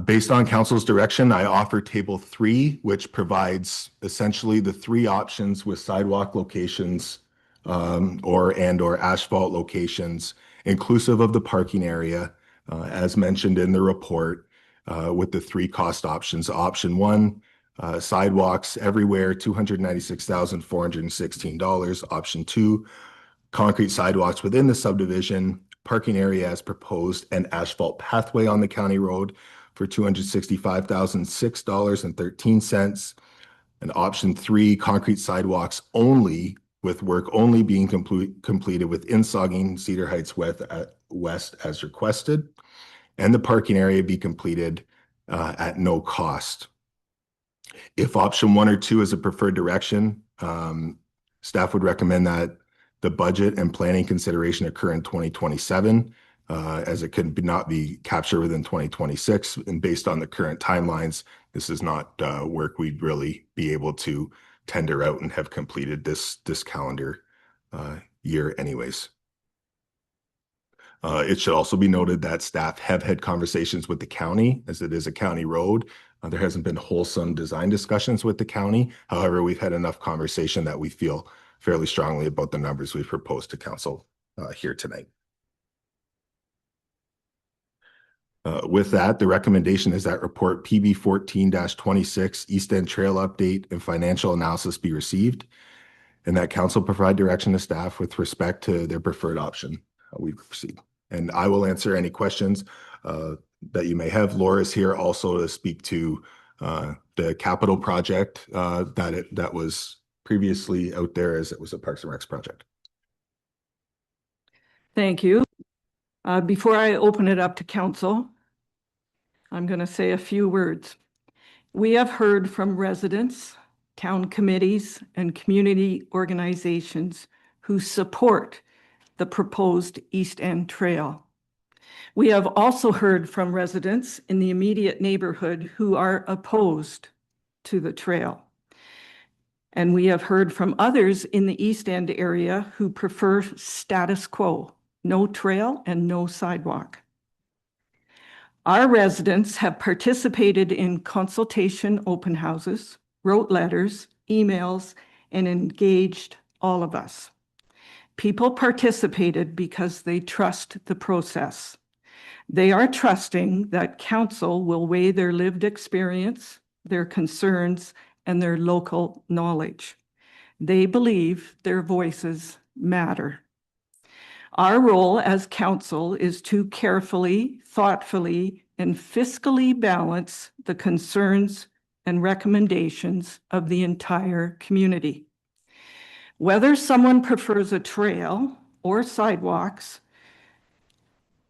Based on council's direction, I offer table 3, which provides essentially the 3 options with sidewalk locations or asphalt locations, inclusive of the parking area, as mentioned in the report, with the 3 cost options. Option 1, sidewalks everywhere, $296,416. Option 2, concrete sidewalks within the subdivision, parking area as proposed, and asphalt pathway on the county road for $265,006.13. And option 3, concrete sidewalks only, with work only being completed within Saugeen Cedar Heights West as requested, and the parking area be completed at no cost. If option 1 or 2 is a preferred direction, staff would recommend that the budget and planning consideration occur in 2027, as it could not be captured within 2026. And based on the current timelines, this is not work we'd really be able to tender out and have completed this calendar year anyways. It should also be noted that staff have had conversations with the county, as it is a county road. There hasn't been wholesome design discussions with the county. However, we've had enough conversation that we feel fairly strongly about the numbers we've proposed to council here tonight. With that, the recommendation is that report PB 14-26 East End Trail update and financial analysis be received, and that council provide direction to staff with respect to their preferred option. We proceed. And I will answer any questions that you may have. Laura is here also to speak to the capital project that was previously out there as it was a Parks and Recs project. Thank you. Before I open it up to council, I'm going to say a few words. We have heard from residents, town committees, and community organizations who support the proposed East End Trail. We have also heard from residents in the immediate neighborhood who are opposed to the trail. And we have heard from others in the East End area who prefer status quo, no trail and no sidewalk. Our residents have participated in consultation open houses, wrote letters, emails, and engaged all of us. People participated because they trust the process. They are trusting that council will weigh their lived experience, their concerns, and their local knowledge. They believe their voices matter. Our role as council is to carefully, thoughtfully, and fiscally balance the concerns and recommendations of the entire community. Whether someone prefers a trail or sidewalks,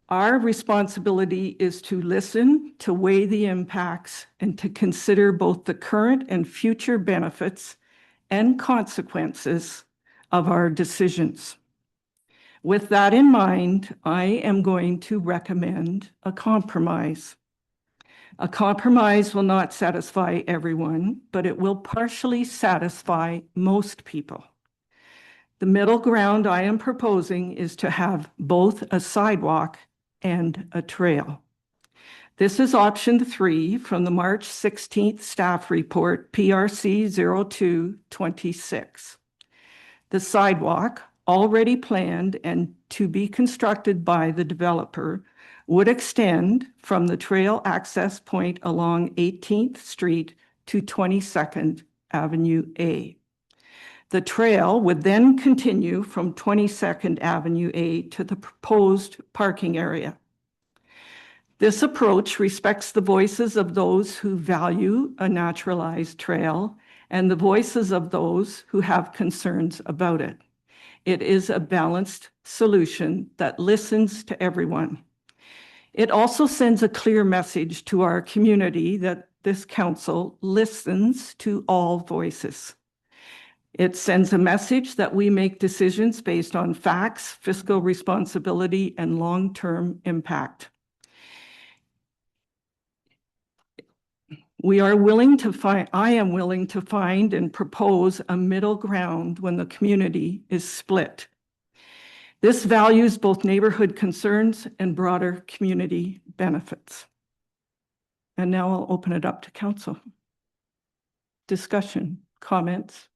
our responsibility is to listen, to weigh the impacts, and to consider both the current and future benefits and consequences of our decisions. With that in mind, I am going to recommend a compromise. A compromise will not satisfy everyone, but it will partially satisfy most people. The middle ground I am proposing is to have both a sidewalk and a trail. This is option 3 from the March 16th staff report, PRC 0226. The sidewalk, already planned and to be constructed by the developer, would extend from the trail access point along 18th Street to 22nd Avenue A. The trail would then continue from 22nd Avenue A to the proposed parking area. This approach respects the voices of those who value a naturalized trail and the voices of those who have concerns about it. It is a balanced solution that listens to everyone. It also sends a clear message to our community that this council listens to all voices. It sends a message that we make decisions based on facts, fiscal responsibility, and long-term impact. I am willing to find and propose a middle ground when the community is split. This values both neighborhood concerns and broader community benefits. And now I'll open it up to council. Discussion, comments,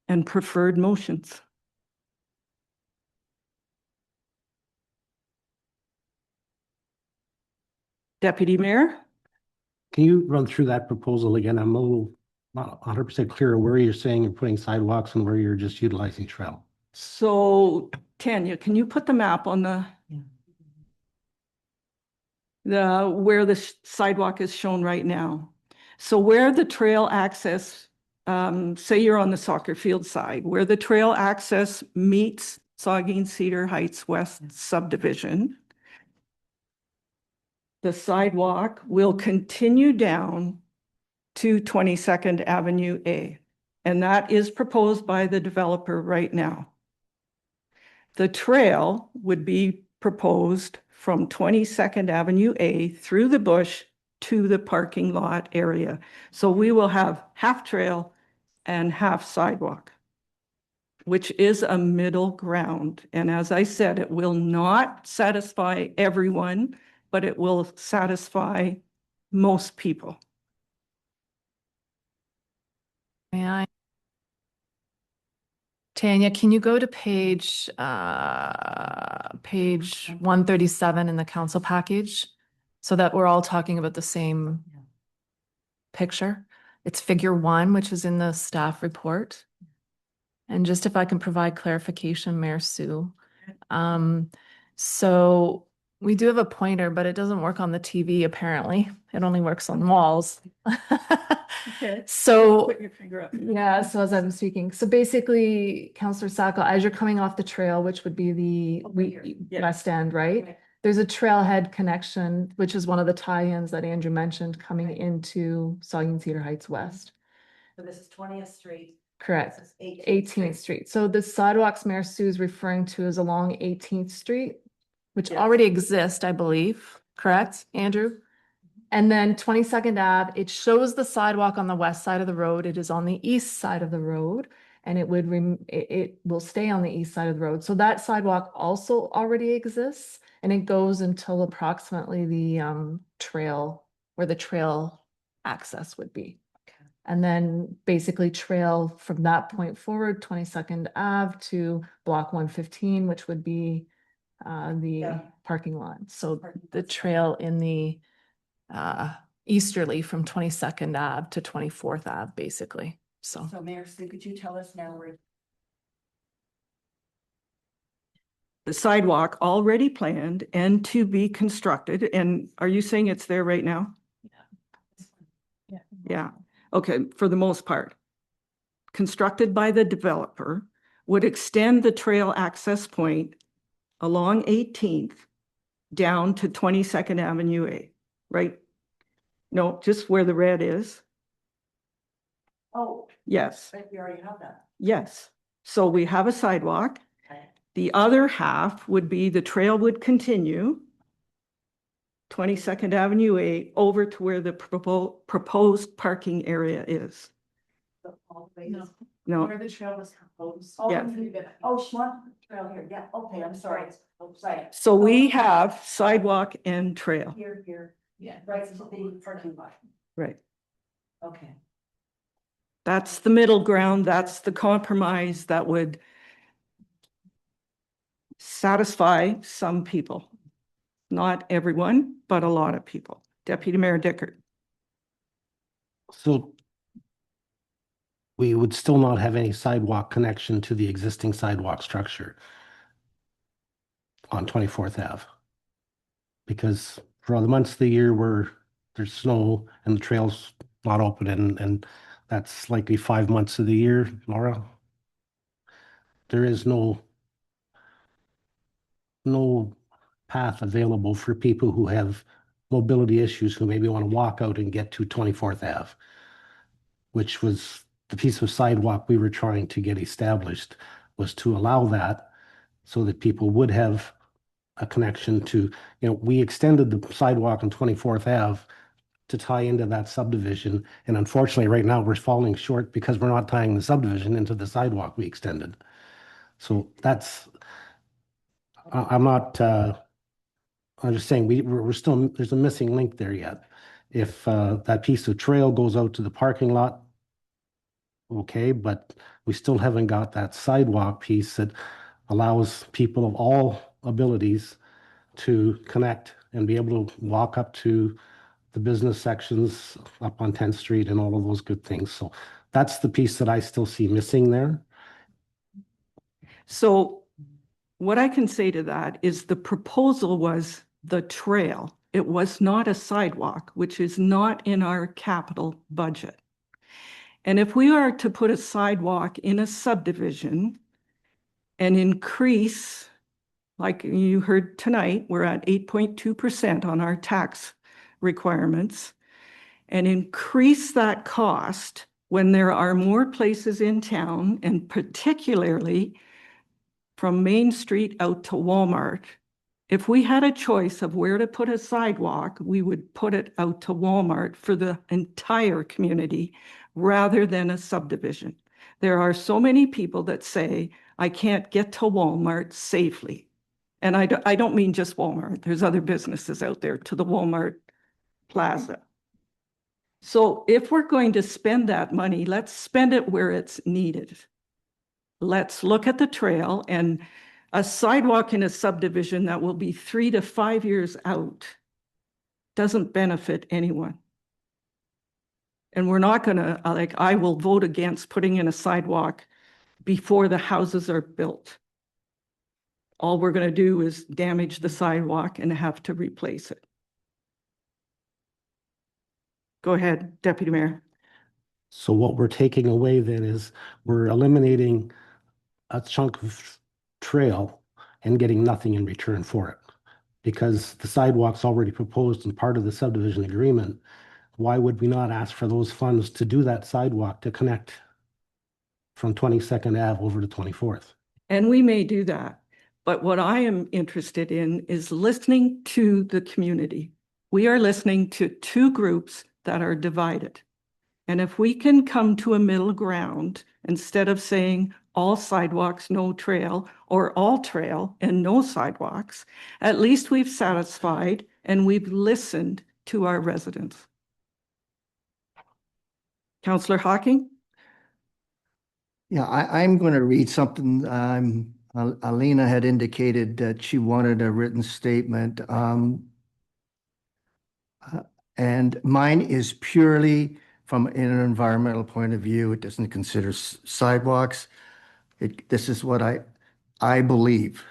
and preferred motions. Deputy Mayor? Can you run through that proposal again? I'm a little not 100% clear where you're saying you're putting sidewalks and where you're just utilizing trail. So Tanya, can you put the map on where the sidewalk is shown right now? So where the trail access, say you're on the soccer field side, where the trail access meets Saugeen Cedar Heights West subdivision, the sidewalk will continue down to 22nd Avenue A, and that is proposed by the developer right now. The trail would be proposed from 22nd Avenue A through the bush to the parking lot area. So we will have half trail and half sidewalk, which is a middle ground. And as I said, it will not satisfy everyone, but it will satisfy most people. May I? Tanya, can you go to page 137 in the council package so that we're all talking about the same picture? It's figure 1, which is in the staff report. And just if I can provide clarification, Mayor Sue. So we do have a pointer, but it doesn't work on the TV apparently. It only works on walls. Okay. So Put your finger up. yeah, so as I'm speaking, so basically, Councillor Sacco, as you're coming off the trail, which would be the Yeah. west end, right? Right. There's a trailhead connection, which is one of the tie-ins that Andrew mentioned coming into Saugeen Cedar Heights West. So this is 20th Street. Correct. This is 18th Street. So the sidewalks Mayor Sue is referring to is along 18th Street, which Yes. already exists, I believe. Correct, Andrew? And then 22nd Ave, it shows the sidewalk on the west side of the road. It is on the east side of the road, and it would it will stay on the east side of the road. So that sidewalk also already exists, and it goes until approximately the trail where the trail access would be. And then basically trail from that point forward, 22nd Ave to block 115, which would be the parking lot. So the trail in the easterly from 22nd Ave to 24th Ave, basically. So So Mayor Sue, could you tell us now where? The sidewalk already planned and to be constructed. And are you saying it's there right now? Yeah. Okay, for the most part. Constructed by the developer, would extend the trail access point along 18th down to 22nd Avenue A, right? No, just where the red is. Oh, Yes, but we already have that. yes. So we have a sidewalk. Okay. The other half would be the trail would continue 22nd Avenue A over to where the proposed parking area is. So all the way to- No, Where the trail was proposed. Yeah. Oh, Schwann Trail here. Yeah, okay, I'm sorry. Right. so we have sidewalk and trail, Here. Yeah. Right to the parking lot. right? Okay. That's the middle ground. That's the compromise that would satisfy some people. Not everyone, but a lot of people. Deputy Mayor Dickert. So we would still not have any sidewalk connection to the existing sidewalk structure on 24th Ave. Because for all the months of the year where there's snow and the trail's not open, and that's likely 5 months of the year, Laura, there is no path available for people who have mobility issues who maybe want to walk out and get to 24th Ave, which was the piece of sidewalk we were trying to get established, was to allow that so that people would have a connection to, we extended the sidewalk on 24th Ave to tie into that subdivision. And unfortunately, right now, we're falling short because we're not tying the subdivision into the sidewalk we extended. So that's, I'm not, I'm just saying, we're still, there's a missing link there yet. If that piece of trail goes out to the parking lot, okay, but we still haven't got that sidewalk piece that allows people of all abilities to connect and be able to walk up to the business sections up on 10th Street and all of those good things. So that's the piece that I still see missing there. So what I can say to that is the proposal was the trail. It was not a sidewalk, which is not in our capital budget. And if we are to put a sidewalk in a subdivision and increase, like you heard tonight, we're at 8.2% on our tax requirements, and increase that cost when there are more places in town, and particularly from Main Street out to Walmart. If we had a choice of where to put a sidewalk, we would put it out to Walmart for the entire community rather than a subdivision. There are so many people that say, I can't get to Walmart safely. And I don't mean just Walmart. There's other businesses out there to the Walmart Plaza. So if we're going to spend that money, let's spend it where it's needed. Let's look at the trail, and a sidewalk in a subdivision that will be 3 to 5 years out doesn't benefit anyone. And we're not gonna, like, I will vote against putting in a sidewalk before the houses are built. All we're gonna do is damage the sidewalk and have to replace it. Go ahead, Deputy Mayor. So what we're taking away then is we're eliminating a chunk of trail and getting nothing in return for it. Because the sidewalk's already proposed and part of the subdivision agreement, why would we not ask for those funds to do that sidewalk to connect from 22nd Ave over to 24th? And we may do that. But what I am interested in is listening to the community. We are listening to two groups that are divided. And if we can come to a middle ground, instead of saying all sidewalks, no trail, or all trail and no sidewalks, at least we've satisfied and we've listened to our residents. Councillor Hocking? Yeah, I'm going to read something. Alina had indicated that she wanted a written statement. And mine is purely from an environmental point of view. It doesn't consider sidewalks. This is what I believe.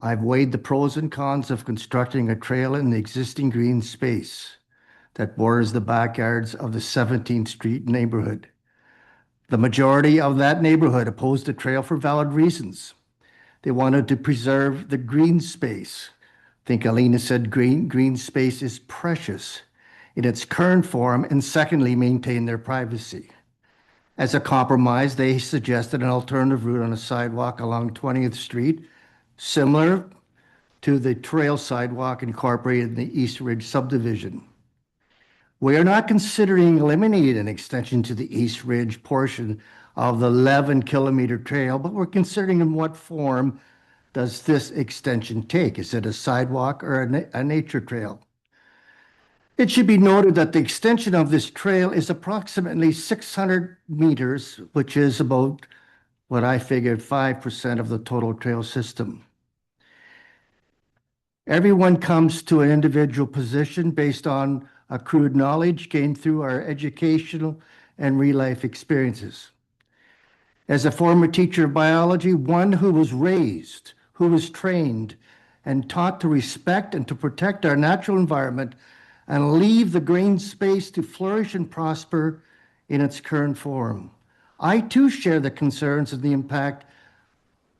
I've weighed the pros and cons of constructing a trail in the existing green space that borders the backyards of the 17th Street neighborhood. The majority of that neighborhood opposed the trail for valid reasons. They wanted to preserve the green space. I think Alina said green space is precious in its current form, and secondly, maintain their privacy. As a compromise, they suggested an alternative route on a sidewalk along 20th Street, similar to the trail sidewalk incorporated in the East Ridge subdivision. We are not considering eliminating an extension to the East Ridge portion of the 11-kilometer trail, but we're considering in what form does this extension take? Is it a sidewalk or a nature trail? It should be noted that the extension of this trail is approximately 600 meters, which is about what I figured 5% of the total trail system. Everyone comes to an individual position based on accrued knowledge gained through our educational and real-life experiences. As a former teacher of biology, one who was raised, who was trained, and taught to respect and to protect our natural environment and leave the green space to flourish and prosper in its current form. I too share the concerns of the impact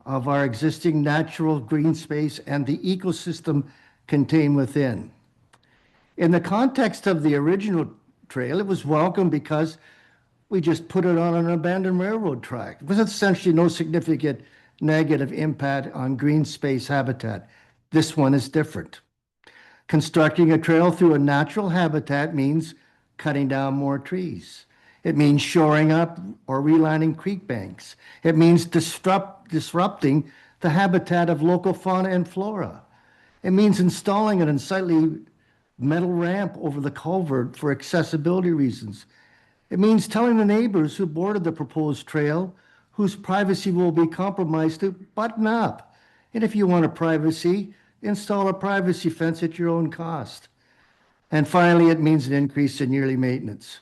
of our existing natural green space and the ecosystem contained within. In the context of the original trail, it was welcome because we just put it on an abandoned railroad track. It was essentially no significant negative impact on green space habitat. This one is different. Constructing a trail through a natural habitat means cutting down more trees. It means shoring up or relining creek banks. It means disrupting the habitat of local fauna and flora. It means installing an unsightly metal ramp over the culvert for accessibility reasons. It means telling the neighbors who boarded the proposed trail, whose privacy will be compromised, to button up. And if you want a privacy, install a privacy fence at your own cost. And finally, it means an increase in yearly maintenance.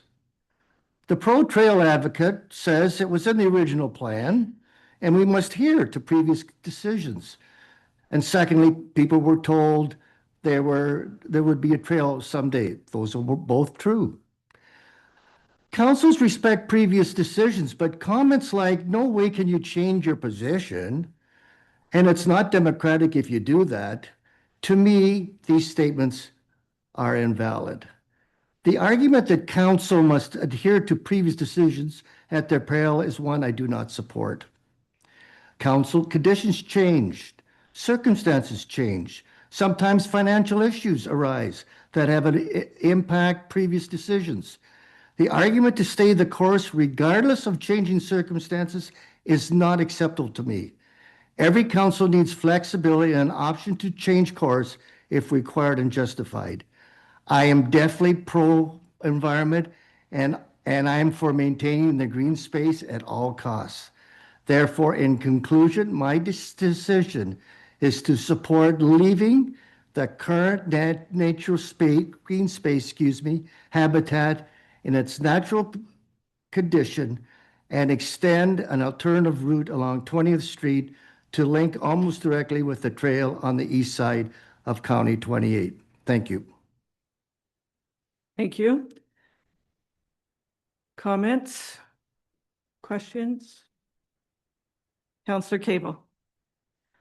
The pro-trail advocate says it was in the original plan, and we must adhere to previous decisions. And secondly, people were told there would be a trail someday. Those are both true. Councils respect previous decisions, but comments like, no way can you change your position, and it's not democratic if you do that, to me, these statements are invalid. The argument that council must adhere to previous decisions at their peril is one I do not support. Council conditions changed, circumstances change. Sometimes financial issues arise that have an impact previous decisions. The argument to stay the course regardless of changing circumstances is not acceptable to me. Every council needs flexibility and an option to change course if required and justified. I am definitely pro-environment and I am for maintaining the green space at all costs. Therefore, in conclusion, my decision is to support leaving the current natural space, green space, habitat in its natural condition and extend an alternative route along 20th Street to link almost directly with the trail on the east side of County 28. Thank you. Thank you. Comments? Questions? Councillor Cable.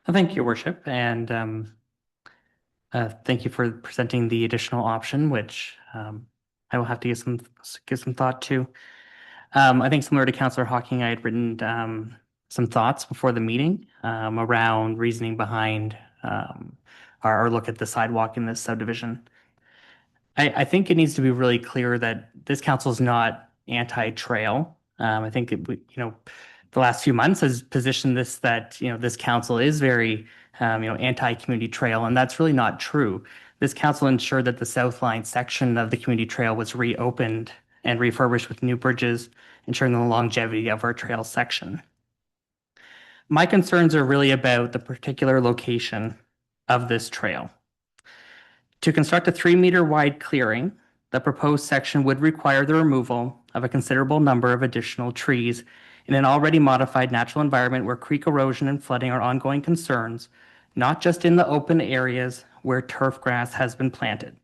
Thank you, Your Worship, and thank you for presenting the additional option, which I will have to give some thought to. I think similar to Councillor Hawking, I had written some thoughts before the meeting around reasoning behind our look at the sidewalk in this subdivision. I think it needs to be really clear that this council is not anti-trail. I think the last few months has positioned this that this council is very anti-community trail, and that's really not true. This council ensured that the South Line section of the community trail was reopened and refurbished with new bridges, ensuring the longevity of our trail section. My concerns are really about the particular location of this trail. To construct a 3-meter wide clearing, the proposed section would require the removal of a considerable number of additional trees in an already modified natural environment where creek erosion and flooding are ongoing concerns, not just in the open areas where turf grass has been planted.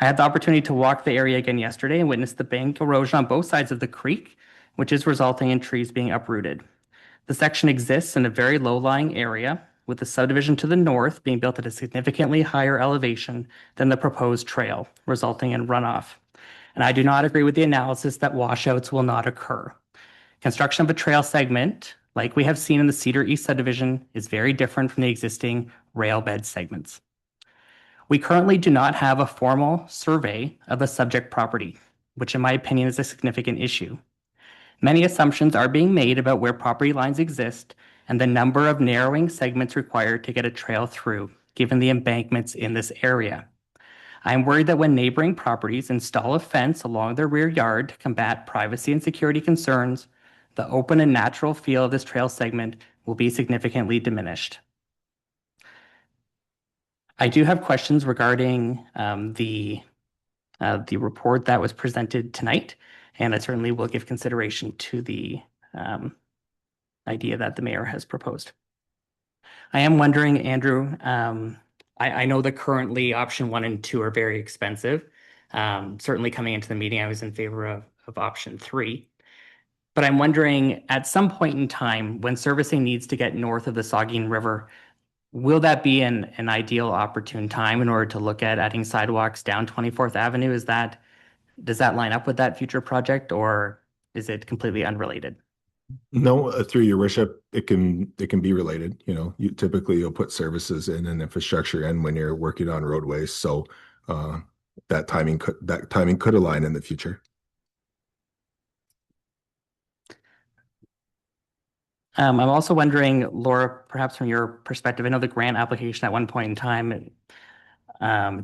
I had the opportunity to walk the area again yesterday and witness the bank erosion on both sides of the creek, which is resulting in trees being uprooted. The section exists in a very low-lying area, with the subdivision to the north being built at a significantly higher elevation than the proposed trail, resulting in runoff. And I do not agree with the analysis that washouts will not occur. Construction of a trail segment, like we have seen in the Cedar East subdivision, is very different from the existing rail bed segments. We currently do not have a formal survey of the subject property, which in my opinion is a significant issue. Many assumptions are being made about where property lines exist and the number of narrowing segments required to get a trail through, given the embankments in this area. I am worried that when neighboring properties install a fence along their rear yard to combat privacy and security concerns, the open and natural feel of this trail segment will be significantly diminished. I do have questions regarding the report that was presented tonight, and I certainly will give consideration to the idea that the mayor has proposed. I am wondering, Andrew, I know that currently option 1 and 2 are very expensive. Certainly coming into the meeting, I was in favor of option 3. But I'm wondering, at some point in time, when servicing needs to get north of the Saugeen River, will that be an ideal opportune time in order to look at adding sidewalks down 24th Avenue? Does that line up with that future project, or is it completely unrelated? No, through your worship, it can be related. You'll put services in and infrastructure in when you're working on roadways. So that timing could align in the future. I'm also wondering, Laura, perhaps from your perspective, I know the grant application at one point in time, it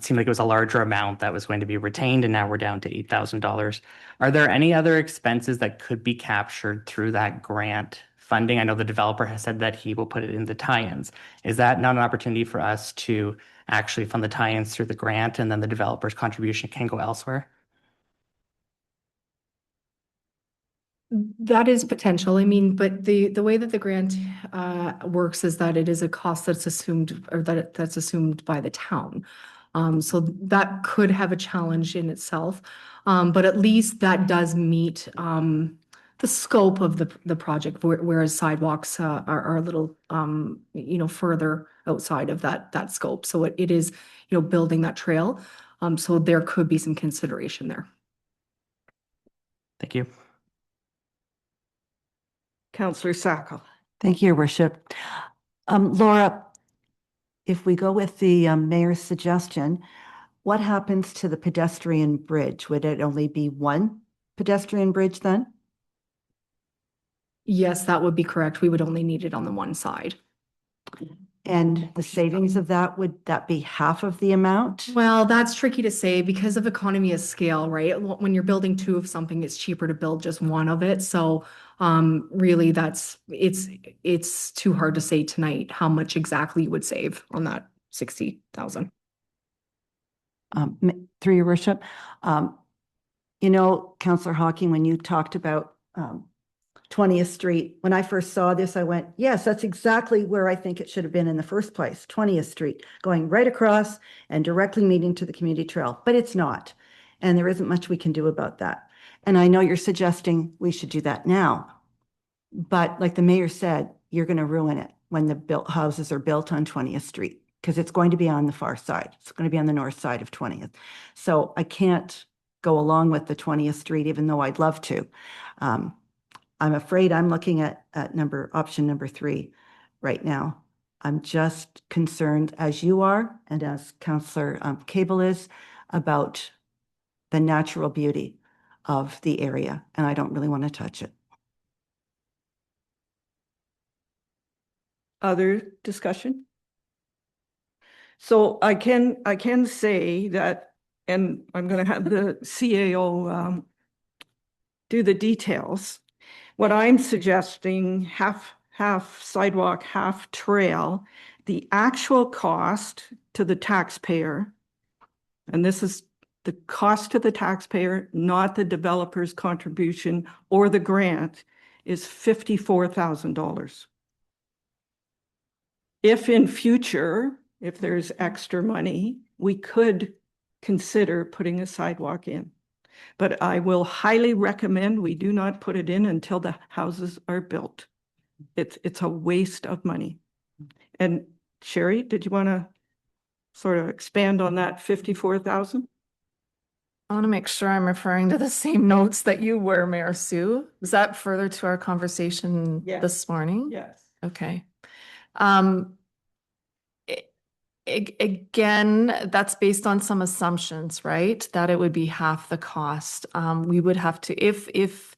seemed like it was a larger amount that was going to be retained, and now we're down to $8,000. Are there any other expenses that could be captured through that grant funding? I know the developer has said that he will put it in the tie-ins. Is that not an opportunity for us to actually fund the tie-ins through the grant, and then the developer's contribution can go elsewhere? That is potential. I mean, but the way that the grant works is that it is a cost that's assumed, or that's assumed by the town. So that could have a challenge in itself, but at least that does meet the scope of the project, whereas sidewalks are a little further outside of that scope. So it is building that trail. So there could be some consideration there. Thank you. Councillor Sacco. Thank you, Your Worship. Laura, if we go with the mayor's suggestion, what happens to the pedestrian bridge? Would it only be one pedestrian bridge then? Yes, that would be correct. We would only need it on the one side. And the savings of that, would that be half of the amount? Well, that's tricky to say because of economy of scale, right? When you're building 2 of something, it's cheaper to build just 1 of it. So really it's too hard to say tonight how much exactly you would save on that 60,000. Through your worship, You know, Counselor Hawking, when you talked about 20th Street, when I first saw this, I went, yes, that's exactly where I think it should have been in the first place, 20th Street, going right across and directly leading to the community trail, but it's not. And there isn't much we can do about that. And I know you're suggesting we should do that now. But like the mayor said, you're going to ruin it when the built houses are built on 20th Street, because it's going to be on the far side. It's going to be on the north side of 20th. So I can't go along with the 20th Street, even though I'd love to. I'm afraid I'm looking at option number 3 right now. I'm just concerned, as you are, and as Councillor Cable is, about the natural beauty of the area, and I don't really want to touch it. Other discussion? So I can say that, and I'm going to have the CAO do the details. What I'm suggesting, half sidewalk, half trail, the actual cost to the taxpayer, and this is the cost to the taxpayer, not the developer's contribution or the grant, is $54,000. If in future, if there's extra money, we could consider putting a sidewalk in. But I will highly recommend we do not put it in until the houses are built. It's a waste of money. And Sherry, did you want to sort of expand on that 54,000? I want to make sure I'm referring to the same notes that you were, Mayor Sue. Is that further to our conversation this morning? Yes. Okay. Again, that's based on some assumptions, right? That it would be half the cost. We would have to, if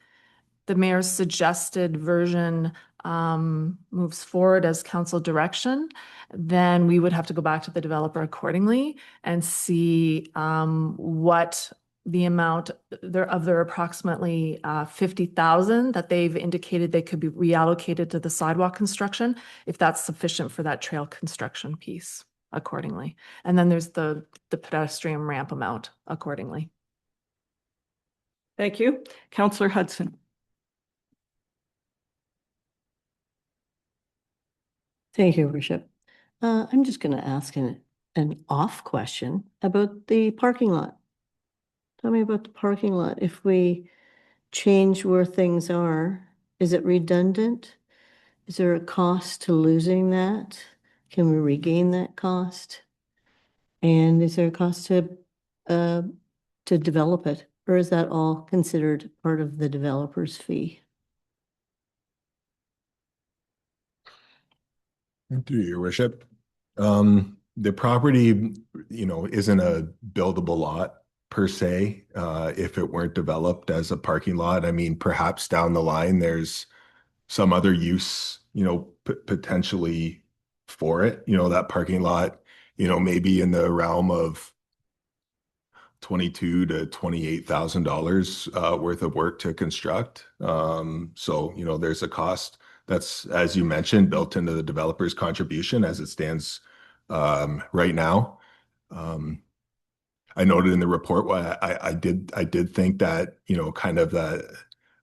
the mayor's suggested version moves forward as council direction, then we would have to go back to the developer accordingly and see what the amount of their approximately 50,000 that they've indicated they could be reallocated to the sidewalk construction, if that's sufficient for that trail construction piece accordingly. And then there's the pedestrian ramp amount accordingly. Thank you. Councillor Hudson. Thank you, Worship. I'm just going to ask an off question about the parking lot. Tell me about the parking lot. If we change where things are, is it redundant? Is there a cost to losing that? Can we regain that cost? And is there a cost to develop it? Or is that all considered part of the developer's fee? Through your worship, the property, isn't a buildable lot per se. If it weren't developed as a parking lot, I mean, perhaps down the line, there's some other use, potentially for it. That parking lot, maybe in the realm of $22,000 to $28,000 worth of work to construct. So, there's a cost that's, as you mentioned, built into the developer's contribution as it stands right now. I noted in the report I did think that, kind of the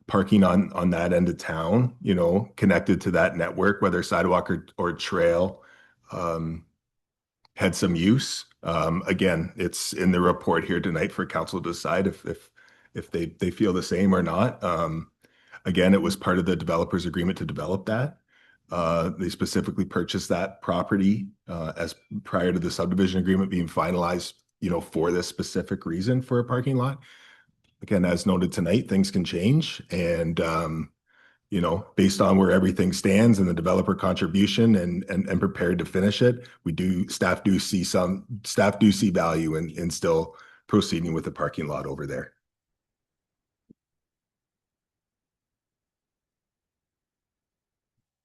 parking on that end of town, connected to that network, whether sidewalk or trail, had some use. Again, it's in the report here tonight for council to decide if they feel the same or not. Again, it was part of the developer's agreement to develop that. They specifically purchased that property as prior to the subdivision agreement being finalized, for this specific reason for a parking lot. Again, as noted tonight, things can change, and based on where everything stands and the developer contribution and prepared to finish it, staff do see value in still proceeding with the parking lot over there.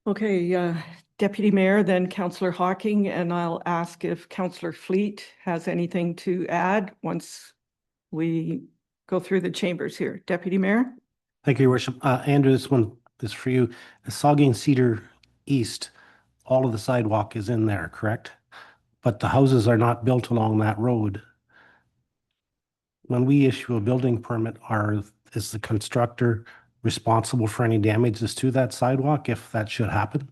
Okay, Deputy Mayor, then Councillor Hawking, and I'll ask if Councillor Fleet has anything to add once we go through the chambers here. Deputy Mayor? Thank you, Your Worship. Andrew, this one is for you. The Saugeen Cedar East, all of the sidewalk is in there, correct? But the houses are not built along that road. when we issue a building permit, is the constructor responsible for any damages to that sidewalk if that should happen?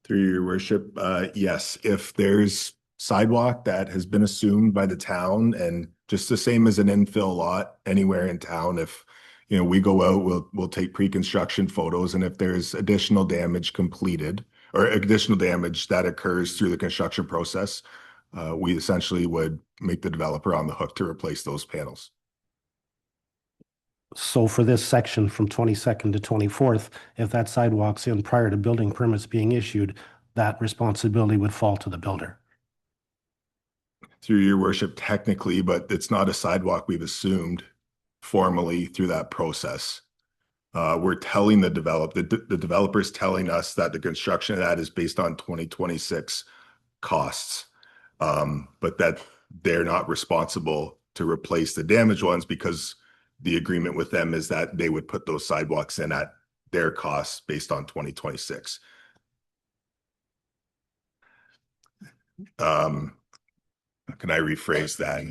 Through your worship, yes, if there's sidewalk that has been assumed by the town, and just the same as an infill lot anywhere in town, if we go out, we'll take pre-construction photos, and if there's additional damage completed or additional damage that occurs through the construction process, we essentially would make the developer on the hook to replace those panels. So for this section from 22nd to 24th, if that sidewalk's in prior to building permits being issued, that responsibility would fall to the builder. Through your worship, technically, but it's not a sidewalk we've assumed formally through that process. We're telling the developer's telling us that the construction of that is based on 2026 costs, but that they're not responsible to replace the damaged ones because the agreement with them is that they would put those sidewalks in at their costs based on 2026. Can I rephrase that?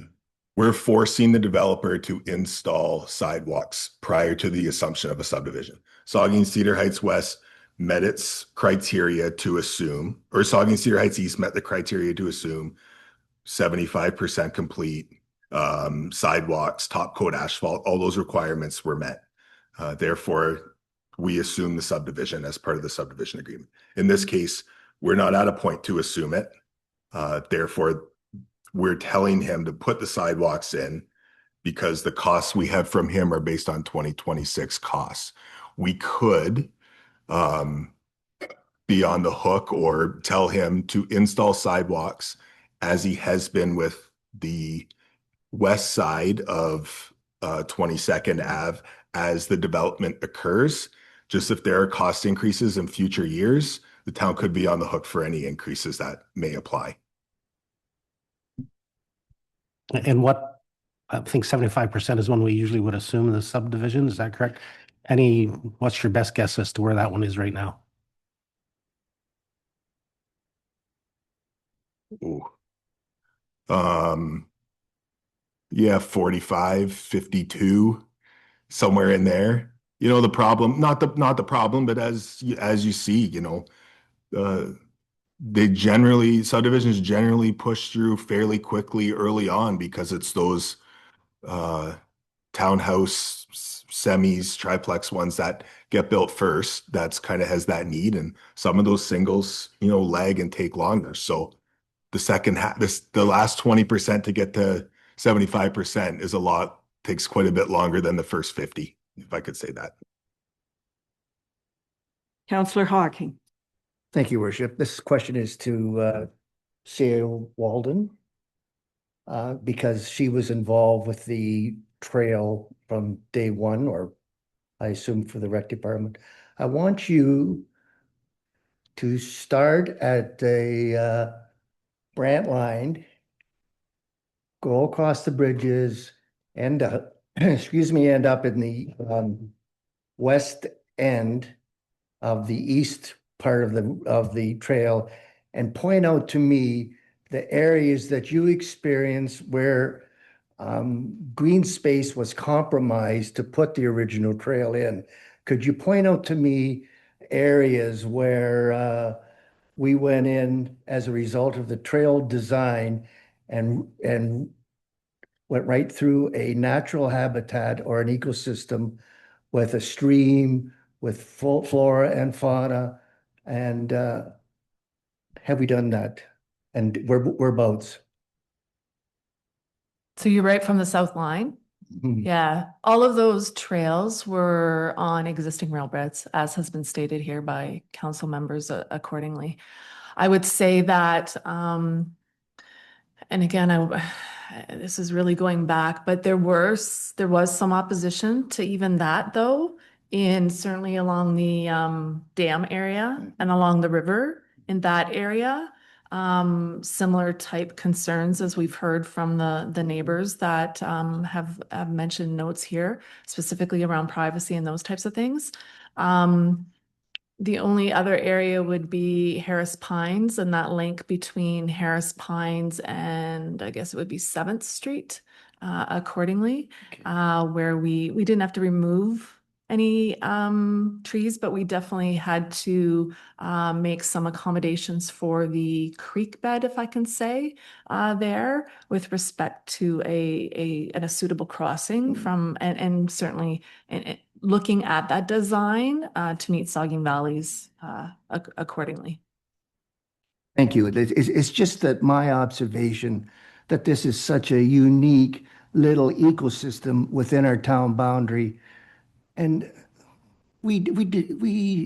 We're forcing the developer to install sidewalks prior to the assumption of a subdivision. Saugeen Cedar Heights West met its criteria to assume, or Saugeen Cedar Heights East met the criteria to assume 75% complete sidewalks, top coat asphalt, all those requirements were met. Therefore, we assume the subdivision as part of the subdivision agreement. In this case, we're not at a point to assume it. Therefore, we're telling him to put the sidewalks in because the costs we have from him are based on 2026 costs. We could be on the hook or tell him to install sidewalks as he has been with the west side of 22nd Ave as the development occurs. Just if there are cost increases in future years, the town could be on the hook for any increases that may apply. And I think 75% is when we usually would assume the subdivision. Is that correct? What's your best guess as to where that one is right now? Ooh. Yeah, 45, 52, somewhere in there. The problem, not the problem, but as you see, subdivisions generally push through fairly quickly early on because it's those townhouse semis, triplex ones that get built first. That's kind of has that need, and some of those singles, lag and take longer. So the second half, the last 20% to get to 75% takes quite a bit longer than the first 50, if I could say that. Councillor Hawking. Thank you, Worship. This question is to C.A. Walden because she was involved with the trail from day one, or I assume for the rec department. I want you to start at the Brant line, go across the bridges, end up in the west end of the east part of the trail, and point out to me the areas that you experience where green space was compromised to put the original trail in. Could you point out to me areas where we went in as a result of the trail design and went right through a natural habitat or an ecosystem with a stream, with full flora and fauna, and have we done that? And whereabouts? So you're right from the south line? Yeah, all of those trails were on existing railbeds, as has been stated here by council members accordingly. I would say that, and again, this is really going back, but there was some opposition to even that, though, certainly along the dam area and along the river in that area. Similar type concerns as we've heard from the neighbors that have mentioned notes here, specifically around privacy and those types of things. The only other area would be Harris Pines and that link between Harris Pines and I guess it would be 7th Street. accordingly, where we didn't have to remove any trees, but we definitely had to make some accommodations for the creek bed, if I can say, there with respect to a suitable crossing from, and certainly looking at that design to meet Saugeen Valley's accordingly. Thank you. It's just that my observation that this is such a unique little ecosystem within our town boundary. And we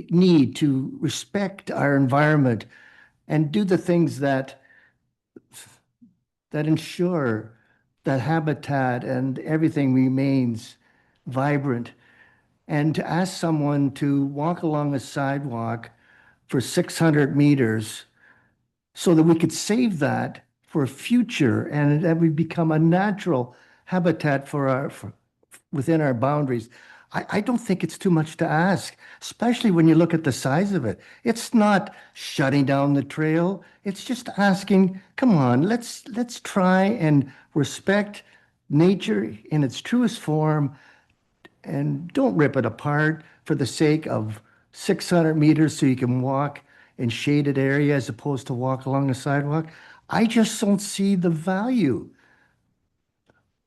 need to respect our environment and do the things that ensure that habitat and everything remains vibrant. And to ask someone to walk along a sidewalk for 600 meters so that we could save that for future and that would become a natural habitat within our boundaries. I don't think it's too much to ask, especially when you look at the size of it. It's not shutting down the trail. It's just asking, come on, let's try and respect nature in its truest form and don't rip it apart for the sake of 600 meters so you can walk in shaded area as opposed to walk along the sidewalk. I just don't see the value.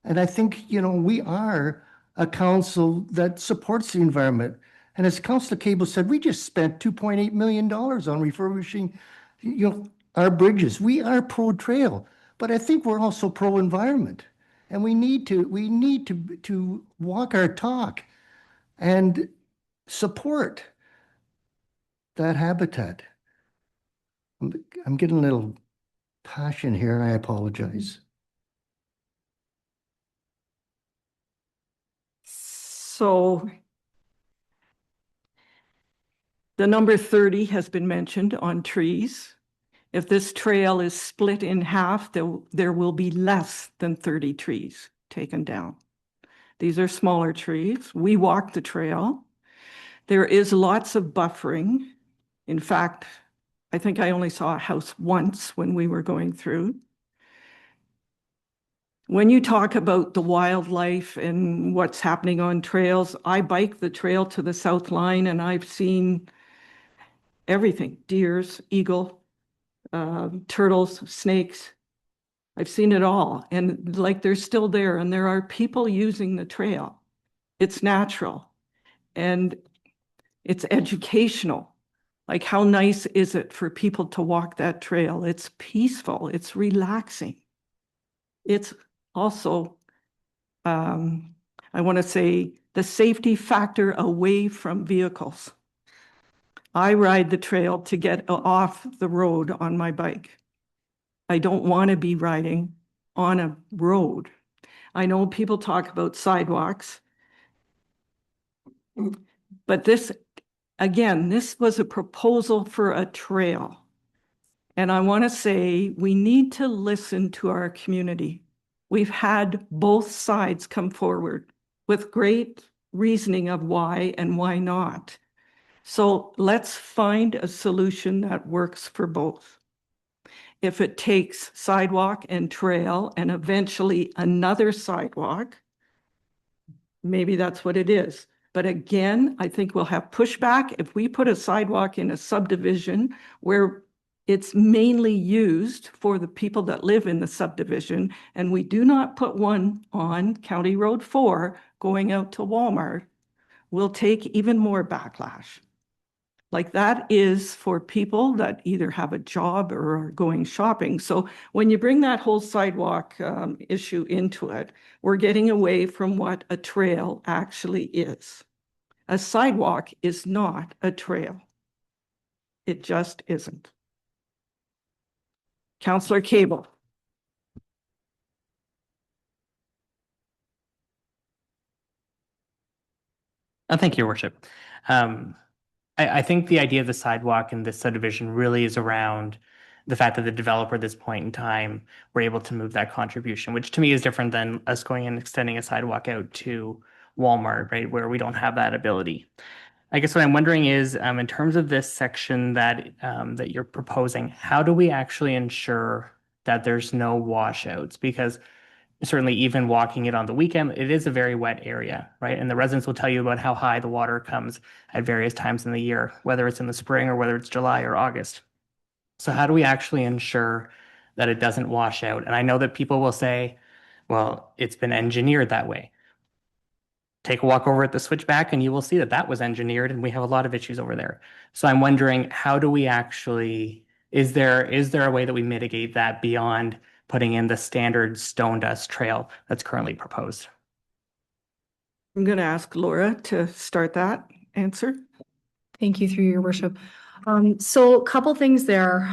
And I think, we are a council that supports the environment. And as Councillor Cable said, we just spent $2.8 million on refurbishing, our bridges. We are pro-trail, but I think we're also pro-environment. And we need to walk our talk and support that habitat. I'm getting a little passion here, and I apologize. So the number 30 has been mentioned on trees. If this trail is split in half, there will be less than 30 trees taken down. These are smaller trees. We walk the trail. There is lots of buffering. In fact, I think I only saw a house once when we were going through. When you talk about the wildlife and what's happening on trails, I bike the trail to the South Line and I've seen everything: deers, eagle, turtles, snakes. I've seen it all. And they're still there and there are people using the trail. It's natural and it's educational. Like, how nice is it for people to walk that trail? It's peaceful, it's relaxing. It's also, I want to say, the safety factor away from vehicles. I ride the trail to get off the road on my bike. I don't want to be riding on a road. I know people talk about sidewalks, but this was a proposal for a trail. And I want to say we need to listen to our community. We've had both sides come forward with great reasoning of why and why not. So let's find a solution that works for both. If it takes sidewalk and trail and eventually another sidewalk, maybe that's what it is. But again, I think we'll have pushback if we put a sidewalk in a subdivision where it's mainly used for the people that live in the subdivision, and we do not put one on County Road 4 going out to Walmart, we'll take even more backlash. Like, that is for people that either have a job or are going shopping. So when you bring that whole sidewalk issue into it, we're getting away from what a trail actually is. A sidewalk is not a trail. It just isn't. Councillor Cable. Thank you, Your Worship. I think the idea of the sidewalk in this subdivision really is around the fact that the developer at this point in time were able to move that contribution, which to me is different than us going and extending a sidewalk out to Walmart, right, where we don't have that ability. I guess what I'm wondering is, in terms of this section that you're proposing, how do we actually ensure that there's no washouts? Because certainly even walking it on the weekend, it is a very wet area, right? And the residents will tell you about how high the water comes at various times in the year, whether it's in the spring or whether it's July or August. So how do we actually ensure that it doesn't wash out? And I know that people will say, well, it's been engineered that way. Take a walk over at the switchback and you will see that that was engineered and we have a lot of issues over there. So I'm wondering, how do we actually, is there a way that we mitigate that beyond putting in the standard stone dust trail that's currently proposed? I'm going to ask Laura to start that answer. Thank you, through your worship. So a couple things there.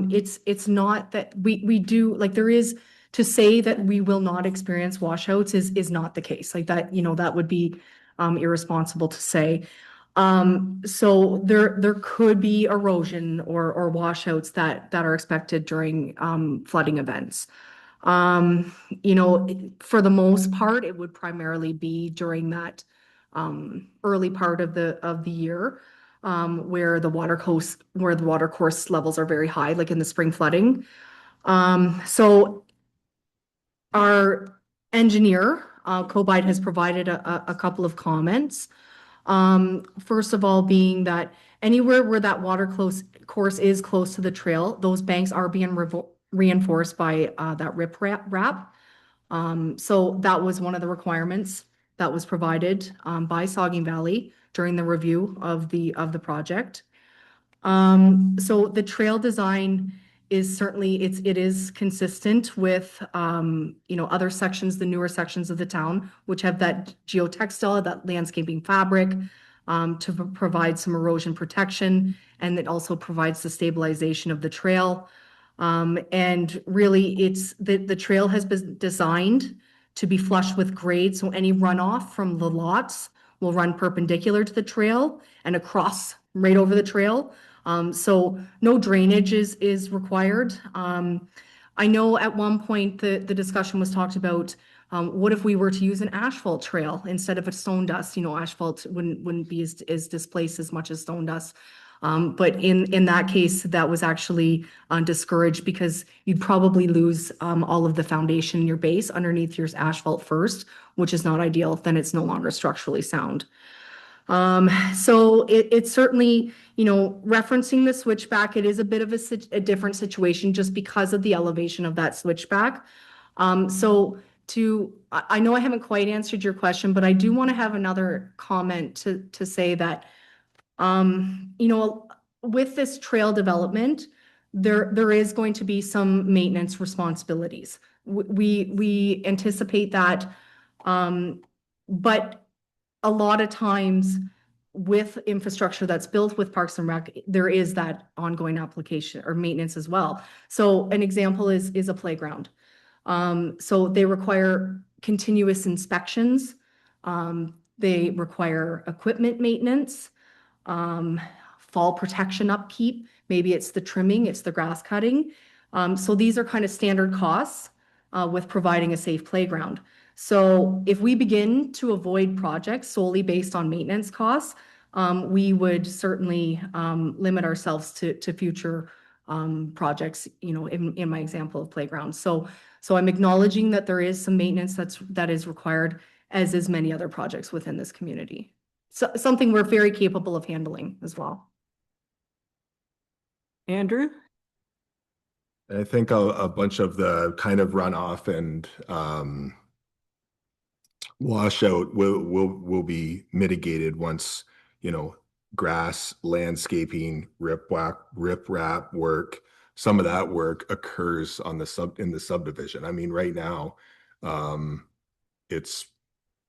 It's not that we do, like, there is, to say that we will not experience washouts is not the case. Like that, that would be irresponsible to say. So there could be erosion or washouts that are expected during flooding events. For the most part, it would primarily be during that early part of the year, where the water course levels are very high, like in the spring flooding. So our engineer, Cobite, has provided a couple of comments. First of all, being that anywhere where that water course is close to the trail, those banks are being reinforced by that rip wrap. So that was one of the requirements that was provided by Saugeen Valley during the review of the project. So the trail design is certainly, it is consistent with other sections, the newer sections of the town, which have that geotextile, that landscaping fabric, to provide some erosion protection, and it also provides the stabilization of the trail. And really, it's the trail has been designed to be flush with grade, so any runoff from the lots will run perpendicular to the trail and across right over the trail. So no drainage is required. I know at one point the discussion was talked about, what if we were to use an asphalt trail instead of a stone dust? Asphalt wouldn't be as displaced as much as stone dust. But in that case, that was actually discouraged because you'd probably lose all of the foundation in your base underneath your asphalt first, which is not ideal. Then it's no longer structurally sound. So it's certainly, referencing the switchback, it is a bit of a different situation just because of the elevation of that switchback. So I know I haven't quite answered your question, but I do want to have another comment to say that, with this trail development, there is going to be some maintenance responsibilities. We anticipate that, but a lot of times with infrastructure that's built with Parks and Rec, there is that ongoing application or maintenance as well. So an example is a playground. So they require continuous inspections. They require equipment maintenance, fall protection upkeep. Maybe it's the trimming, it's the grass cutting. So these are kind of standard costs with providing a safe playground. So if we begin to avoid projects solely based on maintenance costs, we would certainly limit ourselves to future projects, in my example of playgrounds. So I'm acknowledging that there is some maintenance that is required, as is many other projects within this community. So something we're very capable of handling as well. Andrew? I think a bunch of the kind of runoff and washout will be mitigated once, grass, landscaping, rip wrap work, some of that work occurs in the subdivision. I mean, right now, it's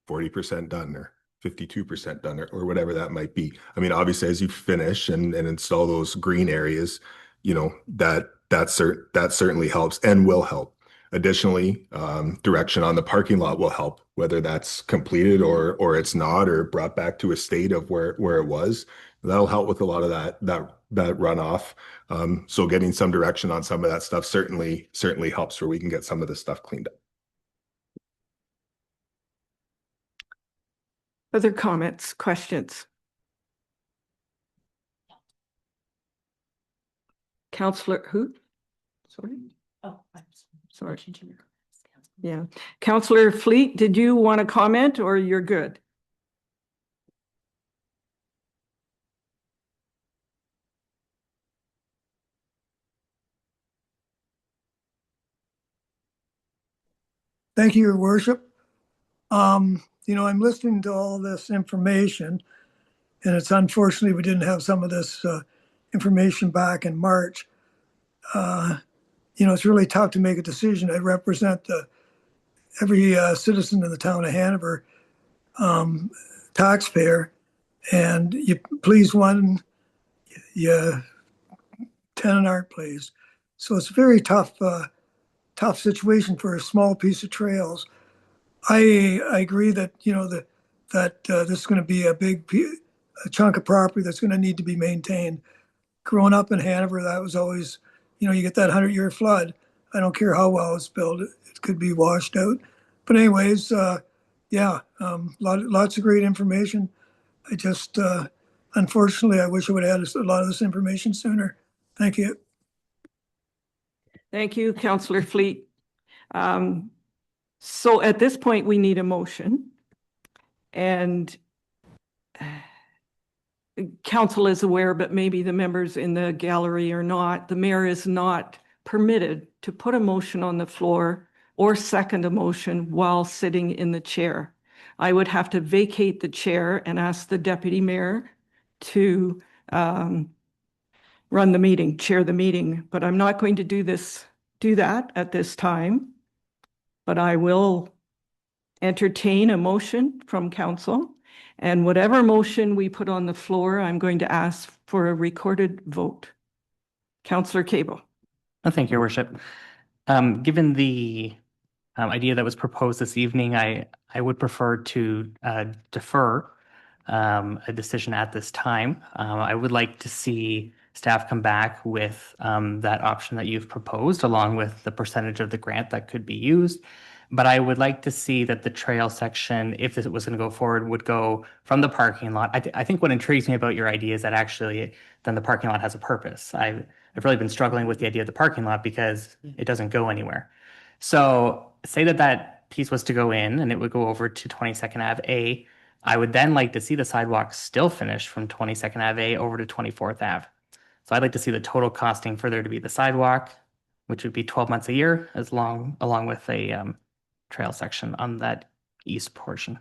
40% done or 52% done or whatever that might be. I mean, obviously, as you finish and install those green areas, that certainly helps and will help. Additionally, direction on the parking lot will help, whether that's completed or it's not, or brought back to a state of where it was. That'll help with a lot of that runoff. So getting some direction on some of that stuff certainly helps where we can get some of this stuff cleaned up. Other comments, questions? Councillor who? Sorry? Oh, I'm Sorry. Yeah. Councillor Fleet, did you want to comment or you're good? Thank you, Your Worship. I'm listening to all this information, and it's unfortunately we didn't have some of this information back in March. It's really tough to make a decision. I represent every citizen in the town of Hanover, taxpayer, and you please one, you 10 aren't pleased. So it's a very tough situation for a small piece of trails. I agree that this is going to be a chunk of property that's going to need to be maintained. Growing up in Hanover, that was always, you get that 100-year flood. I don't care how well it's built, it could be washed out. But anyways, lots of great information. I just, unfortunately, I wish I would have had a lot of this information sooner. Thank you. Thank you, Councillor Fleet. So at this point, we need a motion. And council is aware, but maybe the members in the gallery are not. The mayor is not permitted to put a motion on the floor or second a motion while sitting in the chair. I would have to vacate the chair and ask the deputy mayor to run the meeting, chair the meeting, but I'm not going to do that at this time. But I will entertain a motion from council, and whatever motion we put on the floor, I'm going to ask for a recorded vote. Councillor Cable. Thank you, Your Worship. Given the idea that was proposed this evening, I would prefer to defer a decision at this time. I would like to see staff come back with that option that you've proposed, along with the percentage of the grant that could be used. But I would like to see that the trail section, if it was going to go forward, would go from the parking lot. I think what intrigues me about your idea is that actually then the parking lot has a purpose. I've really been struggling with the idea of the parking lot because it doesn't go anywhere. So say that piece was to go in and it would go over to 22nd Ave A. I would then like to see the sidewalk still finished from 22nd Ave A over to 24th Ave. So I'd like to see the total costing for there to be the sidewalk, which would be 12 months a year, along with a trail section on that east portion.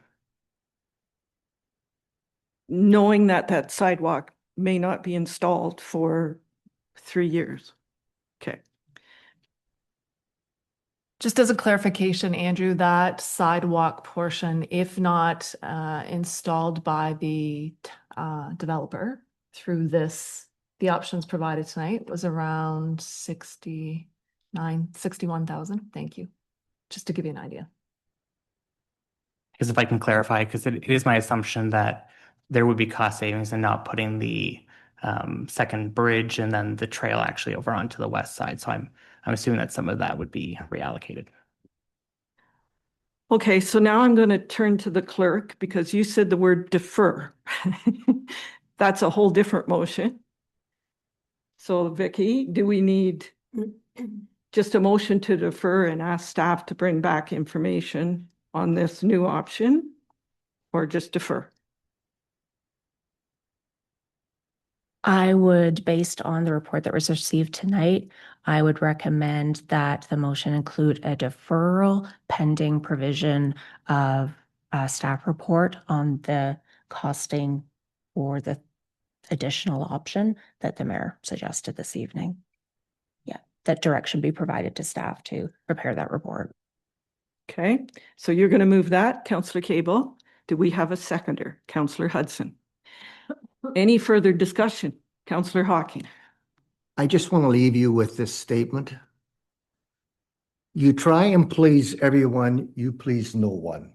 Knowing that sidewalk may not be installed for 3 years. Okay. Just as a clarification, Andrew, that sidewalk portion, if not installed by the developer through the options provided tonight, was around 61,000. Thank you. Just to give you an idea. Because if I can clarify, because it is my assumption that there would be cost savings in not putting the second bridge and then the trail actually over onto the west side. So I'm assuming that some of that would be reallocated. Okay, so now I'm going to turn to the clerk because you said the word defer. That's a whole different motion. So Vicky, do we need just a motion to defer and ask staff to bring back information on this new option, or just defer? I would, based on the report that was received tonight, I would recommend that the motion include a deferral pending provision of a staff report on the costing for the additional option that the mayor suggested this evening. Yeah, that direction be provided to staff to prepare that report. Okay, so you're going to move that, Councillor Cable. Do we have a seconder? Councillor Hudson. Any further discussion? Councillor Hawking. I just want to leave you with this statement. You try and please everyone, you please no one.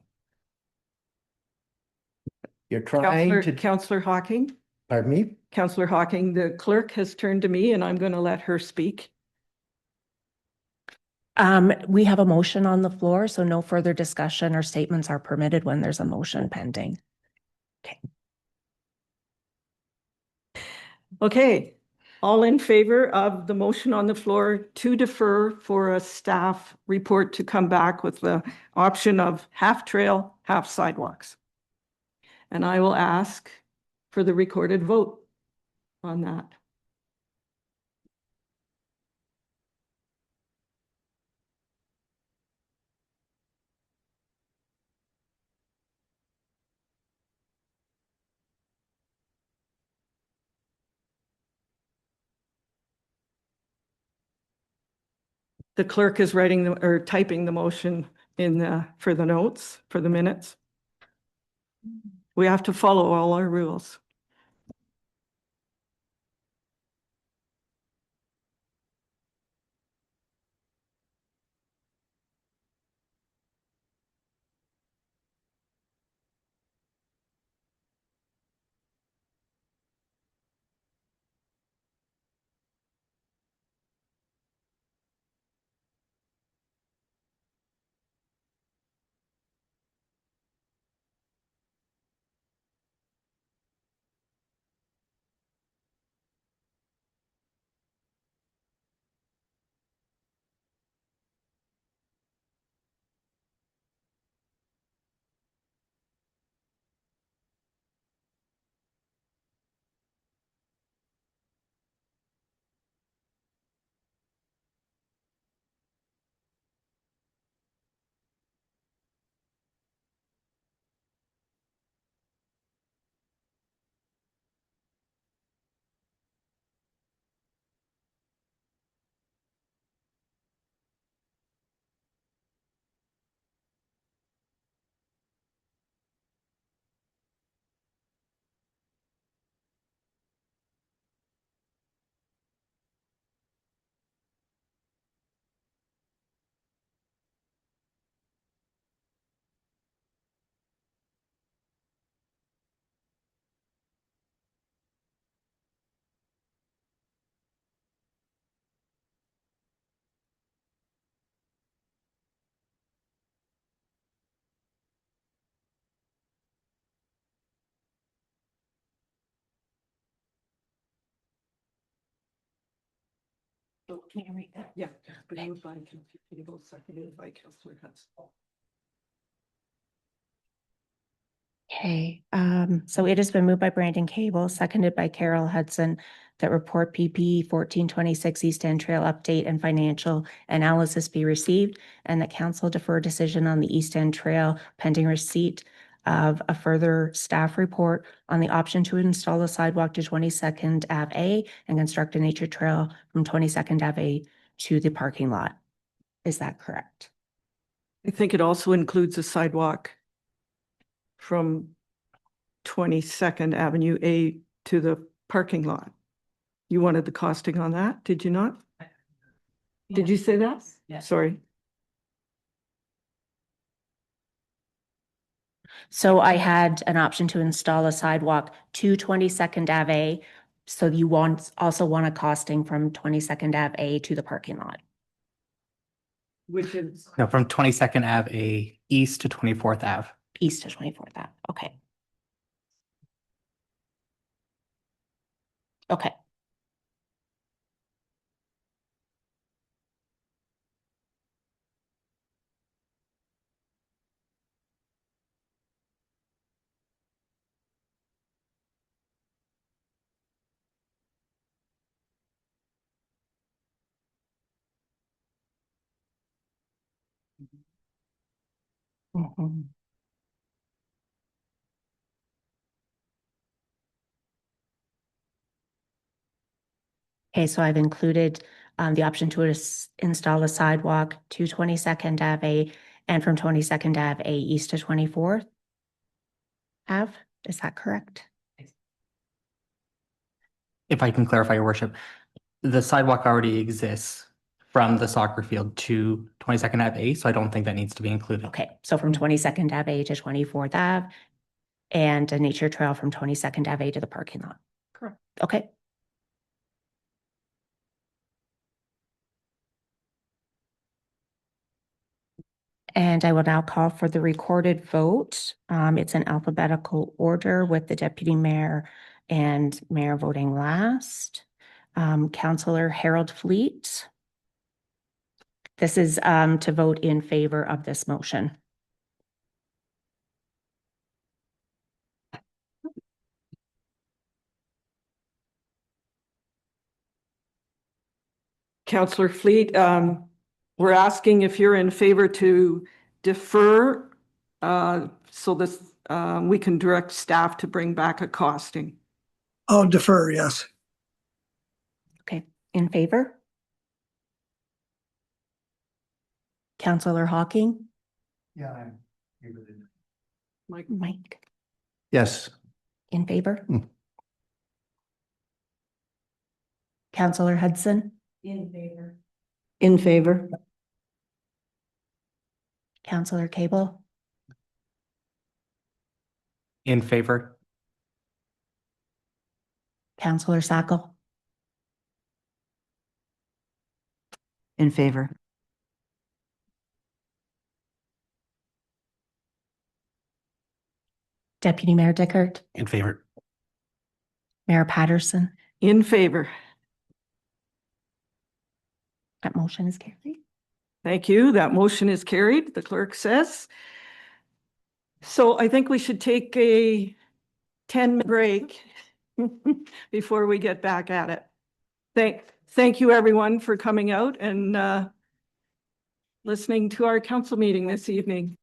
You're trying to... Councillor Hawking. Pardon me? Councillor Hawking, the clerk has turned to me and I'm going to let her speak. We have a motion on the floor, so no further discussion or statements are permitted when there's a motion pending. Okay. Okay, All in favor of the motion on the floor to defer for a staff report to come back with the option of half trail, half sidewalks? And I will ask for the recorded vote on that. The clerk is writing or typing the motion in for the notes, for the minutes. We have to follow all our rules. Can you read that? Yeah, moved by Councillor Cable, seconded by Councillor Hudson. Okay, so it has been moved by Brandon Cable, seconded by Carol Hudson, that report PP 1426 East End Trail update and financial analysis be received, and that council defer decision on the East End Trail pending receipt of a further staff report on the option to install a sidewalk to 22nd Ave A and construct a nature trail from 22nd Ave A to the parking lot. Is that correct? I think it also includes a sidewalk from 22nd Avenue A to the parking lot. You wanted the costing on that, did you not? Did you say that? Yes. Sorry. So I had an option to install a sidewalk to 22nd Ave A. So you also want a costing from 22nd Ave A to the parking lot. Which is? No, from 22nd Ave A east to 24th Ave. East to 24th Ave. Okay. Okay. Mhm. Okay, so I've included the option to install a sidewalk to 22nd Ave A and from 22nd Ave A east to 24th Ave. Is that correct? If I can clarify, Your Worship, the sidewalk already exists from the soccer field to 22nd Ave A, so I don't think that needs to be included. Okay, so from 22nd Ave A to 24th Ave and a nature trail from 22nd Ave A to the parking lot. Correct. Okay. And I will now call for the recorded vote. It's in alphabetical order with the deputy mayor and mayor voting last. Councillor Harold Fleet. This is to vote in favor of this motion. Councillor Fleet, we're asking if you're in favor to defer so this we can direct staff to bring back a costing. I'll defer, yes. Okay, in favor? Councillor Hawking? Yeah, I'm here with it. Mike? Yes. In favor? Mm. Councillor Hudson? In favor. In favor. Councillor Cable? In favor. Councillor Sackle? In favor. Deputy Mayor Dickert? In favor. Mayor Patterson? In favor. That motion is carried. Thank you. That motion is carried, the clerk says. So I think we should take a 10-minute break before we get back at it. Thank you, everyone, for coming out and listening to our council meeting this evening.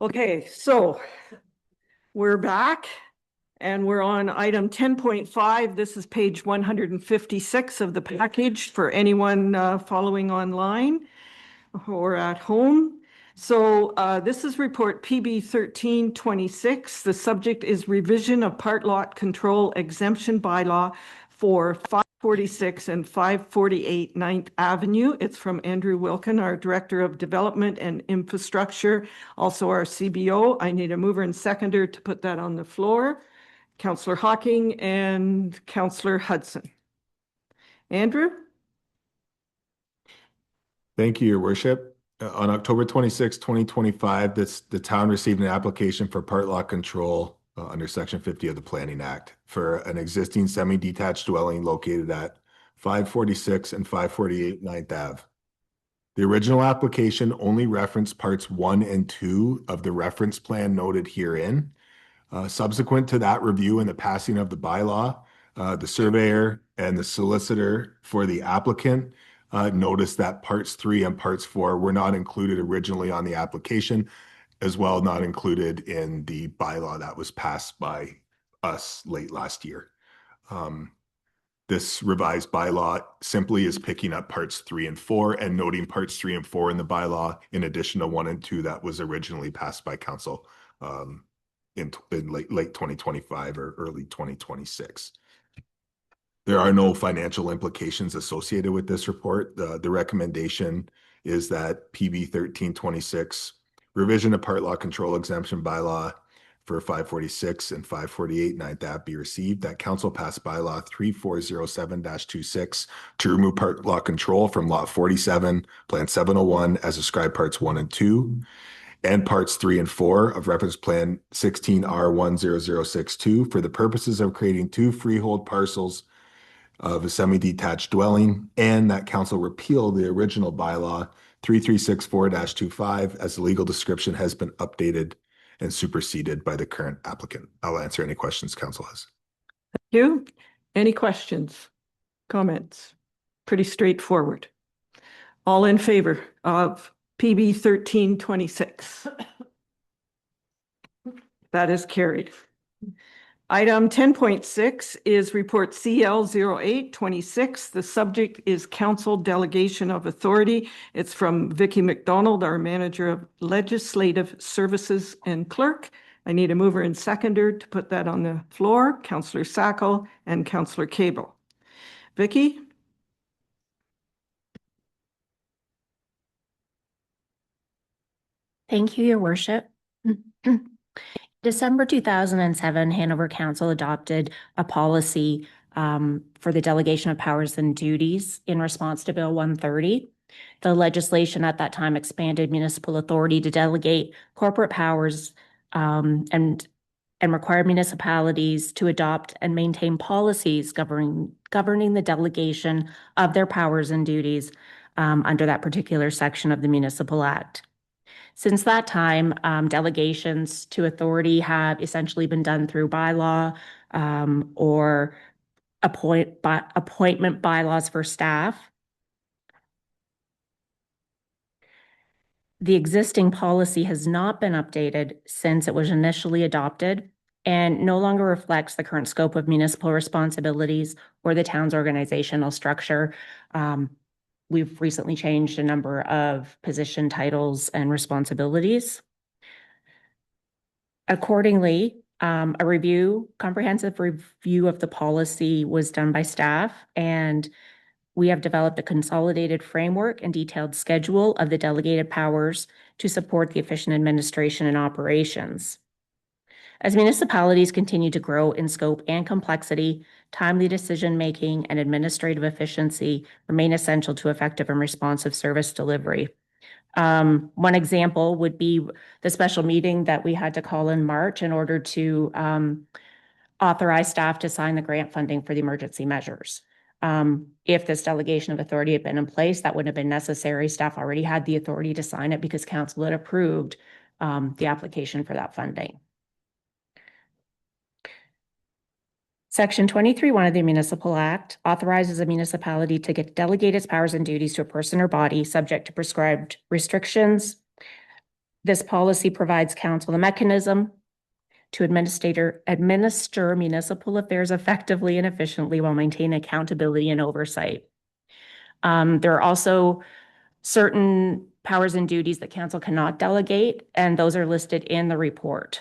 Okay, so we're back and we're on item 10.5. This is page 156 of the package for anyone following online or at home. So this is report PB 1326. The subject is revision of part lot control exemption bylaw for 546 and 548 9th Avenue. It's from Andrew Wilkin, our Director of Development and Infrastructure, also our CBO. I need a mover and seconder to put that on the floor. Councillor Hocking and Councillor Hudson. Andrew? Thank you, Your Worship. On October 26, 2025, the town received an application for part lot control under Section 50 of the Planning Act for an existing semi-detached dwelling located at 546 and 548 9th Ave. The original application only referenced parts 1 and 2 of the reference plan noted herein. Subsequent to that review and the passing of the bylaw, the surveyor and the solicitor for the applicant noticed that parts 3 and parts 4 were not included originally on the application, as well not included in the bylaw that was passed by us late last year. This revised bylaw simply is picking up parts 3 and 4 and noting parts 3 and 4 in the bylaw in addition to 1 and 2 that was originally passed by council in late 2025 or early 2026. There are no financial implications associated with this report. The recommendation is that PB 1326, revision of part lot control exemption bylaw for 546 and 548 9th Ave be received, that council pass bylaw 3407-26 to remove part lot control from lot 47, plan 701 as described parts 1 and 2, and parts 3 and 4 of reference plan 16R10062 for the purposes of creating 2 freehold parcels of a semi-detached dwelling, and that council repeal the original bylaw 3364-25 as the legal description has been updated and superseded by the current applicant. I'll answer any questions council has. Thank you. Any questions, comments? Pretty straightforward. All in favor of PB 1326? That is carried. Item 10.6 is report CL 0826. The subject is council delegation of authority. It's from Vicki McDonald, our manager of legislative services and clerk. I need a mover and seconder to put that on the floor. Councillor Sackle and Councillor Cable. Vicki? Thank you, Your Worship. December 2007, Hanover Council adopted a policy for the delegation of powers and duties in response to Bill 130. The legislation at that time expanded municipal authority to delegate corporate powers and required municipalities to adopt and maintain policies governing the delegation of their powers and duties under that particular section of the Municipal Act. Since that time, delegations to authority have essentially been done through bylaw or appointment bylaws for staff. The existing policy has not been updated since it was initially adopted and no longer reflects the current scope of municipal responsibilities or the town's organizational structure. We've recently changed a number of position titles and responsibilities. Accordingly, a comprehensive review of the policy was done by staff, and we have developed a consolidated framework and detailed schedule of the delegated powers to support the efficient administration and operations. As municipalities continue to grow in scope and complexity, timely decision-making and administrative efficiency remain essential to effective and responsive service delivery. One example would be the special meeting that we had to call in March in order to authorize staff to sign the grant funding for the emergency measures. If this delegation of authority had been in place, that wouldn't have been necessary. Staff already had the authority to sign it because council had approved the application for that funding. Section 23(1) of the Municipal Act authorizes a municipality to delegate its powers and duties to a person or body subject to prescribed restrictions. This policy provides council the mechanism to administer municipal affairs effectively and efficiently while maintaining accountability and oversight. There are also certain powers and duties that council cannot delegate, and those are listed in the report.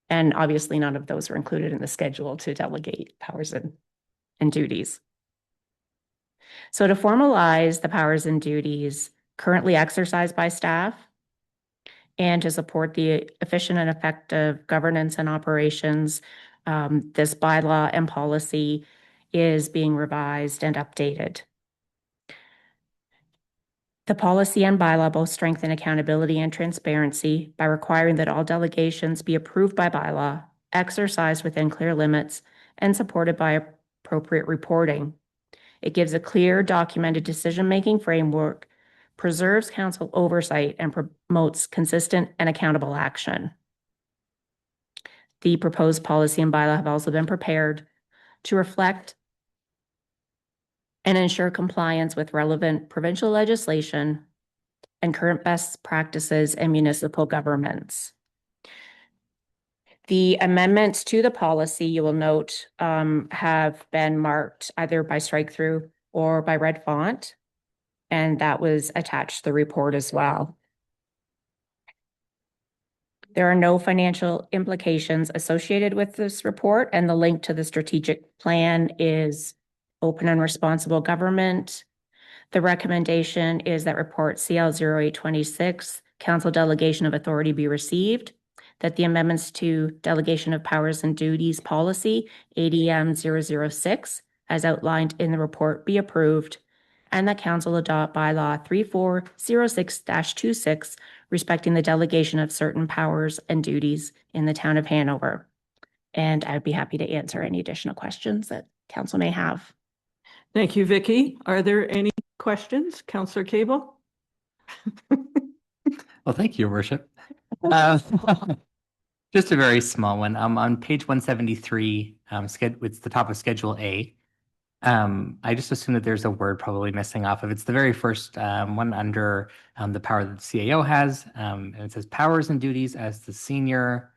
And obviously, none of those are included in the schedule to delegate powers and duties. So to formalize the powers and duties currently exercised by staff and to support the efficient and effective governance and operations, this bylaw and policy is being revised and updated. The policy and bylaw both strengthen accountability and transparency by requiring that all delegations be approved by bylaw, exercised within clear limits, and supported by appropriate reporting. It gives a clear, documented decision-making framework, preserves council oversight, and promotes consistent and accountable action. The proposed policy and bylaw have also been prepared to reflect and ensure compliance with relevant provincial legislation and current best practices in municipal governments. The amendments to the policy, you will note, have been marked either by strike through or by red font, and that was attached to the report as well. There are no financial implications associated with this report, and the link to the strategic plan is open and responsible government. The recommendation is that report CL 0826, council delegation of authority, be received, that the amendments to delegation of powers and duties policy ADM 006, as outlined in the report, be approved, and that council adopt bylaw 3406-26 respecting the delegation of certain powers and duties in the town of Hanover. And I'd be happy to answer any additional questions that council may have. Thank you, Vicky. Are there any questions? Councillor Cable? Well, thank you, Your Worship. Just a very small one. On page 173, it's the top of Schedule A. I just assume that there's a word probably missing off of it. It's the very first one under the power that the CAO has. And it says powers and duties as the senior,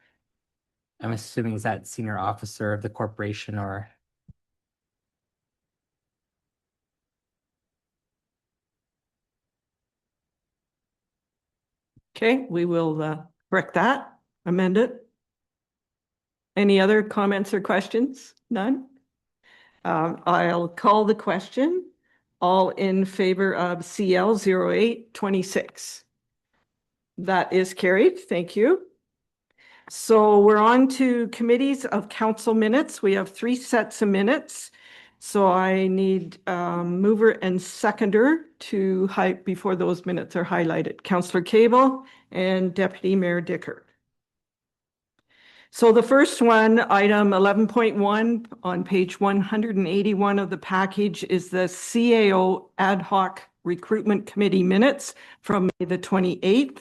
I'm assuming is that senior officer of the corporation or... Okay, we will correct that, amend it. Any other comments or questions? None? I'll call the question. All in favor of CL 0826. That is carried. Thank you. So we're on to committees of council minutes. We have 3 sets of minutes. So I need mover and seconder to before those minutes are highlighted. Councillor Cable and Deputy Mayor Dickert. So the first one, item 11.1 on page 181 of the package, is the CAO Ad Hoc Recruitment Committee minutes from May the 28th.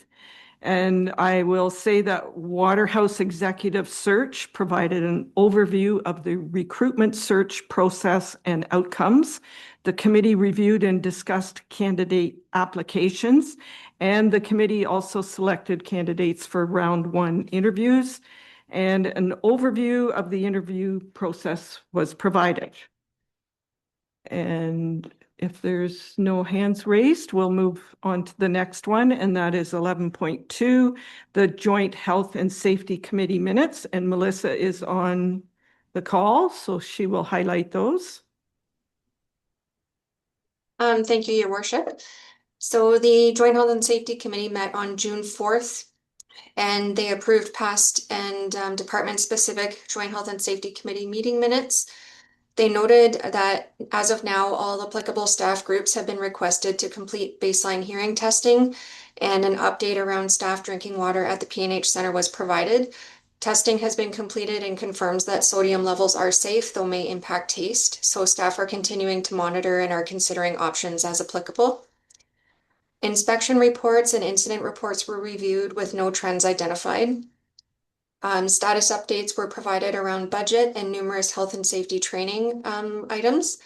And I will say that Waterhouse Executive Search provided an overview of the recruitment search process and outcomes. The committee reviewed and discussed candidate applications, and the committee also selected candidates for round 1 interviews, and an overview of the interview process was provided. And if there's no hands raised, we'll move on to the next one, and that is 11.2, the Joint Health and Safety Committee minutes, and Melissa is on the call, so she will highlight those. Thank you, Your Worship. So the Joint Health and Safety Committee met on June 4th, and they approved past and department-specific Joint Health and Safety Committee meeting minutes. They noted that as of now, all applicable staff groups have been requested to complete baseline hearing testing, and an update around staff drinking water at the P&H Center was provided. Testing has been completed and confirms that sodium levels are safe, though may impact taste. So staff are continuing to monitor and are considering options as applicable. Inspection reports and incident reports were reviewed with no trends identified. Status updates were provided around budget and numerous health and safety training items.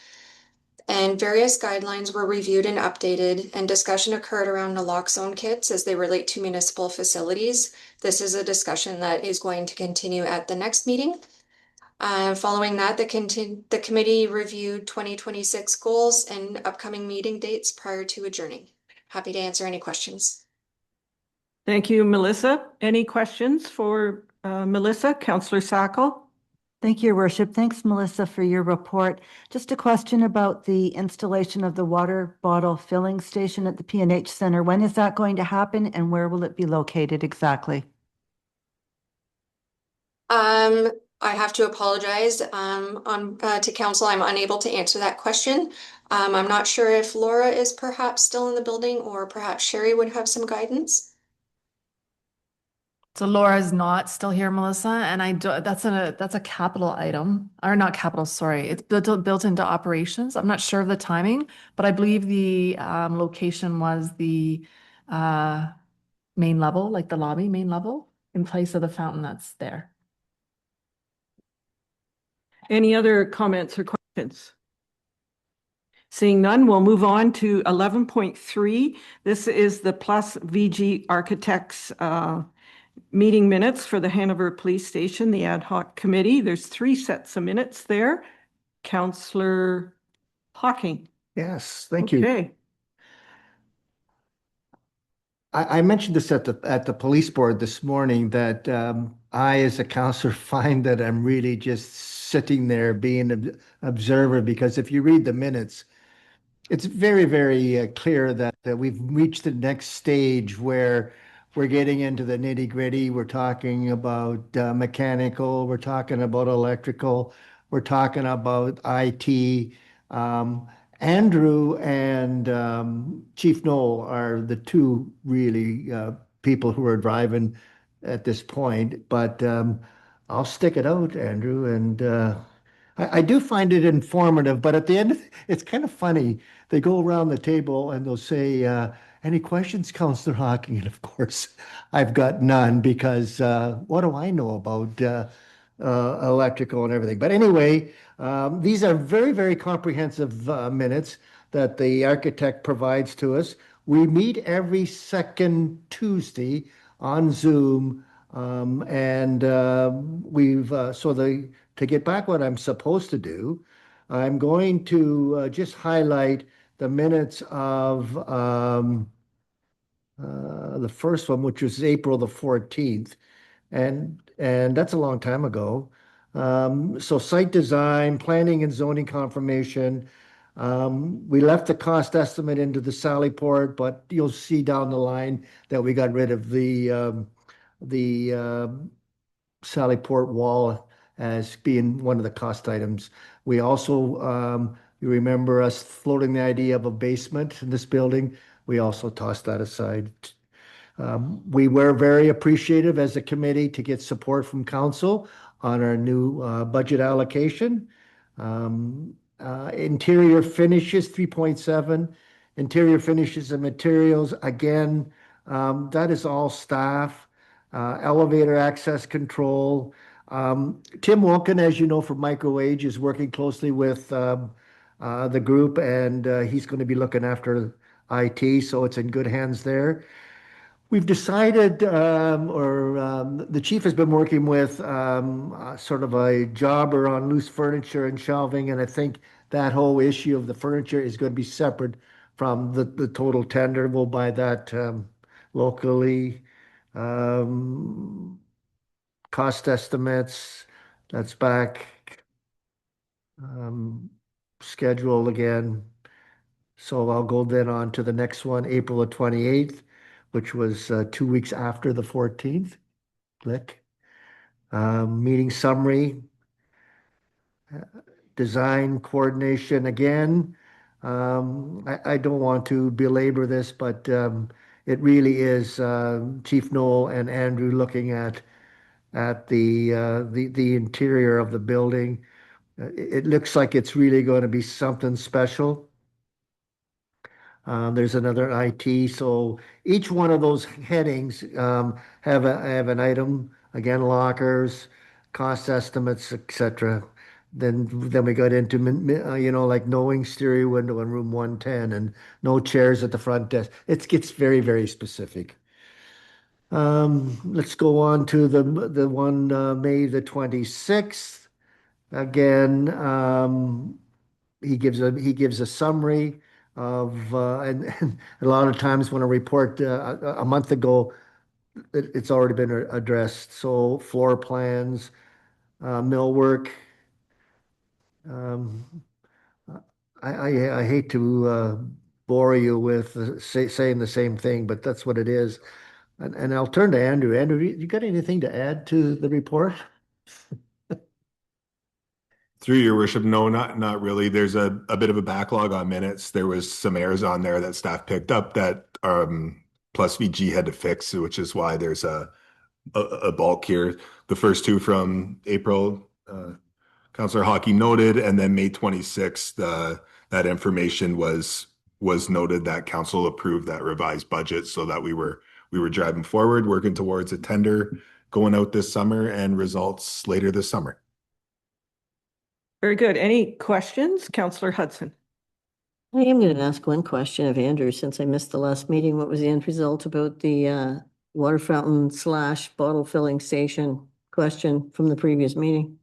And various guidelines were reviewed and updated, and discussion occurred around naloxone kits as they relate to municipal facilities. This is a discussion that is going to continue at the next meeting. Following that, the committee reviewed 2026 goals and upcoming meeting dates prior to adjourning. Happy to answer any questions. Thank you, Melissa. Any questions for Melissa? Councillor Sackel? Thank you, Your Worship. Thanks, Melissa, for your report. Just a question about the installation of the water bottle filling station at the P&H Center. When is that going to happen and where will it be located exactly? I have to apologize to council. I'm unable to answer that question. I'm not sure if Laura is perhaps still in the building or perhaps Sherry would have some guidance. So Laura is not still here, Melissa, and that's a capital item, or not capital, sorry. It's built into operations. I'm not sure of the timing, but I believe the location was the main level, like the lobby main level, in place of the fountain that's there. Any other comments or questions? Seeing none, we'll move on to 11.3. This is the Plus VG Architects meeting minutes for the Hanover Police Station, the ad hoc committee. There's 3 sets of minutes there. Councillor Hocking. Yes, thank you. Okay. I mentioned this at the police board this morning that I, as a counselor, find that I'm really just sitting there being an observer, because if you read the minutes, it's very, very clear that we've reached the next stage where we're getting into the nitty-gritty. We're talking about mechanical, we're talking about electrical, we're talking about IT. Andrew and Chief Knoll are the 2 really people who are driving at this point, but I'll stick it out, Andrew, and I do find it informative, but at the end, it's kind of funny. They go around the table and they'll say, any questions, Councillor Hocking? And of course, I've got none, because what do I know about electrical and everything? But anyway, these are very, very comprehensive minutes that the architect provides to us. We meet every second Tuesday on Zoom, and to get back what I'm supposed to do, I'm going to just highlight the minutes of the first one, which was April the 14th, and that's a long time ago. So site design, planning and zoning confirmation. We left the cost estimate into the Sallyport, but you'll see down the line that we got rid of the Sallyport wall as being one of the cost items. We also, you remember us floating the idea of a basement in this building. We also tossed that aside. We were very appreciative as a committee to get support from council on our new budget allocation. Interior finishes, 3.7. Interior finishes and materials, again, that is all staff. Elevator access control. Tim Wilkin, as you know, from MicroAge, is working closely with the group, and he's going to be looking after IT, so it's in good hands there. We've decided, the chief has been working with sort of a jobber on loose furniture and shelving, and I think that whole issue of the furniture is going to be separate from the total tender. We'll buy that locally. Cost estimates, that's back. Schedule again. So I'll go then on to the next one, April the 28th, which was 2 weeks after the 14th. Click. Meeting summary. Design coordination again. I don't want to belabor this, but it really is Chief Knoll and Andrew looking at the interior of the building. It looks like it's really going to be something special. There's another IT. So each one of those headings have an item. Again, lockers, cost estimates, etc. Then we got into, like no exterior window in room 110 and no chairs at the front desk. It gets very, very specific. Let's go on to the one, May the 26th. Again, he gives a summary of, and a lot of times when a report, a month ago, it's already been addressed. So floor plans, millwork. I hate to bore you with saying the same thing, but that's what it is. And I'll turn to Andrew. Andrew, you got anything to add to the report? Through your worship, no, not really. There's a bit of a backlog on minutes. There was some errors on there that staff picked up that Plus VG had to fix, which is why there's a bulk here. The first two from April, Councillor Hockey noted, and then May 26th, that information was noted that council approved that revised budget so that we were driving forward, working towards a tender going out this summer and results later this summer. Very good. Any questions? Councillor Hudson. I am going to ask one question of Andrew, since I missed the last meeting. What was the end result about the water fountain / bottle filling station question from the previous meeting?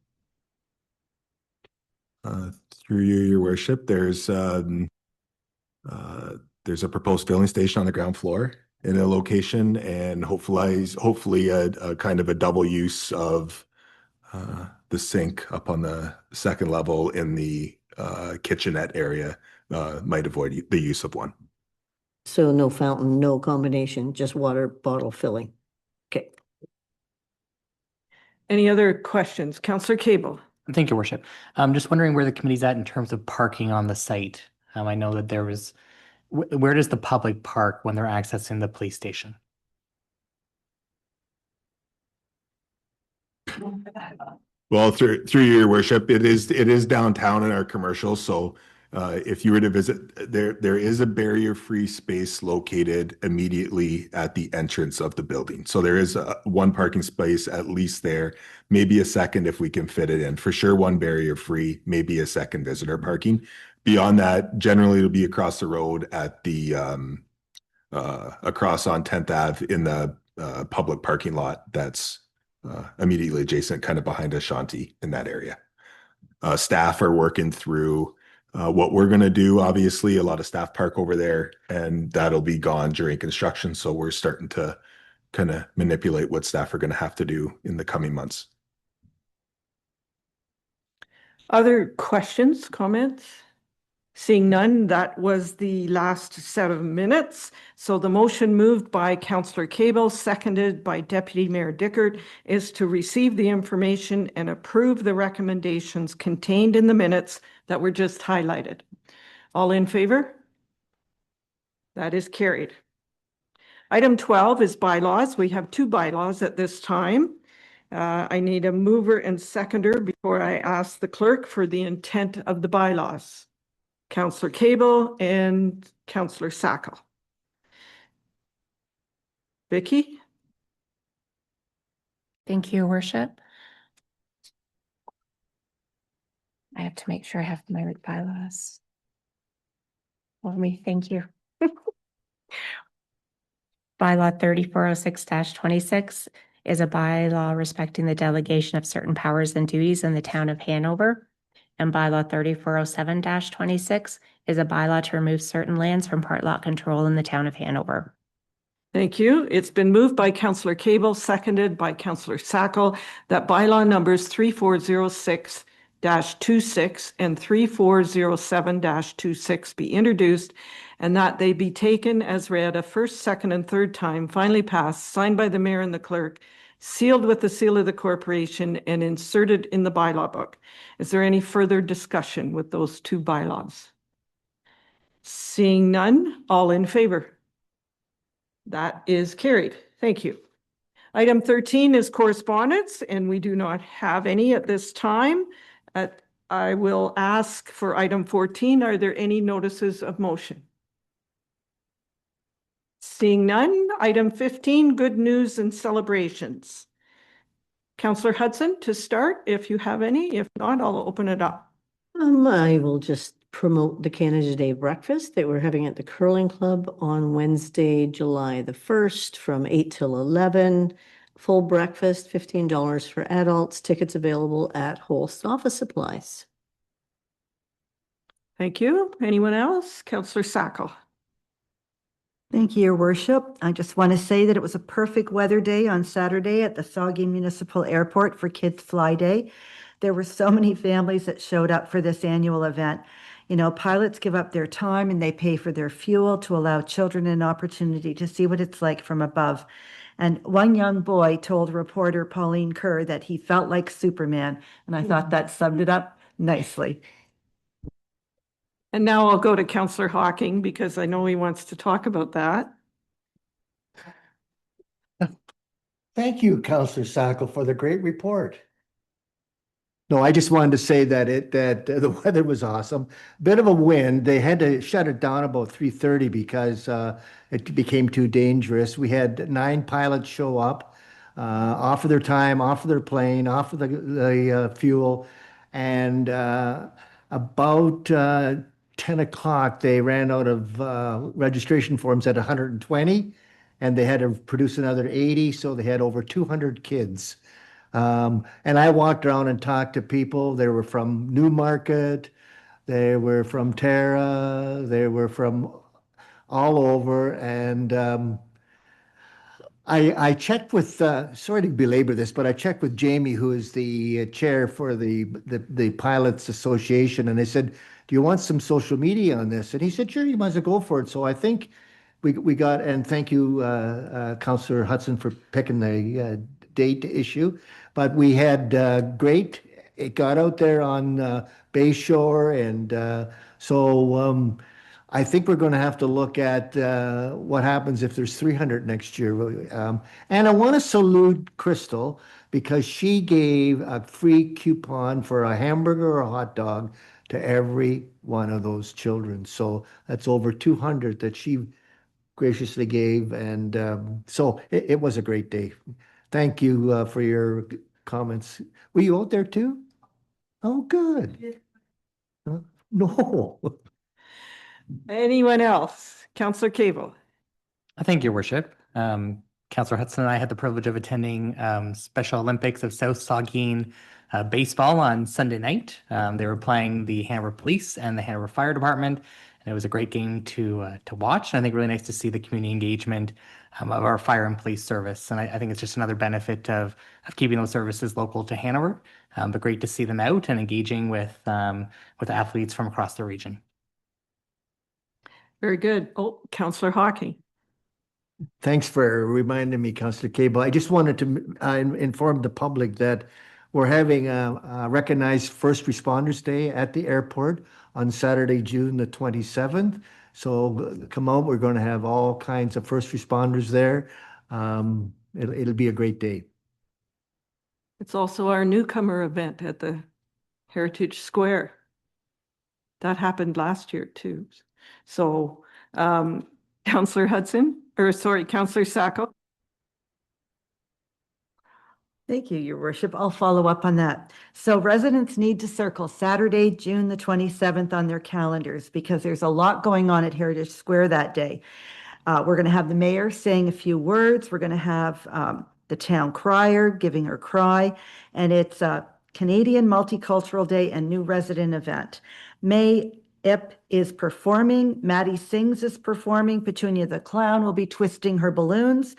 Through your worship, there's a proposed filling station on the ground floor in a location, and hopefully a kind of a double use of the sink up on the second level in the kitchenette area might avoid the use of one. So no fountain, no combination, just water bottle filling. Okay. Any other questions? Councillor Cable. Thank you, Worship. I'm just wondering where the committee's at in terms of parking on the site. I know that there was, where does the public park when they're accessing the police station? Well, through your worship, it is downtown in our commercial. So if you were to visit, there is a barrier-free space located immediately at the entrance of the building. So there is one parking space at least there, maybe a second if we can fit it in. For sure, one barrier-free, maybe a second visitor parking. Beyond that, generally it'll be across the road at the across on 10th Ave in the public parking lot that's immediately adjacent, kind of behind Ashanti in that area. Staff are working through what we're going to do. Obviously, a lot of staff park over there, and that'll be gone during construction. So we're starting to kind of manipulate what staff are going to have to do in the coming months. Other questions, comments? Seeing none, that was the last set of minutes. So the motion moved by Councillor Cable, seconded by Deputy Mayor Dickert, is to receive the information and approve the recommendations contained in the minutes that were just highlighted. All in favor? That is carried. Item 12 is bylaws. We have two bylaws at this time. I need a mover and seconder before I ask the clerk for the intent of the bylaws. Councillor Cable and Councillor Sackle. Vicky? Thank you, Your Worship. I have to make sure I have my bylaws. Let me, thank you. Bylaw 3406-26 is a bylaw respecting the delegation of certain powers and duties in the town of Hanover. And bylaw 3407-26 is a bylaw to remove certain lands from part lot control in the town of Hanover. Thank you. It's been moved by Councillor Cable, seconded by Councillor Sackle, that bylaw numbers 3406-26 and 3407-26 be introduced, and that they be taken as read a first, second, and third time, finally passed, signed by the mayor and the clerk, sealed with the seal of the corporation, and inserted in the bylaw book. Is there any further discussion with those two bylaws? Seeing none, all in favor? That is carried. Thank you. Item 13 is correspondence, and we do not have any at this time. I will ask for item 14. Are there any notices of motion? Seeing none, item 15, good news and celebrations. Counselor Hudson to start, if you have any. If not, I'll open it up. I will just promote the Canada Day breakfast that we're having at the Curling Club on Wednesday, July the 1st from 8 till 11. Full breakfast, $15 for adults. Tickets available at Holst Office Supplies. Thank you. Anyone else? Counselor Sacco. Thank you, Your Worship. I just want to say that it was a perfect weather day on Saturday at the Saugeen Municipal Airport for Kids Fly Day. There were so many families that showed up for this annual event. You know, pilots give up their time and they pay for their fuel to allow children an opportunity to see what it's like from above. And one young boy told reporter Pauline Kerr that he felt like Superman, and I thought that summed it up nicely. And now I'll go to Counselor Hawking because I know he wants to talk about that. Thank you, Counselor Sacco, for the great report. No, I just wanted to say that the weather was awesome. Bit of a wind. They had to shut it down about 3:30 because it became too dangerous. We had 9 pilots show up, off of their time, off of their plane, off of the fuel, and about 10 o'clock they ran out of registration forms at 120, and they had to produce another 80, so they had over 200 kids. And I walked around and talked to people. They were from Newmarket, they were from Tara, they were from all over. And I checked with, sorry to belabor this, but I checked with Jamie, who is the chair for the Pilots Association. And I said, do you want some social media on this? And he said, sure, you might as well go for it. So I think we got, and thank you, Councillor Hudson, for picking the date issue. But we had it got out there on Bayshore, and so I think we're going to have to look at what happens if there's 300 next year. And I want to salute Crystal because she gave a free coupon for a hamburger or a hot dog to every one of those children. So that's over 200 that she graciously gave, and so it was a great day. Thank you for your comments. Were you out there too? Oh, good. No. Anyone else? Counselor Cable. Thank you, Your Worship. Counselor Hudson and I had the privilege of attending Special Olympics of South Saugeen baseball on Sunday night. They were playing the Hanover Police and the Hanover Fire Department, and it was a great game to watch. And I think really nice to see the community engagement of our fire and police service. And I think it's just another benefit of keeping those services local to Hanover, but great to see them out and engaging with athletes from across the region. Very good. Oh, Counselor Hawking. Thanks for reminding me, Councillor Cable. I just wanted to inform the public that we're having a recognized First Responders Day at the airport on Saturday, June the 27th. So come out, we're going to have all kinds of first responders there. It'll be a great day. It's also our newcomer event at the Heritage Square. That happened last year too. So Counselor Counselor Sacco. Thank you, Your Worship. I'll follow up on that. So residents need to circle Saturday, June the 27th on their calendars because there's a lot going on at Heritage Square that day. We're going to have the mayor saying a few words. We're going to have the town crier giving her cry, and it's a Canadian Multicultural Day and new resident event. May Ip is performing, Maddie Sings is performing, Petunia the Clown will be twisting her balloons.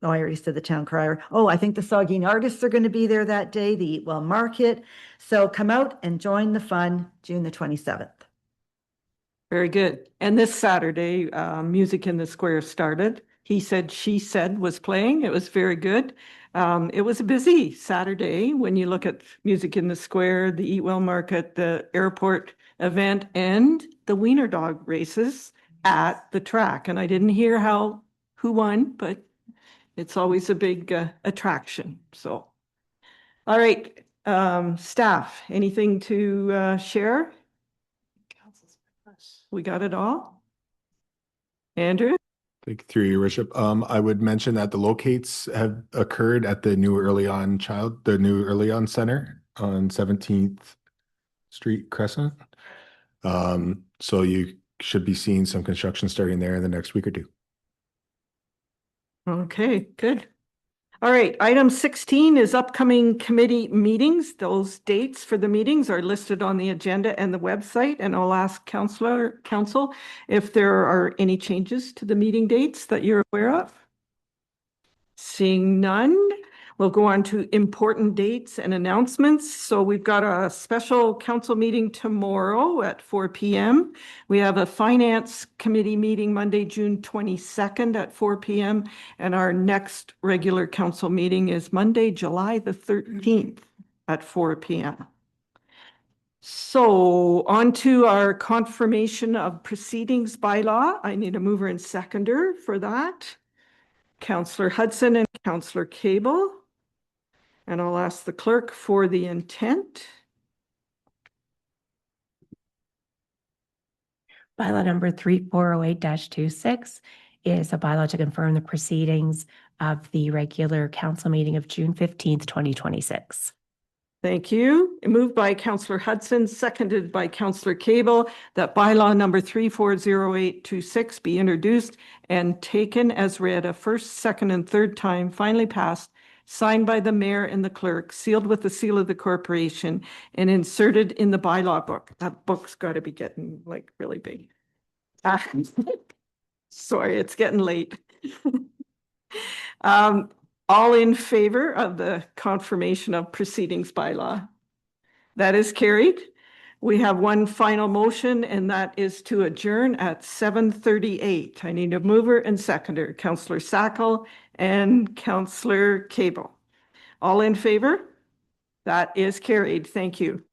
Oh, I already said the town crier. Oh, I think the Saugeen artists are going to be there that day, the Eat Well Market. So come out and join the fun, June the 27th. Very good. And this Saturday, Music in the Square started. He Said, She Said was playing. It was very good. It was a busy Saturday when you look at Music in the Square, the Eat Well Market, the airport event, and the Wiener Dog races at the track. And I didn't hear who won, but it's always a big attraction. So, all right, staff, anything to share? We got it all? Andrew? Through your worship, I would mention that the locates have occurred at the new Early On Center on 17th Street Crescent. So you should be seeing some construction starting there in the next week or two. Okay, good. All right, item 16 is upcoming committee meetings. Those dates for the meetings are listed on the agenda and the website, and I'll ask council if there are any changes to the meeting dates that you're aware of. Seeing none, we'll go on to important dates and announcements. So we've got a special council meeting tomorrow at 4 p.m. We have a finance committee meeting Monday, June 22nd at 4 p.m. And our next regular council meeting is Monday, July the 13th at 4 p.m. So on to our confirmation of proceedings bylaw. I need a mover and seconder for that. Councillor Hudson and Councillor Cable. And I'll ask the clerk for the intent. Bylaw number 3408-26 is a bylaw to confirm the proceedings of the regular council meeting of June 15th, 2026. Thank you. Moved by Councillor Hudson, seconded by Councillor Cable, that bylaw number 3408-26 be introduced and taken as read a first, second, and third time, finally passed, signed by the mayor and the clerk, sealed with the seal of the corporation, and inserted in the bylaw book. That book's got to be getting like really big. Sorry, it's getting late. All in favor of the confirmation of proceedings bylaw? That is carried. We have one final motion, and that is to adjourn at 7:38. I need a mover and seconder, Councillor Sackle and Councillor Cable. All in favor? That is carried. Thank you.